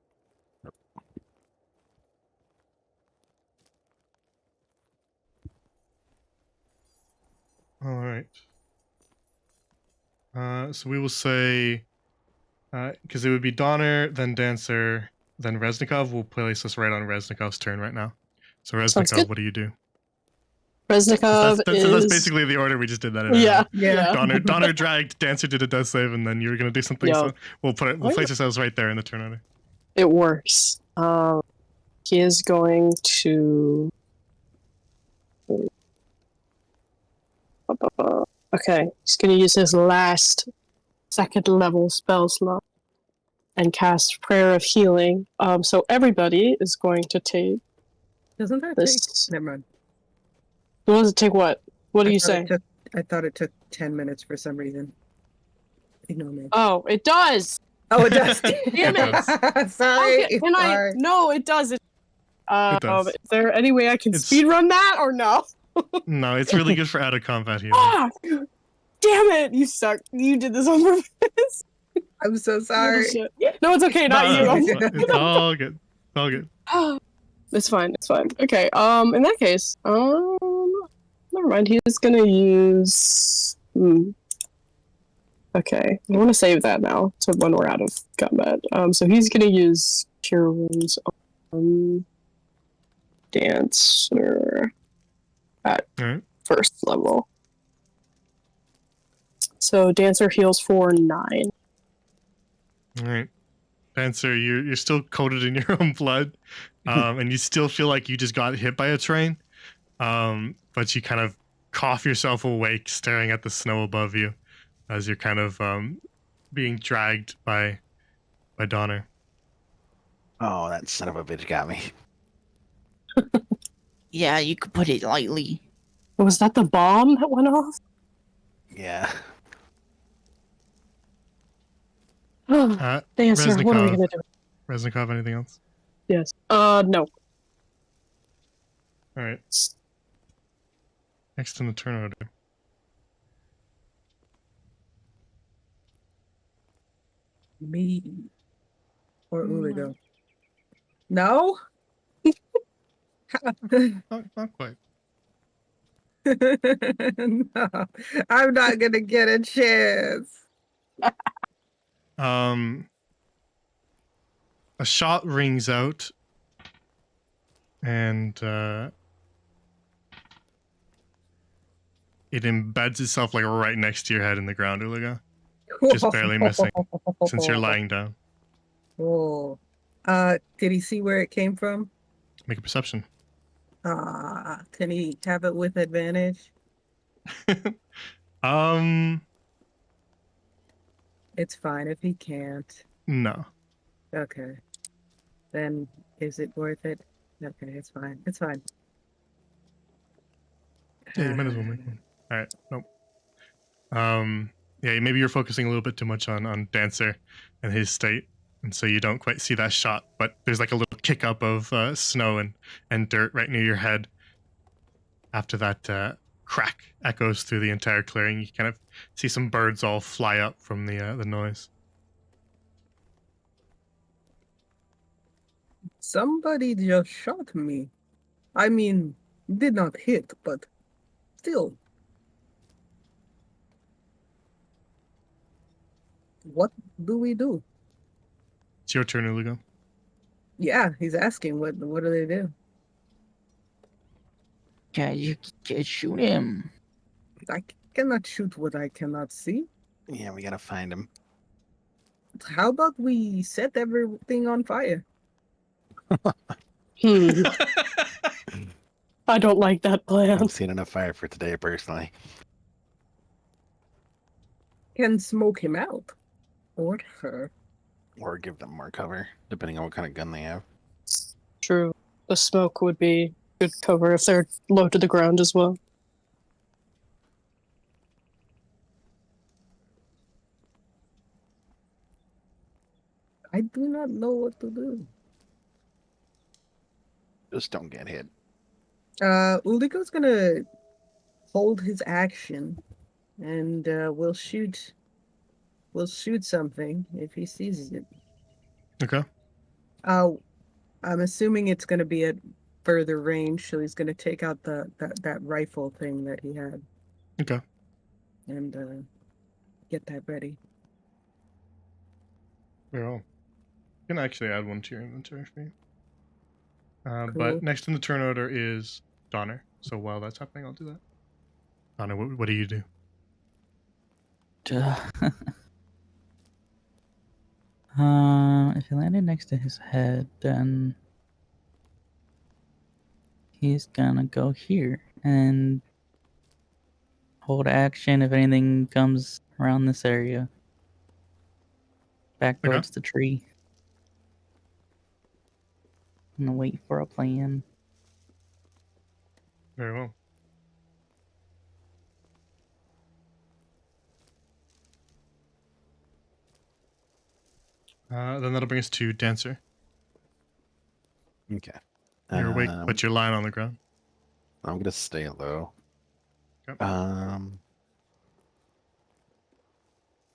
All right. So we will say, because it would be Donner, then Dancer, then Reznikov. We'll place us right on Reznikov's turn right now. So Sounds Reznikov, good. what do you do? Reznikov So is... that's basically the order we just did that in. Yeah. Yeah. Donner dragged, Dancer did a death save, and then you were gonna do something. Yeah. So we'll Oh, place ourselves right there in the turn order. It works. He is going to... Okay, he's going to use his last second level spell slot and cast Prayer of Healing. So everybody is going to take Doesn't that this. take? Never mind. What does it take? What? What do I you thought say? it took- I thought it took 10 minutes for some reason. Ignore me. Oh, it does. Oh, it does. Damn it. Sorry. Okay, can I? Sorry. No, it does. does. Is there any way I can It's- speed run that or no? No, it's really good for out of combat healing. Ah! Damn it! You suck. You did this on purpose. I'm so Little sorry. shit. No, it's okay. Not No, you. it's all good. It's all good. It's fine. It's fine. Okay. In that case, never mind. He's gonna use. Okay, I want to save that now to when we're out of combat. So he's gonna use Cure Wounds on Dancer at Alright. first level. So Dancer heals for 9. Alright. Dancer, you're still coated in your own blood. And you still feel like you just got hit by a train. But you kind of cough yourself awake, staring at the snow above you as you're kind of being dragged by Donner. Oh, that son of a bitch got me. Yeah, you could put it lightly. Was that the bomb that went off? Yeah. Dancer, what are we Reznikov. gonna do? Reznikov, anything else? Yes. No. Alright. Next in the turn order. Me or Uligo? No? Not quite. No, I'm not gonna get a chance. A shot rings out, and it embeds itself like right next to your head in the ground, Uliga, just barely missing since you're lying down. Oh. Did he see where it came from? Make a perception. Can he have it with advantage? It's fine if he can't. No. Okay. Then is it worth it? Okay, it's fine. It's fine. Yeah, you might as well make one. All right. Nope. Yeah, maybe you're focusing a little bit too much on Dancer and his state, and so you don't quite see that shot. But there's like a little kick up of snow and dirt right near your head. After that crack echoes through the entire clearing, you kind of see some birds all fly up from the noise. Somebody just shot me. I mean, did not hit, but still. What do we do? It's your turn, Uligo. Yeah, he's asking what do they do? Yeah, you can shoot him. I cannot shoot what I cannot see. Yeah, we gotta find him. How about we set everything on fire? I don't like that plan. I've seen enough fire for today, personally. Can smoke him out. Or her. Or give them more cover, depending on what kind of gun they have. True. The smoke would be good cover if they're low to the ground as well. I do not know what to do. Just don't get hit. Ulico's gonna hold his action and we'll shoot something if he sees it. Okay. I'm assuming it's gonna be at further range, so he's gonna take out that rifle thing that he had. Okay. And get that ready. Very well. You can actually add one to your inventory for you. Cool. But next in the turn order is Donner. So while that's happening, I'll do that. Donner, what do you do? If he landed next to his head, then he's gonna go here and hold action if anything comes around this area. Back Okay. towards the tree. I'm gonna wait for a plan. Very well. Then that'll bring us to Dancer. Okay. You're awake, Um, but you're lying on the ground. I'm gonna stay low. Yep.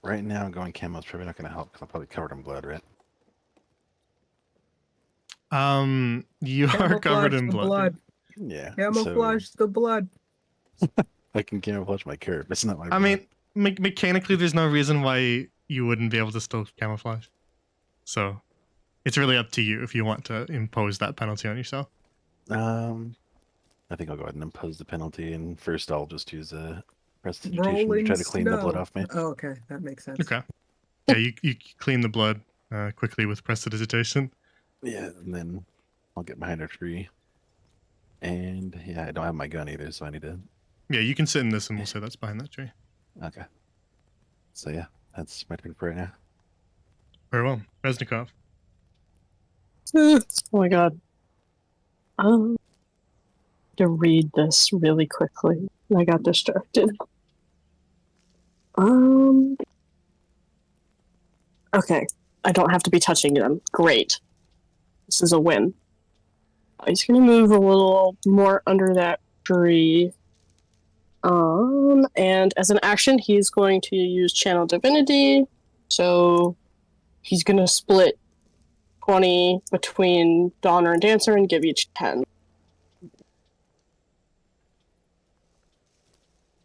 Right now going camo's probably not gonna help because I'm probably covered in blood, right? You are covered Camouflage in the blood. blood. Yeah. Camouflage the blood. So I can camouflage my curve. It's not my. I blood. mean, mechanically, there's no reason why you wouldn't be able to still camouflage. So, it's really up to you if you want to impose that penalty on yourself. I think I'll go ahead and impose the penalty, and first I'll just use a prestidigitation to Rolling try to clean the blood snow. off me. Oh, okay, that makes sense. Okay. Yeah, you clean the blood quickly with prestidigitation. Yeah, and then I'll get behind a tree. And yeah, I don't have my gun either, so I need to. Yeah, you can sit in this, and we'll say that's behind that tree. Okay. So yeah, that's my turn for right now. Very well, Reznikov. Oh my god. To read this really quickly. I got distracted. Okay. I don't have to be touching them. Great. This is a win. He's gonna move a little more under that tree. And as an action, he's going to use Channel Divinity. So he's gonna split 20 between Donner and Dancer and give each 10.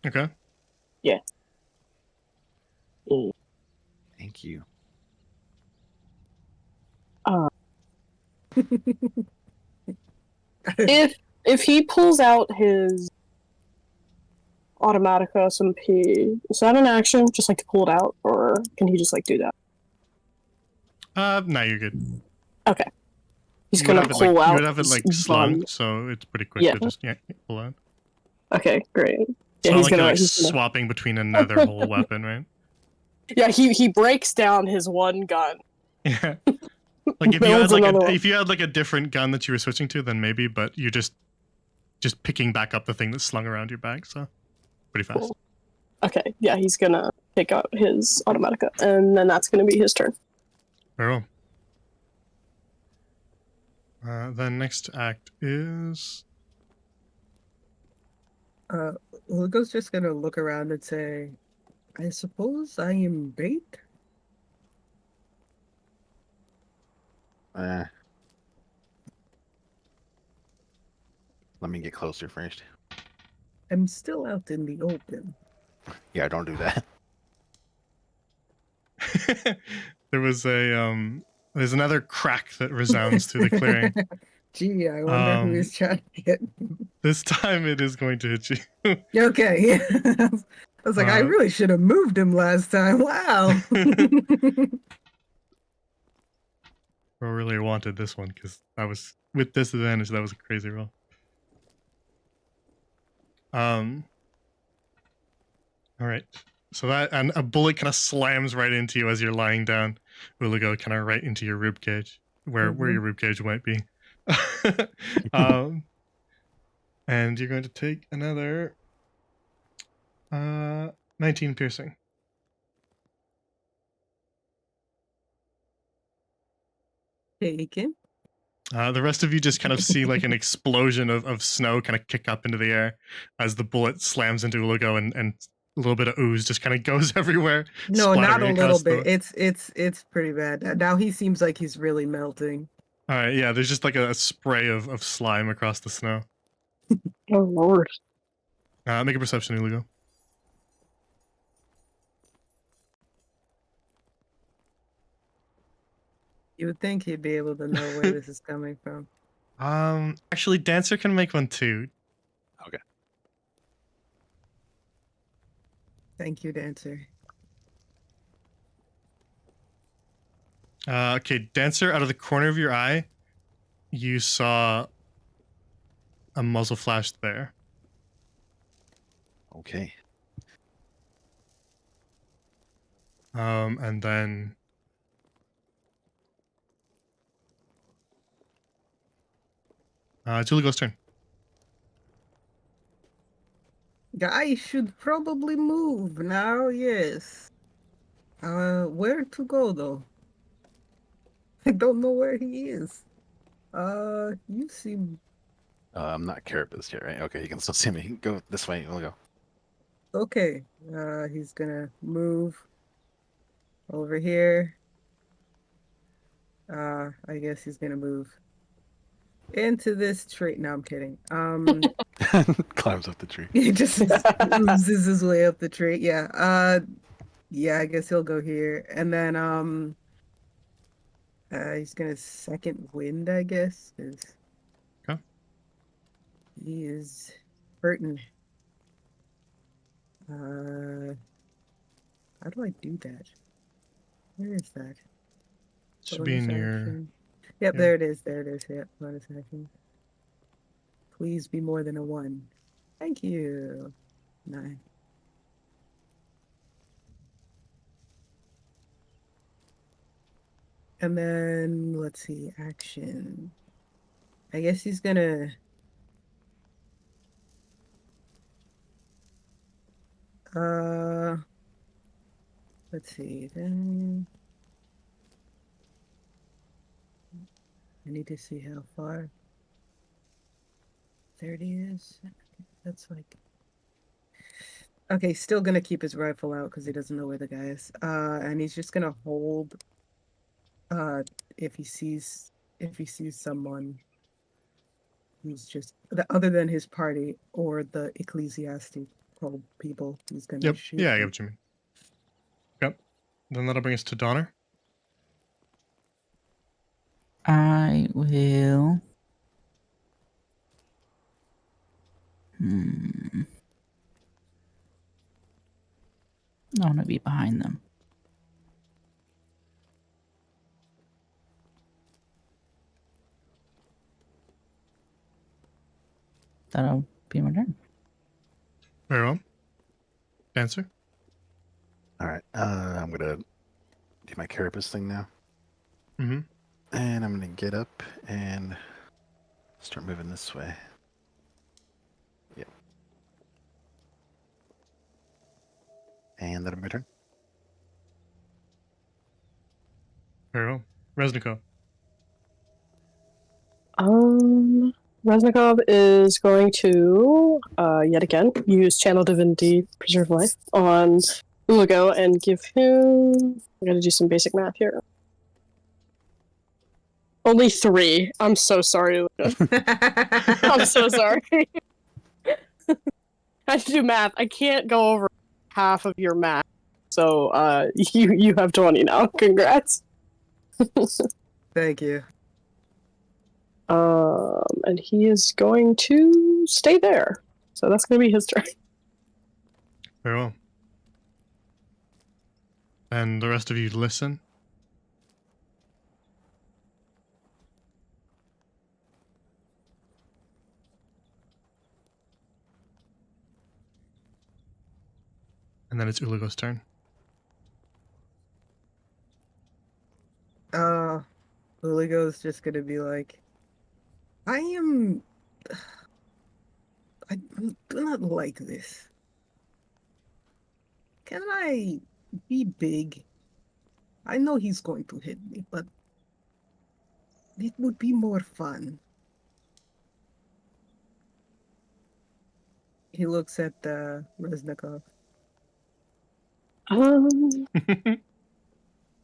Okay. Mm. Thank you. If he pulls out his Automatica SMP, is that an action? Just like to pull it out, or can he just like do that? No, you're good. Okay. He's You would gonna have it, pull like, out. you would have it like his slung, gun. so it's pretty quick Yeah. to just pull out. Okay, great. It's Yeah, not he's like gonna, you're like he's gonna. swapping between another whole weapon, right? Yeah, he breaks down his one gun. Yeah. Like if you Builds had like another one. if you had like a different gun that you were switching to, then maybe, but you're just picking back up the thing that's slung around your back, so pretty fast. Cool. Okay, yeah, he's gonna take out his Automatica, and then that's gonna be his turn. Very well. The next act is Lugo's just gonna look around and say, I suppose I am bait? Let me get closer first. I'm still out in the open. Yeah, don't do that. there was a there's another crack that resounds through the clearing. Gee, I wonder who he's trying to hit. This time it is going to hit you. Okay. I was like, I really should have moved him last time. Wow. Bro really wanted this one because I was with disadvantage. That was a crazy roll. All right. So that and a bullet kind of slams right into you as you're lying down. Uligo, kind of right into your rib cage, where your rib cage might be. And you're going to take another 19 piercing. Taken. The rest of you just kind of see like an explosion of snow kind of kick up into the air as the bullet slams into Uligo, and a little bit of ooze just kind of goes everywhere. No, not a splattering little across the- bit. It's pretty bad. Now he seems like he's really melting. All right, yeah, there's just like a spray of slime across the snow. Oh lord. Make a perception, Uligo. You would think he'd be able to know where this is coming from. Actually, Dancer can make one too. Thank you, Dancer. Okay, Dancer, out of the corner of your eye, you saw a muzzle flash there. Okay. And then it's Uligo's turn. I should probably move now, yes. Where to go though? I don't know where he is. You seem I'm not Carapace yet, right? Okay, you can still see me. Go this way. We'll go. okay. He's gonna move over here. I guess he's gonna move into this tree. No, I'm kidding. Climbs up the tree. He just oozes his way up the tree. Yeah. Yeah, I guess he'll go here. And then he's gonna second wind, I guess, because Okay. he is hurting. Uh how do I do that? Where is that? Should be in Bonus your. action. Yep, yeah. there it is. There it is. Yep, bonus action. Please be more than a 1. Thank you. 9. And then let's see, action. I guess he's gonna uh let's see then. I need to see how far 30 is. That's like okay, still gonna keep his rifle out because he doesn't know where the guy is. And he's just gonna hold uh if he sees someone who's just other than his party or the ecclesiastical people, he's gonna Yep. shoot Yeah, I get them. what you mean. Yep. Then that'll bring us to Donner. I will. Hmm. I want to be behind them. That'll be my turn. Very well. Dancer. All right. I'm gonna do my Carapace thing now, Mm-hmm. and I'm gonna get up and start moving this way. Yep. And that'll be my turn. Very well. Reznikov. Reznikov is going to, yet again, use Channel Divinity Preserve Life on Ulago and give him. I gotta do some basic math here. Only 3. I'm so sorry, Ulago. I'm so sorry. I have to do math. I can't go over half of your math. So, you have 20 now. Congrats. Thank you. And he is going to stay there. So that's going to be his turn. Very well. And the rest of you listen. And then it's Ulago's turn. Uligo's just gonna be like, I do not like this. Can I be big? I know he's going to hit me, but it would be more fun. He looks at Reznikov.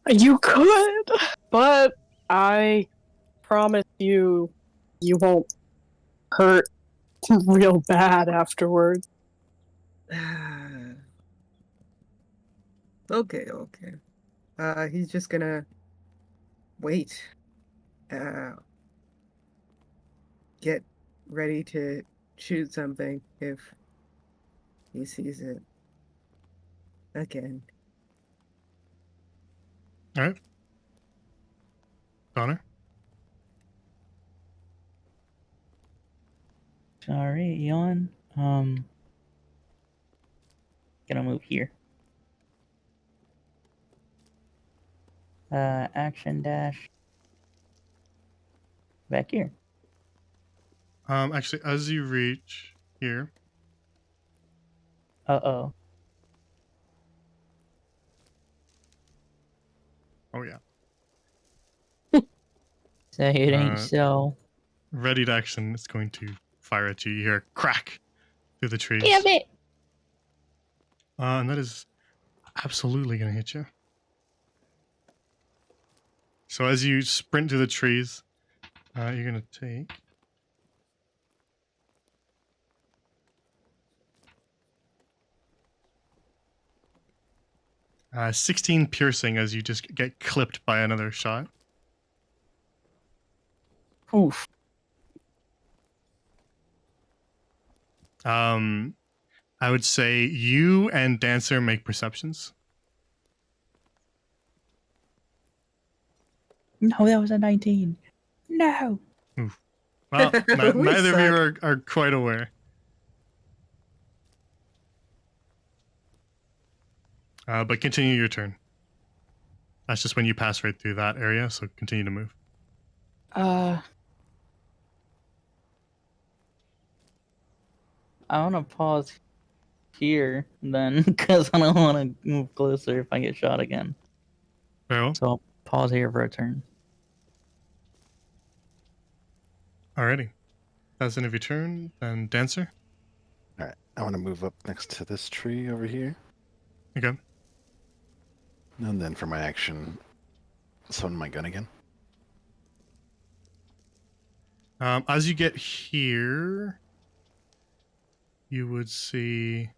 You could, but I promise you, you won't hurt real bad afterwards. Okay, okay. He's just gonna wait. Get ready to shoot something if he sees it again. All right. Donner. Sorry, Eon. Gonna move here. Action dash. Back here. Actually, as you reach here, Uh-oh. oh yeah, Say it ain't Uh, so. Ready to action. It's going to fire at you. You hear a crack through the trees. Damn it! And that is absolutely going to hit you. So as you sprint through the trees, you're going to take... 16 piercing as you just get clipped by another shot. Oof. I would say you and Dancer make perceptions. No, that was a 19. No. Well, We neither of you suck. are quite aware. But continue your turn. That's just when you pass right through that area, so continue to move. I want to pause here then, because I don't want to move closer if I get shot again. Very well. So I'll pause here for a turn. Alrighty. That's the end of your turn. Then Dancer. All right, I want to move up next to this tree over here, Okay. and then for my action, summon my gun again. As you get here, you would see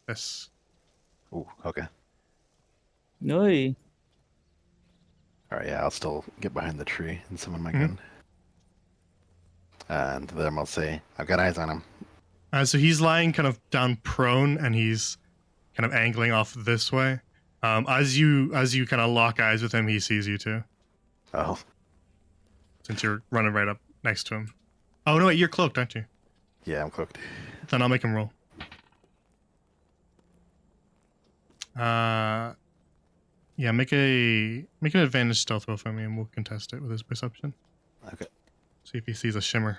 this. Ooh, okay. No. All right, yeah, I'll still get behind the tree and summon my Mhm. gun. And then I'll say, I've got eyes on him. So he's lying kind of down prone, and he's kind of angling off this way. As you kind of lock eyes with him, he sees you too, Oh, since you're running right up next to him. Oh no, wait, you're cloaked, aren't you? yeah, I'm cloaked. Then I'll make him roll. Yeah, make an advantage stealth roll for me, and we'll contest it with his perception. Okay. See if he sees a shimmer.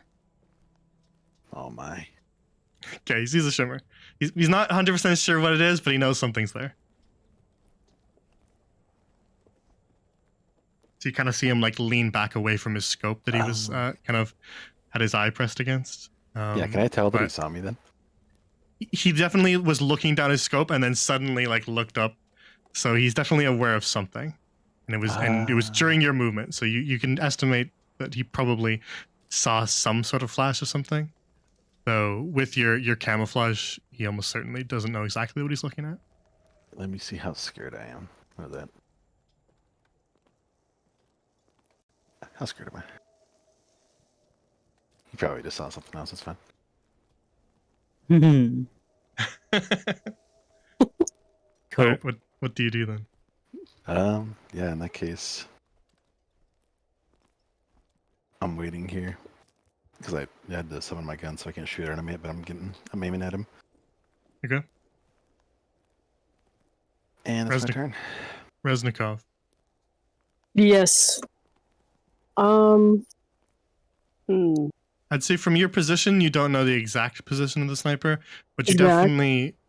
Oh my. Okay, he sees a shimmer. He's not 100% sure what it is, but he knows something's there. So you kind of see him like lean back away from his scope that he was kind of had his eye pressed against. Yeah, can I tell that he but- saw me then? He definitely was looking down his scope and then suddenly like looked up. So he's definitely aware of something. And it was during your movement. So you can estimate that he probably saw some sort of flash or something. So with your camouflage, he almost certainly doesn't know exactly what he's looking at. Let me see how scared I am of that. How scared am I? He probably just saw something else. It's fine. Cool. Alright, what do you do then? Yeah, in that case, I'm waiting here because I had to summon my gun, so I can't shoot at him yet. But I'm aiming at him, Okay. and it's my Resnick. turn. Reznikov. Yes. I'd say from your position, you don't know the exact position of the sniper, but you Exact.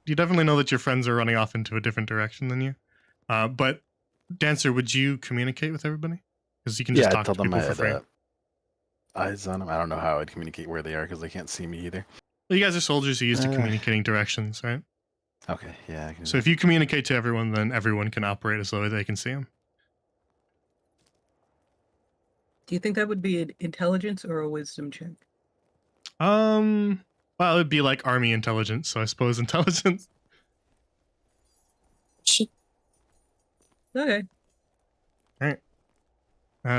definitely know that your friends are running off into a different direction than you. But Dancer, would you communicate with everybody? Because you can just Yeah, I talk to told them people I for free. had eyes on them. I don't know how I'd communicate where they are because they can't see me either. Well, you guys are soldiers who used to Uh. communicating directions, right? Okay, yeah. I can do So that. if you communicate to everyone, then everyone can operate as though they can see him. Do you think that would be an intelligence or a wisdom check? Well, it would be like army intelligence, so I suppose intelligence. Okay.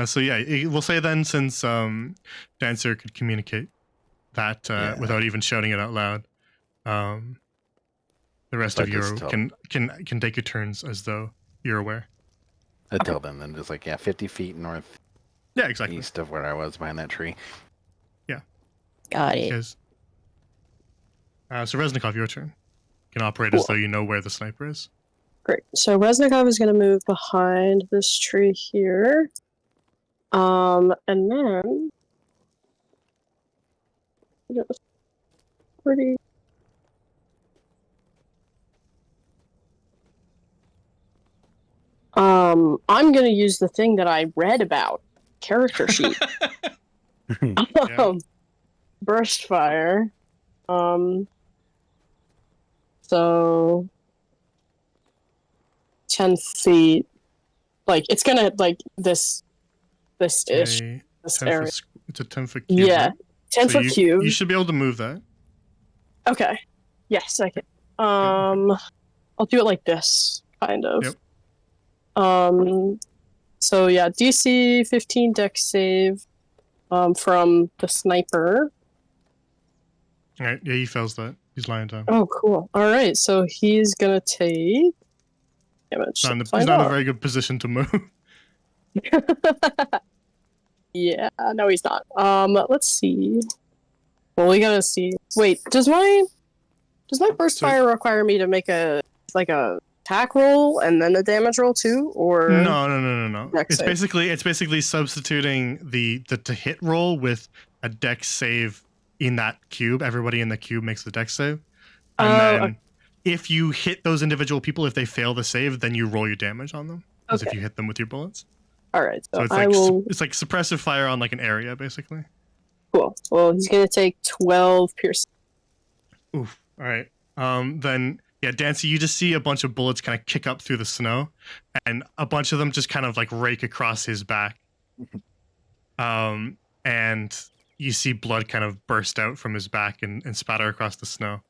So yeah, we'll say then, since Dancer could communicate that Yeah. without even shouting it out loud, the rest So of I you just tell- can take your turns as though you're aware. I tell them then just like 50 feet northeast Yeah, exactly. of where I was behind that tree. Got it. Yes. So Reznikov, your turn. You can operate as though you know where the sniper is. Great. So Reznikov is going to move behind this tree here. And then just pretty. I'm going to use the thing that I read about character sheet. Burst fire. So 10 feet. Like it's gonna like this ish Okay, this 10 area. foot, it's a 10-foot cube. Yeah, right? 10 So foot cube. You should be able to move that. Okay. Yes, I can. I'll do it like this, kind of. Yep. So yeah, DC 15 dex save, from the sniper. All right. Yeah, he fails that. He's lying down. Oh, cool. All right, so he's gonna take damage. He's Find not in a out. very good position to move. Yeah, no, he's not. Let's see. Well, we gotta see. Wait, does my burst So- fire require me to make a attack roll and then a damage roll too, or No. Dex It's save. basically substituting the to hit roll with a dex save in that cube. Everybody in the cube makes the dex save, and Oh, then if you hit those individual people, if they fail the save, then you roll your damage on them as if Okay. you hit them with your bullets. All right, so So it's I like will. it's like suppressive fire on like an area, basically. Cool. Well, he's gonna take 12 piercing. Oof. All right. Then yeah, Dancy, you just see a bunch of bullets kind of kick up through the snow, and a bunch of them just kind of like rake across his back. And you see blood kind of burst out from his back and spatter across the snow.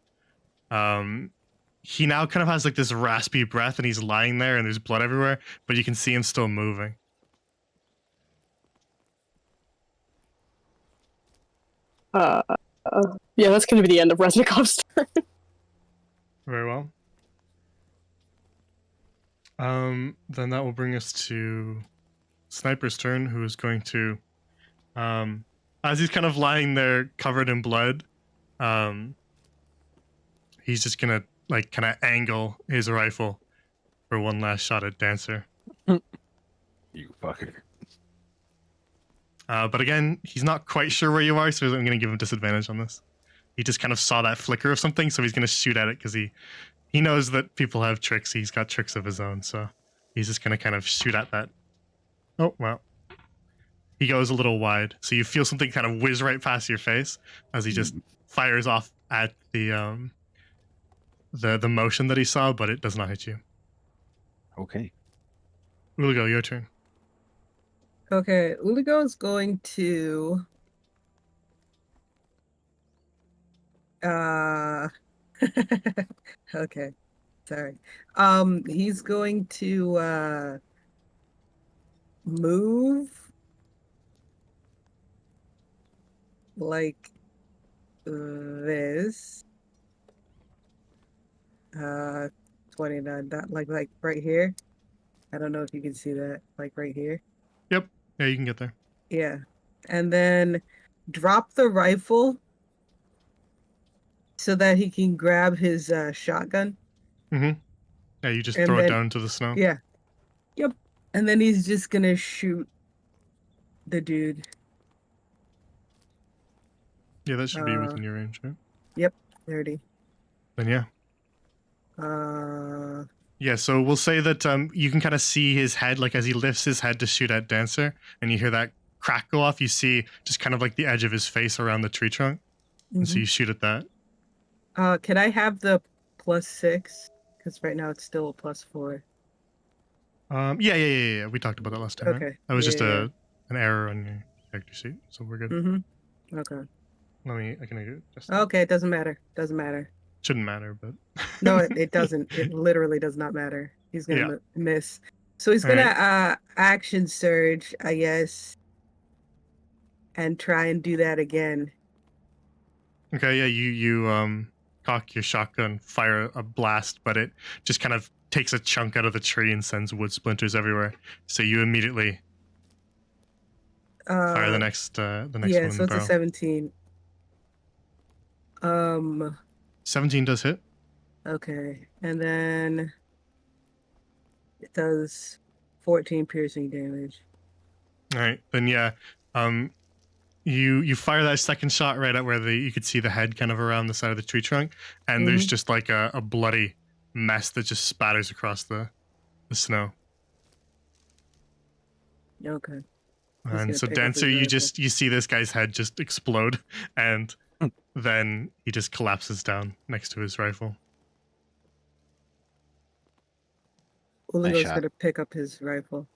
He now kind of has like this raspy breath, and he's lying there, and there's blood everywhere, but you can see him still moving. Yeah, that's gonna be the end of Reznikov's turn. Very well. Then that will bring us to Sniper's turn, who is going to, as he's kind of lying there covered in blood, he's just gonna like kind of angle his rifle for one last shot at Dancer. You fucker. But again, he's not quite sure where you are, so I'm gonna give him disadvantage on this. He just kind of saw that flicker of something, so he's gonna shoot at it because he knows that people have tricks. He's got tricks of his own, so he's just gonna kind of shoot at that. Oh well, he goes a little wide, so you feel something kind of whiz right past your face as he just fires off at the motion that he saw, but it does not hit you. Okay. Uligo, your turn. Okay, Uligo is going to okay. Sorry. He's going to move like this. 29, that like right here. I don't know if you can see that, like right here. Yeah, you can get there. Yeah. And then drop the rifle so that he can grab his shotgun. Yeah, you just And throw it then- down to the snow. Yeah. Yep. And then he's just gonna shoot the dude. Yeah, that should be within your range, right? 30. Then yeah. Yeah, so we'll say that you can kind of see his head, like as he lifts his head to shoot at Dancer, and you hear that crack go off. You see just kind of like the edge of his face around the tree trunk, and so you shoot at that. Can I have the +6? Because right now it's still a +4. Yeah. We talked about that last time. Right? Okay. That was just Yeah. an error on your character sheet, so we're good. Mm-hmm. Okay. I can just Okay, it doesn't matter. Doesn't matter. shouldn't matter, but No, it doesn't. It literally does not matter. He's gonna Yeah. miss. So he's gonna action surge, I guess, and try and do that again. Okay, yeah, you cock your shotgun, fire a blast, but it just kind of takes a chunk out of the tree and sends wood splinters everywhere. So you immediately fire the next Yeah, one in so the it's a barrel. 17. 17 does hit. Okay, and then it does 14 piercing damage. All right, then yeah, you fire that second shot right at where you could see the head kind of around the side of the tree trunk, and there's just like a bloody mess that just spatters across the snow. Okay. Yeah. gonna so pick up Dancer, his you rifle. you see this guy's head just explode, and Hmm. then he just collapses down next to his rifle. Uligo's shot. gonna pick up his rifle.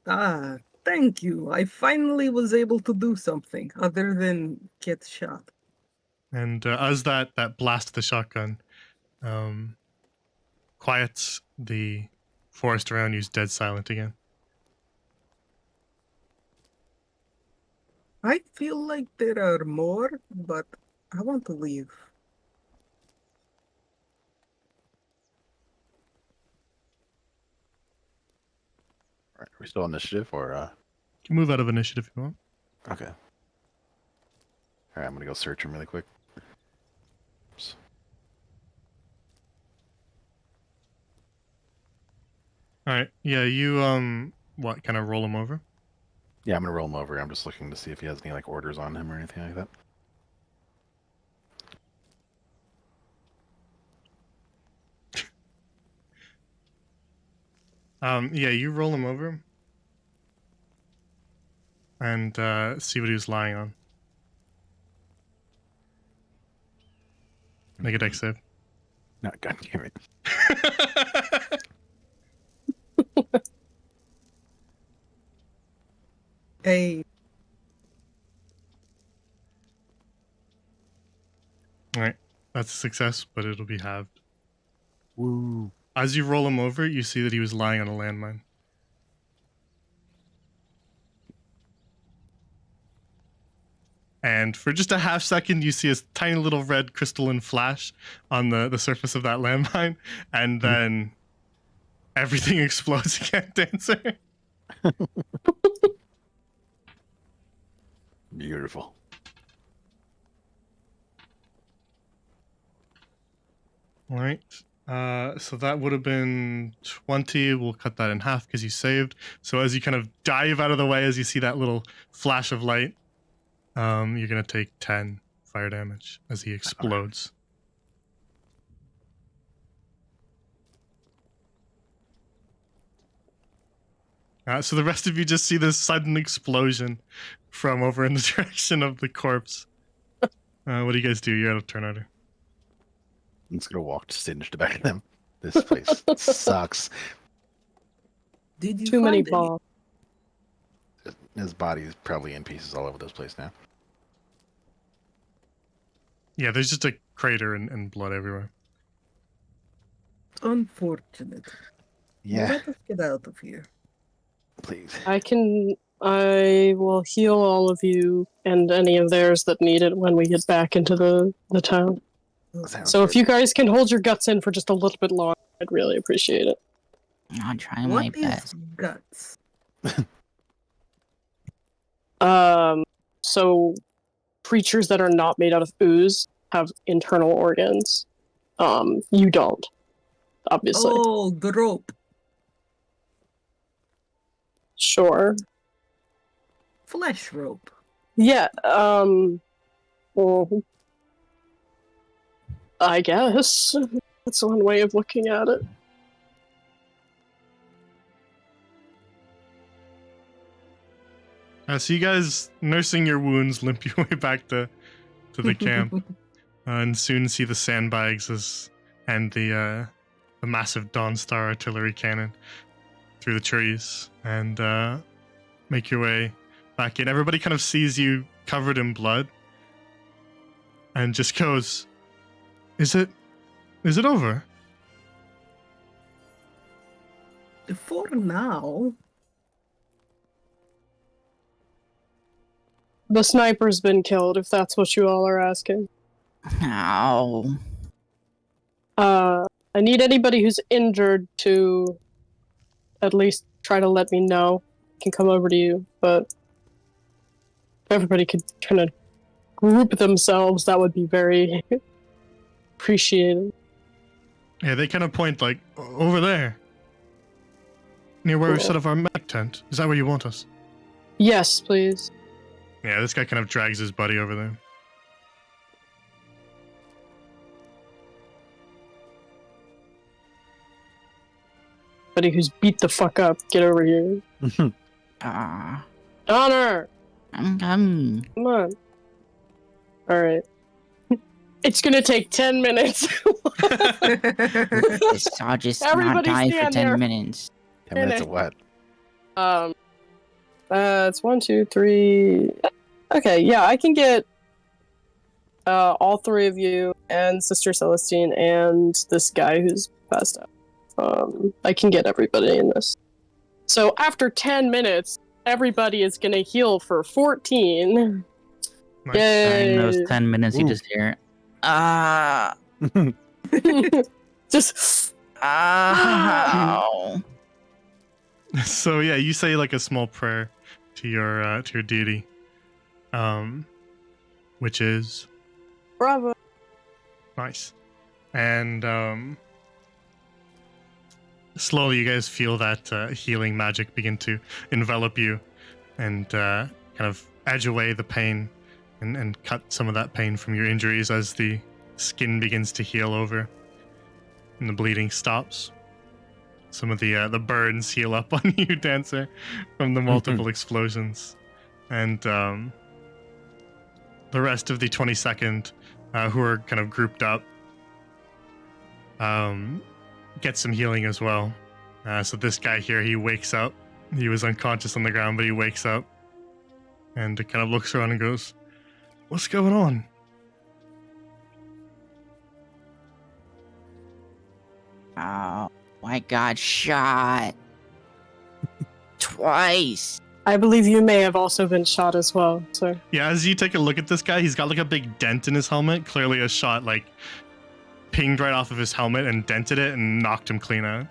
Ah, thank you. I finally was able to do something other than get shot. And as that blast of the shotgun quiets, the forest around you is dead silent again. I feel like there are more, but I want to leave. Are we still initiative or You can move out of initiative if you want. okay? All right, I'm gonna go search him really quick. Oops. All right. Yeah, you what kind of roll him over? Yeah, I'm gonna roll him over. I'm just looking to see if he has any like orders on him or anything like that. Yeah, you roll him over and see what he was lying on. Make a dex save. No, god damn it. Hey, All right, that's a success, but it'll be halved. Woo. As you roll him over, you see that he was lying on a landmine. And for just a half second, you see a tiny little red crystalline flash on the surface of that landmine, and then everything explodes again, Dancer. Beautiful. All right. So that would have been 20. We'll cut that in half because you saved. So as you kind of dive out of the way, as you see that little flash of light, you're going to take 10 fire damage as he explodes. So the rest of you just see this sudden explosion from over in the direction of the corpse. What do you guys do? You're out of turn order. I'm just gonna walk to Stinge to back of them. This place sucks. did you Too many find any- balls. His body is probably in pieces all over this place now. Yeah, there's just a crater and blood everywhere. Unfortunate. Yeah, Let us get out of here. please. I will heal all of you and any of theirs that need it when we get back into the town. Sounds So if good. you guys can hold your guts in for just a little bit longer, I'd really appreciate it. I'm trying my What is best. guts? So creatures that are not made out of ooze have internal organs. You don't, obviously. Oh, the rope. Sure. Flesh rope. Yeah, well, I guess. That's one way of looking at it. So you guys, nursing your wounds, limp your way back to the camp, and soon see the sandbags and the massive Dawn Star artillery cannon through the trees, and make your way back in. Everybody kind of sees you covered in blood, and just goes, "Is it over?" For now. The sniper's been killed, if that's what you all are asking. Ow. I need anybody who's injured to at least try to let me know. I can come over to you, but if everybody could kind of group themselves, that would be very appreciated. Yeah, they kind of point like over there, near where we Cool. set up our mech tent. Is that where you want us? Yes, please. Yeah, this guy kind of drags his buddy over there. Anybody who's beat the fuck up, get over here. Ah. Connor, I'm come on. All right. It's gonna take 10 minutes. I'll just Everybody not die for stand 10 there. minutes. 10 minutes of what? It's 1, 2, 3. Okay, yeah, I can get all three of you and Sister Celestine and this guy who's passed out. I can get everybody in this. So after 10 minutes, everybody is gonna heal for 14. Nice. In those Yay! 10 minutes, you Ooh. just hear it. Just Ow. So yeah, you say like a small prayer to your deity, which is bravo. nice, and slowly you guys feel that healing magic begin to envelop you, and kind of edge away the pain, and cut some of that pain from your injuries as the skin begins to heal over, and the bleeding stops. Some of the burns heal up on you, Dancer, from the multiple explosions. And the rest of the 22nd, who are kind of grouped up, get some healing as well. So this guy here, he wakes up. He was unconscious on the ground, but he wakes up and kind of looks around and goes, "What's going on?" Oh, I got shot. Twice. I believe you may have also been shot as well, sir. Yeah, as you take a look at this guy, he's got like a big dent in his helmet. Clearly a shot like pinged right off of his helmet and dented it and knocked him clean out.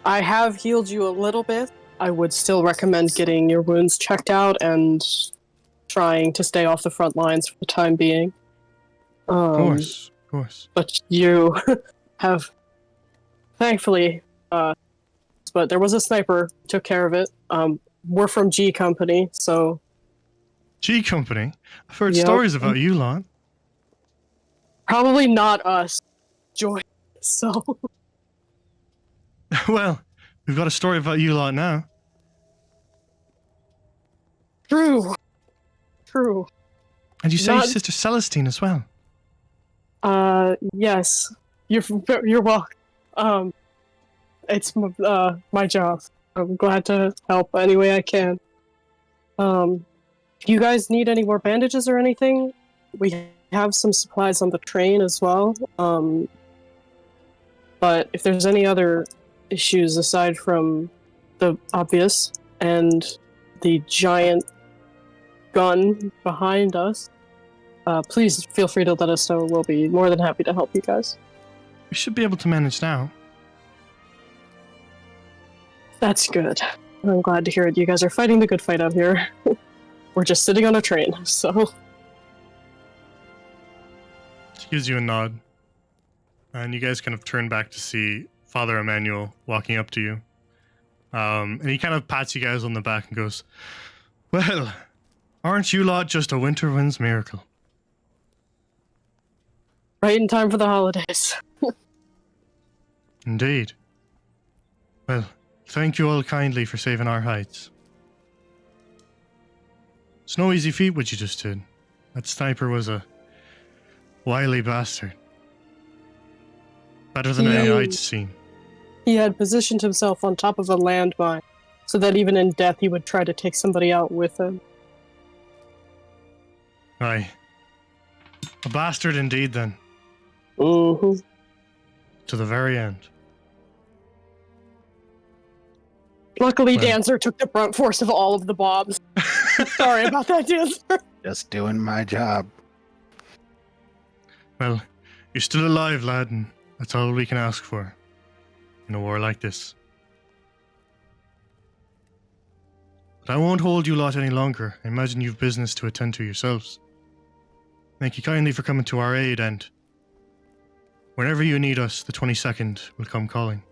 I have healed you a little bit. I would still recommend getting your wounds checked out and trying to stay off the front lines for the time being. Of course. But you have, thankfully, but there was a sniper who took care of it. We're from G Company, so G Company? I've heard Yep. stories about you lot. probably not us, Joy. So Well, we've got a story about you lot now. true. And you say Not- Sister Celestine as well. Yes, you're welcome. It's my job. I'm glad to help any way I can. If you guys need any more bandages or anything, we have some supplies on the train as well. But if there's any other issues aside from the obvious and the giant gun behind us, please feel free to let us know. We'll be more than happy to help you guys. We should be able to manage now. That's good. I'm glad to hear it. You guys are fighting the good fight out here. We're just sitting on a train, so... She gives you a nod. And you guys kind of turn back to see Father Emmanuel walking up to you. And he kind of pats you guys on the back and goes, "Well, aren't you lot just a winter wind's miracle?" Right in time for the holidays. Indeed. Well, thank you all kindly for saving our hides. It's no easy feat what you just did. That sniper was a wily bastard. Better than any Yeah. I'd seen. He had positioned himself on top of a landmine, so that even in death he would try to take somebody out with him. Aye. A bastard indeed, then. Mm-hmm. To the very end. Luckily, Well. Dancer took the brunt force of all of the bombs. Sorry about that, Dancer. Just doing my job. Well, you're still alive, lad, and that's all we can ask for in a war like this. But I won't hold you lot any longer. I imagine you've business to attend to yourselves. Thank you kindly for coming to our aid, and whenever you need us, the 22nd will come calling.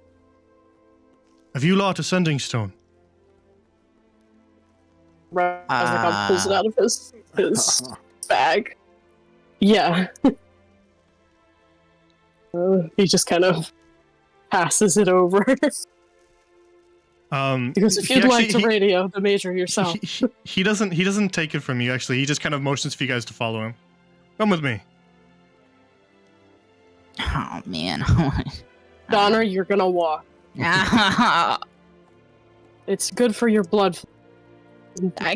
Have you lot a sending stone? Razakov pulls it out of his bag. Yeah. He just kind of passes it over. Because if he you'd like actually- to radio the major yourself. he doesn't take it from you. Actually, he just kind of motions for you guys to follow him. Come with me. Oh man. Donner, you're gonna walk. It's good for your blood.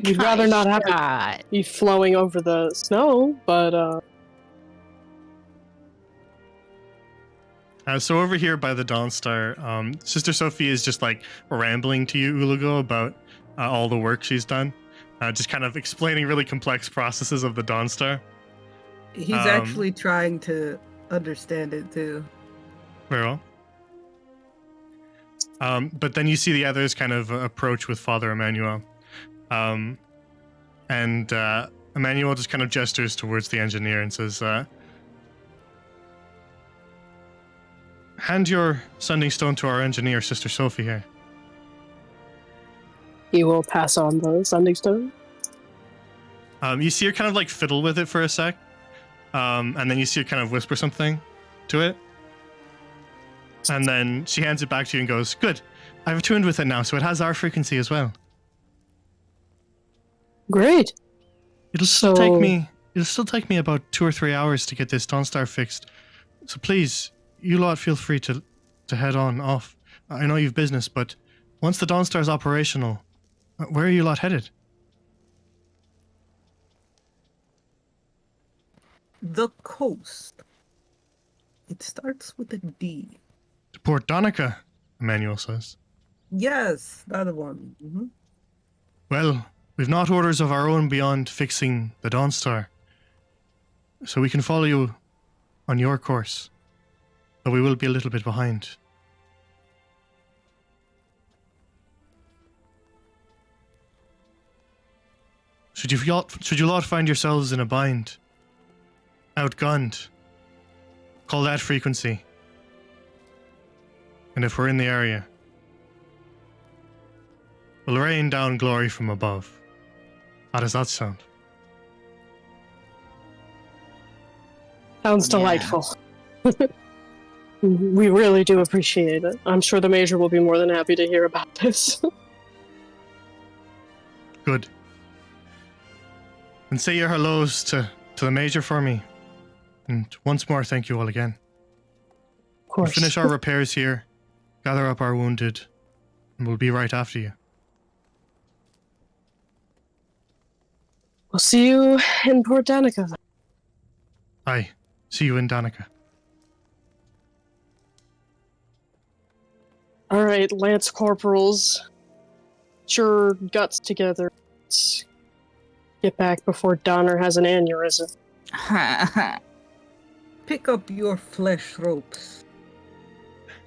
We'd rather not have it be flowing over the snow, but So over here by the Dawnstar, Sister Sophie is just like rambling to you, Ulago, about all the work she's done. Just kind of explaining really complex processes of the Dawnstar. He's actually trying to understand it too. Very well. But then you see the others kind of approach with Father Emmanuel. And Emmanuel just kind of gestures towards the engineer and says, hand your sending stone to our engineer, Sister Sophie here. he will pass on the sending stone. You see her kind of like fiddle with it for a sec. And then you see her kind of whisper something to it. And then she hands it back to you and goes, good. I've tuned with it now, so it has our frequency as well. Great. It'll still take me about 2 or 3 hours to get this Dawnstar fixed. So please, you lot feel free to head on off. I know you've business, but once the Dawnstar's operational, where are you lot headed? The coast. It starts with a D. To Port Donica, Emmanuel says. Yes, that one. Mm-hmm. Well, we've not orders of our own beyond fixing the Dawnstar. So we can follow you on your course. But we will be a little bit behind. Should you lot find yourselves in a bind, outgunned, call that frequency. And if we're in the area, we'll rain down glory from above. How does that sound? Sounds Yeah. delightful. We really do appreciate it. I'm sure the major will be more than happy to hear about this. Good. And say your hellos to the major for me. And once more, thank you all again. Of We'll course. finish our repairs here, gather up our wounded, and we'll be right after you. We'll see you in Port Danica. Aye. See you in Danica. All right, Lance Corporals, get your guts together. Let's get back before Donner has an aneurysm. Pick up your flesh ropes.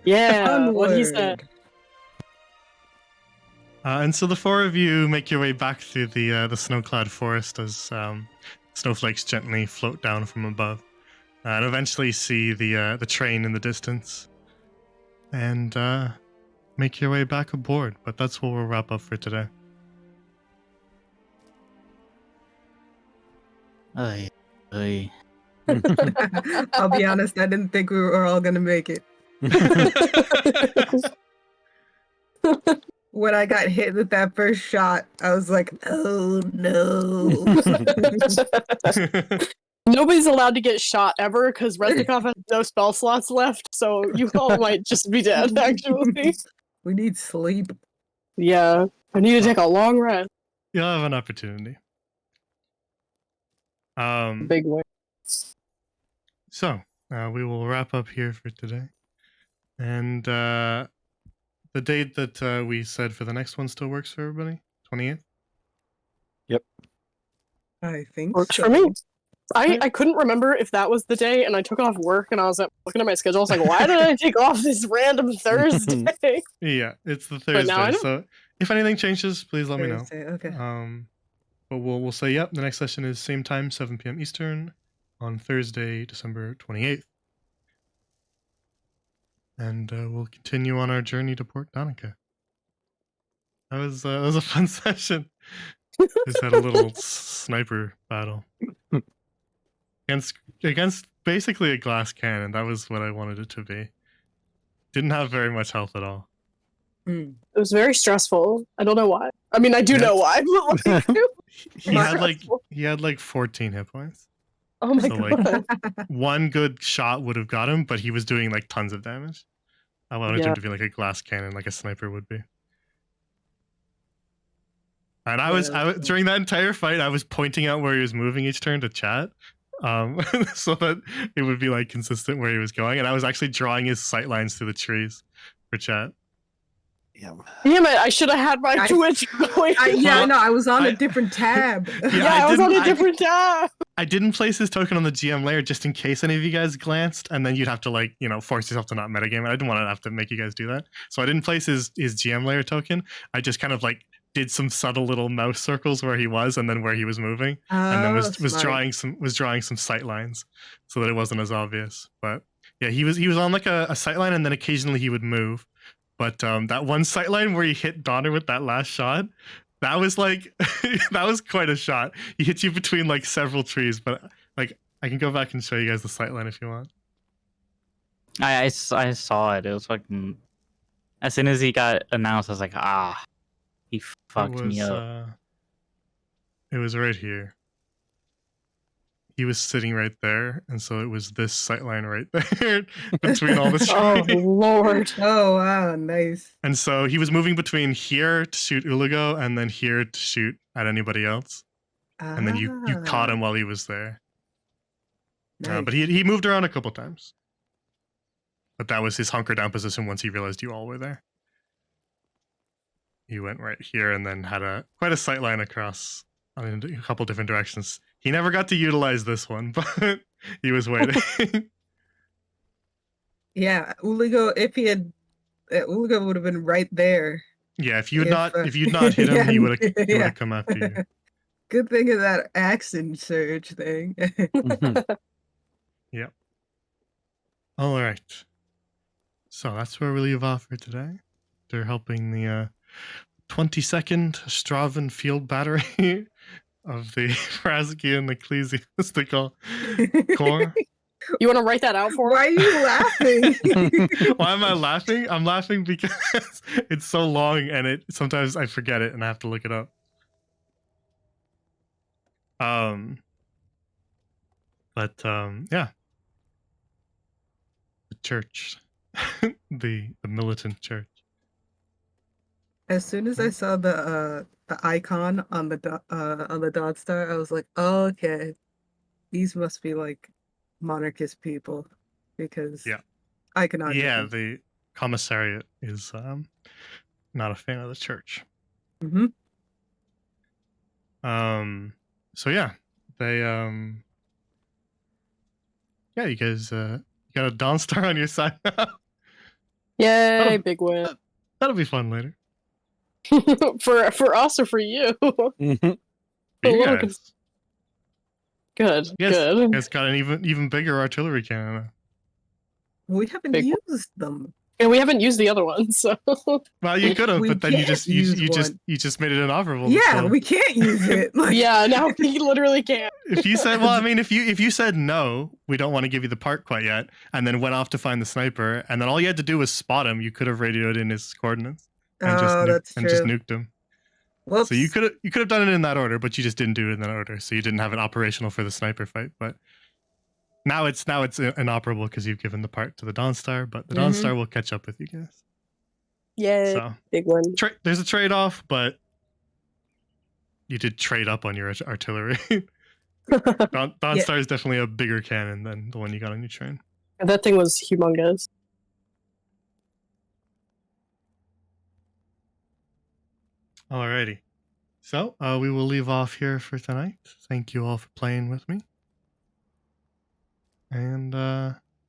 Yeah, what he Onward. said. And so the four of you make your way back through the snow-clad forest as snowflakes gently float down from above, and eventually see the train in the distance, and make your way back aboard. But that's what we'll wrap up for today. Oy, oy. I'll be honest, I didn't think we were all gonna make it. When I got hit with that first shot, I was like, oh no. Nobody's allowed to get shot ever because Reznikov has no spell slots left, so you all might just be dead, actually. We need sleep. Yeah, I need to take a long rest. You'll have an opportunity. Big way. So we will wrap up here for today, and the date that we said for the next one still works for everybody. 28th. I think Works so. for me. I couldn't remember if that was the day, and I took off work, and I was looking at my schedule. I was like, why did I take off this random Thursday? Yeah, it's the But now I Thursday. know. So if anything changes, please let me know. Thursday, okay. But we'll say, yep, the next session is same time, 7 p.m. Eastern, on Thursday, December 28th. And we'll continue on our journey to Port Donica. That was a fun session. Just had a little sniper battle against basically a glass cannon. That was what I wanted it to be. Didn't have very much health at all. Mm. It was very stressful. I don't know why. I mean, I do Yeah. know why. But like, He had like 14 hit points. oh my So, like, god. One good shot would have got him, but he was doing like tons of damage. I wanted Yeah. him to be like a glass cannon, like a sniper would be. And I Yeah, was that's during that entire fight, I was pointing out where he was moving each turn to chat, so that it would be like consistent where he was going. And I was actually drawing his sight lines through the trees for chat. Yeah. Damn it! I should have had my I- Twitch going. Yeah, no, I was on I- a different tab. Yeah, I was on a didn't- different tab. I didn't place his token on the GM layer just in case any of you guys glanced, and then you'd have to like force yourself to not metagame. I didn't want to have to make you guys do that, so I didn't place his GM layer token. I just kind of like did some subtle little mouse circles where he was and then where he was moving, and then was smart. drawing some sight lines so that it wasn't as obvious. But yeah, he was on like a sight line, and then occasionally he would move. But that one sight line where he hit Donner with that last shot, that was like that was quite a shot. He hit you between like several trees, but like I can go back and show you guys the sight line if you want. I saw it. It was fucking. As soon as he got announced, I was like, he fucked me up. It was right here. He was sitting right there, and so it was this sight line right there between all the Oh trees. lord. Oh wow, nice. And so he was moving between here to shoot Ulago and then here to shoot at anybody else. And then you caught him while he was there. Nice. But he moved around a couple times. But that was his hunker down position once he realized you all were there. He went right here and then had quite a sight line across in a couple different directions. He never got to utilize this one, but he was waiting. Yeah, Uligo. If he had, Uligo would have been right there. Yeah, if you'd If, not uh, hit him, yeah, he would have yeah. come after you. Good thing of that accent surge thing. All right. So that's where we leave off for today. They're helping the 22nd Straven Field Battery of the Praskian Ecclesiastical Corps. You want to write that out for Why are you laughing? Why am I laughing? I'm laughing because it's so long and sometimes I forget it and I have to look it up. Yeah. The church. the militant church. As soon as I saw the icon on the Dot Star, I was like, oh, okay, these must be like monarchist people because Yeah. iconography. Yeah, the commissariat is not a fan of the church. Mm-hmm. So yeah, they yeah, you guys you got a Dawn Star on your side now. Yay, Oh. big win. That'll be fun later. for us or for you? For A you little guys. Good. Yes, you Good. guys got an even bigger artillery cannon now. We haven't Big used them. And we haven't used the other one, so Well, you could have, We but then you can't just use you one. just made it inoperable. Yeah, so we can't use it. Like, yeah, now we literally can't. if you said, well, I mean, if you said no, we don't want to give you the part quite yet, and then went off to find the sniper, and then all you had to do was spot him, you could have radioed in his coordinates and oh, that's true. just nuked him. Whoops. So you could have done it in that order, but you just didn't do it in that order, so you didn't have it operational for the sniper fight. But now it's inoperable because you've given the part to the Dawn Star, but the Dawn Mhm. Star will catch up with you guys. Yay, So big win. there's a trade off, but you did trade up on your artillery. Dawn Yeah. Star is definitely a bigger cannon than the one you got on your train. That thing was humongous. Alrighty. So we will leave off here for tonight. Thank you all for playing with me. And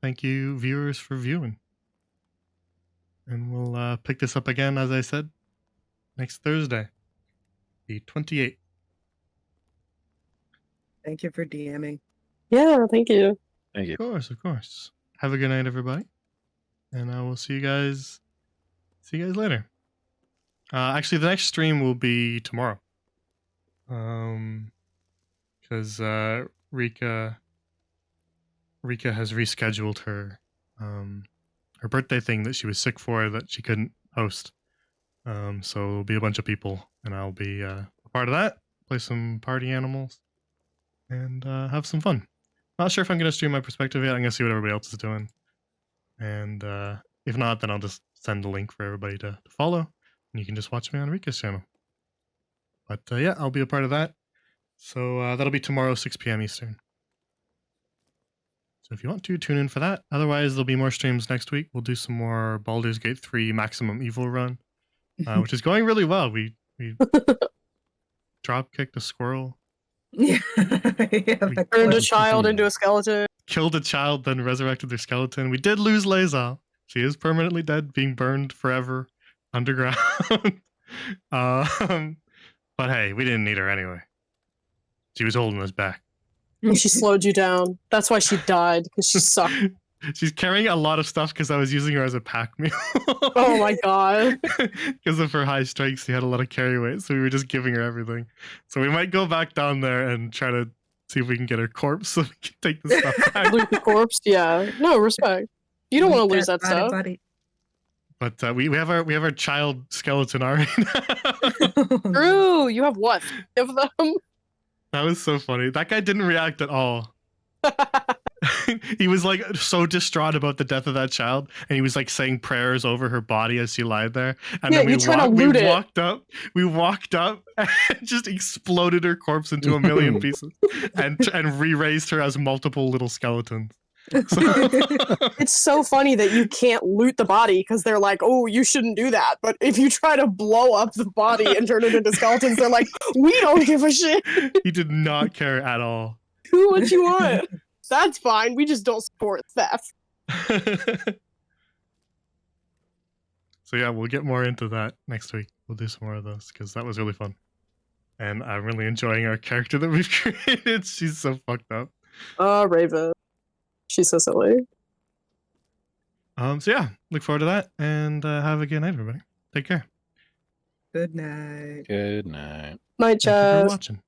thank you, viewers, for viewing. And we'll pick this up again, as I said, next Thursday, the 28th. Thank you for DMing. Yeah, thank you. Thank you. Of course. Have a good night, everybody. And I will see you guys later. Actually, the next stream will be tomorrow. Because Rika has rescheduled her her birthday thing that she was sick for that she couldn't host. So it'll be a bunch of people, and I'll be a part of that. Play some party animals, and have some fun. Not sure if I'm gonna stream my perspective yet. I'm gonna see what everybody else is doing, and if not, then I'll just send a link for everybody to follow, and you can just watch me on Rika's channel. But yeah, I'll be a part of that. So that'll be tomorrow, 6 p.m. Eastern. So if you want to, tune in for that. Otherwise, there'll be more streams next week. We'll do some more Baldur's Gate 3 Maximum Evil run, which is going really well. We drop kicked a squirrel. Yeah. Turned a child into a skeleton. Killed a child, then resurrected their skeleton. We did lose Lae'zel. She is permanently dead, being burned forever underground. But hey, we didn't need her anyway. She was holding us back. She slowed you down. That's why she died, because she sucked. She's carrying a lot of stuff because I was using her as a pack mule. Oh my god. Because of her high strength, she had a lot of carry weight, so we were just giving her everything. So we might go back down there and try to see if we can get her corpse so we can take the stuff back. Loot the corpse? Yeah. No, respect. You don't want to lose that stuff. But we have our child skeleton already. True. You have what? 3 of them? That was so funny. That guy didn't react at all. He was like so distraught about the death of that child, and he was like saying prayers over her body as she lied there. And Yeah, then we, you try to loot it. we walked up and just exploded her corpse into a million pieces and re-raised her as multiple little skeletons. So It's so funny that you can't loot the body because they're like, oh, you shouldn't do that. But if you try to blow up the body and turn it into skeletons, they're like, we don't give a shit. he did not care at all. Do what you want. That's fine. We just don't support theft. So yeah, we'll get more into that next week. We'll do some more of those because that was really fun. And I'm really enjoying our character that we've created. She's so fucked up. Raven. She's so silly. So yeah, look forward to that, and have a good night, everybody. Take care. Good night. Good night. Night, Thank you for chat. watching.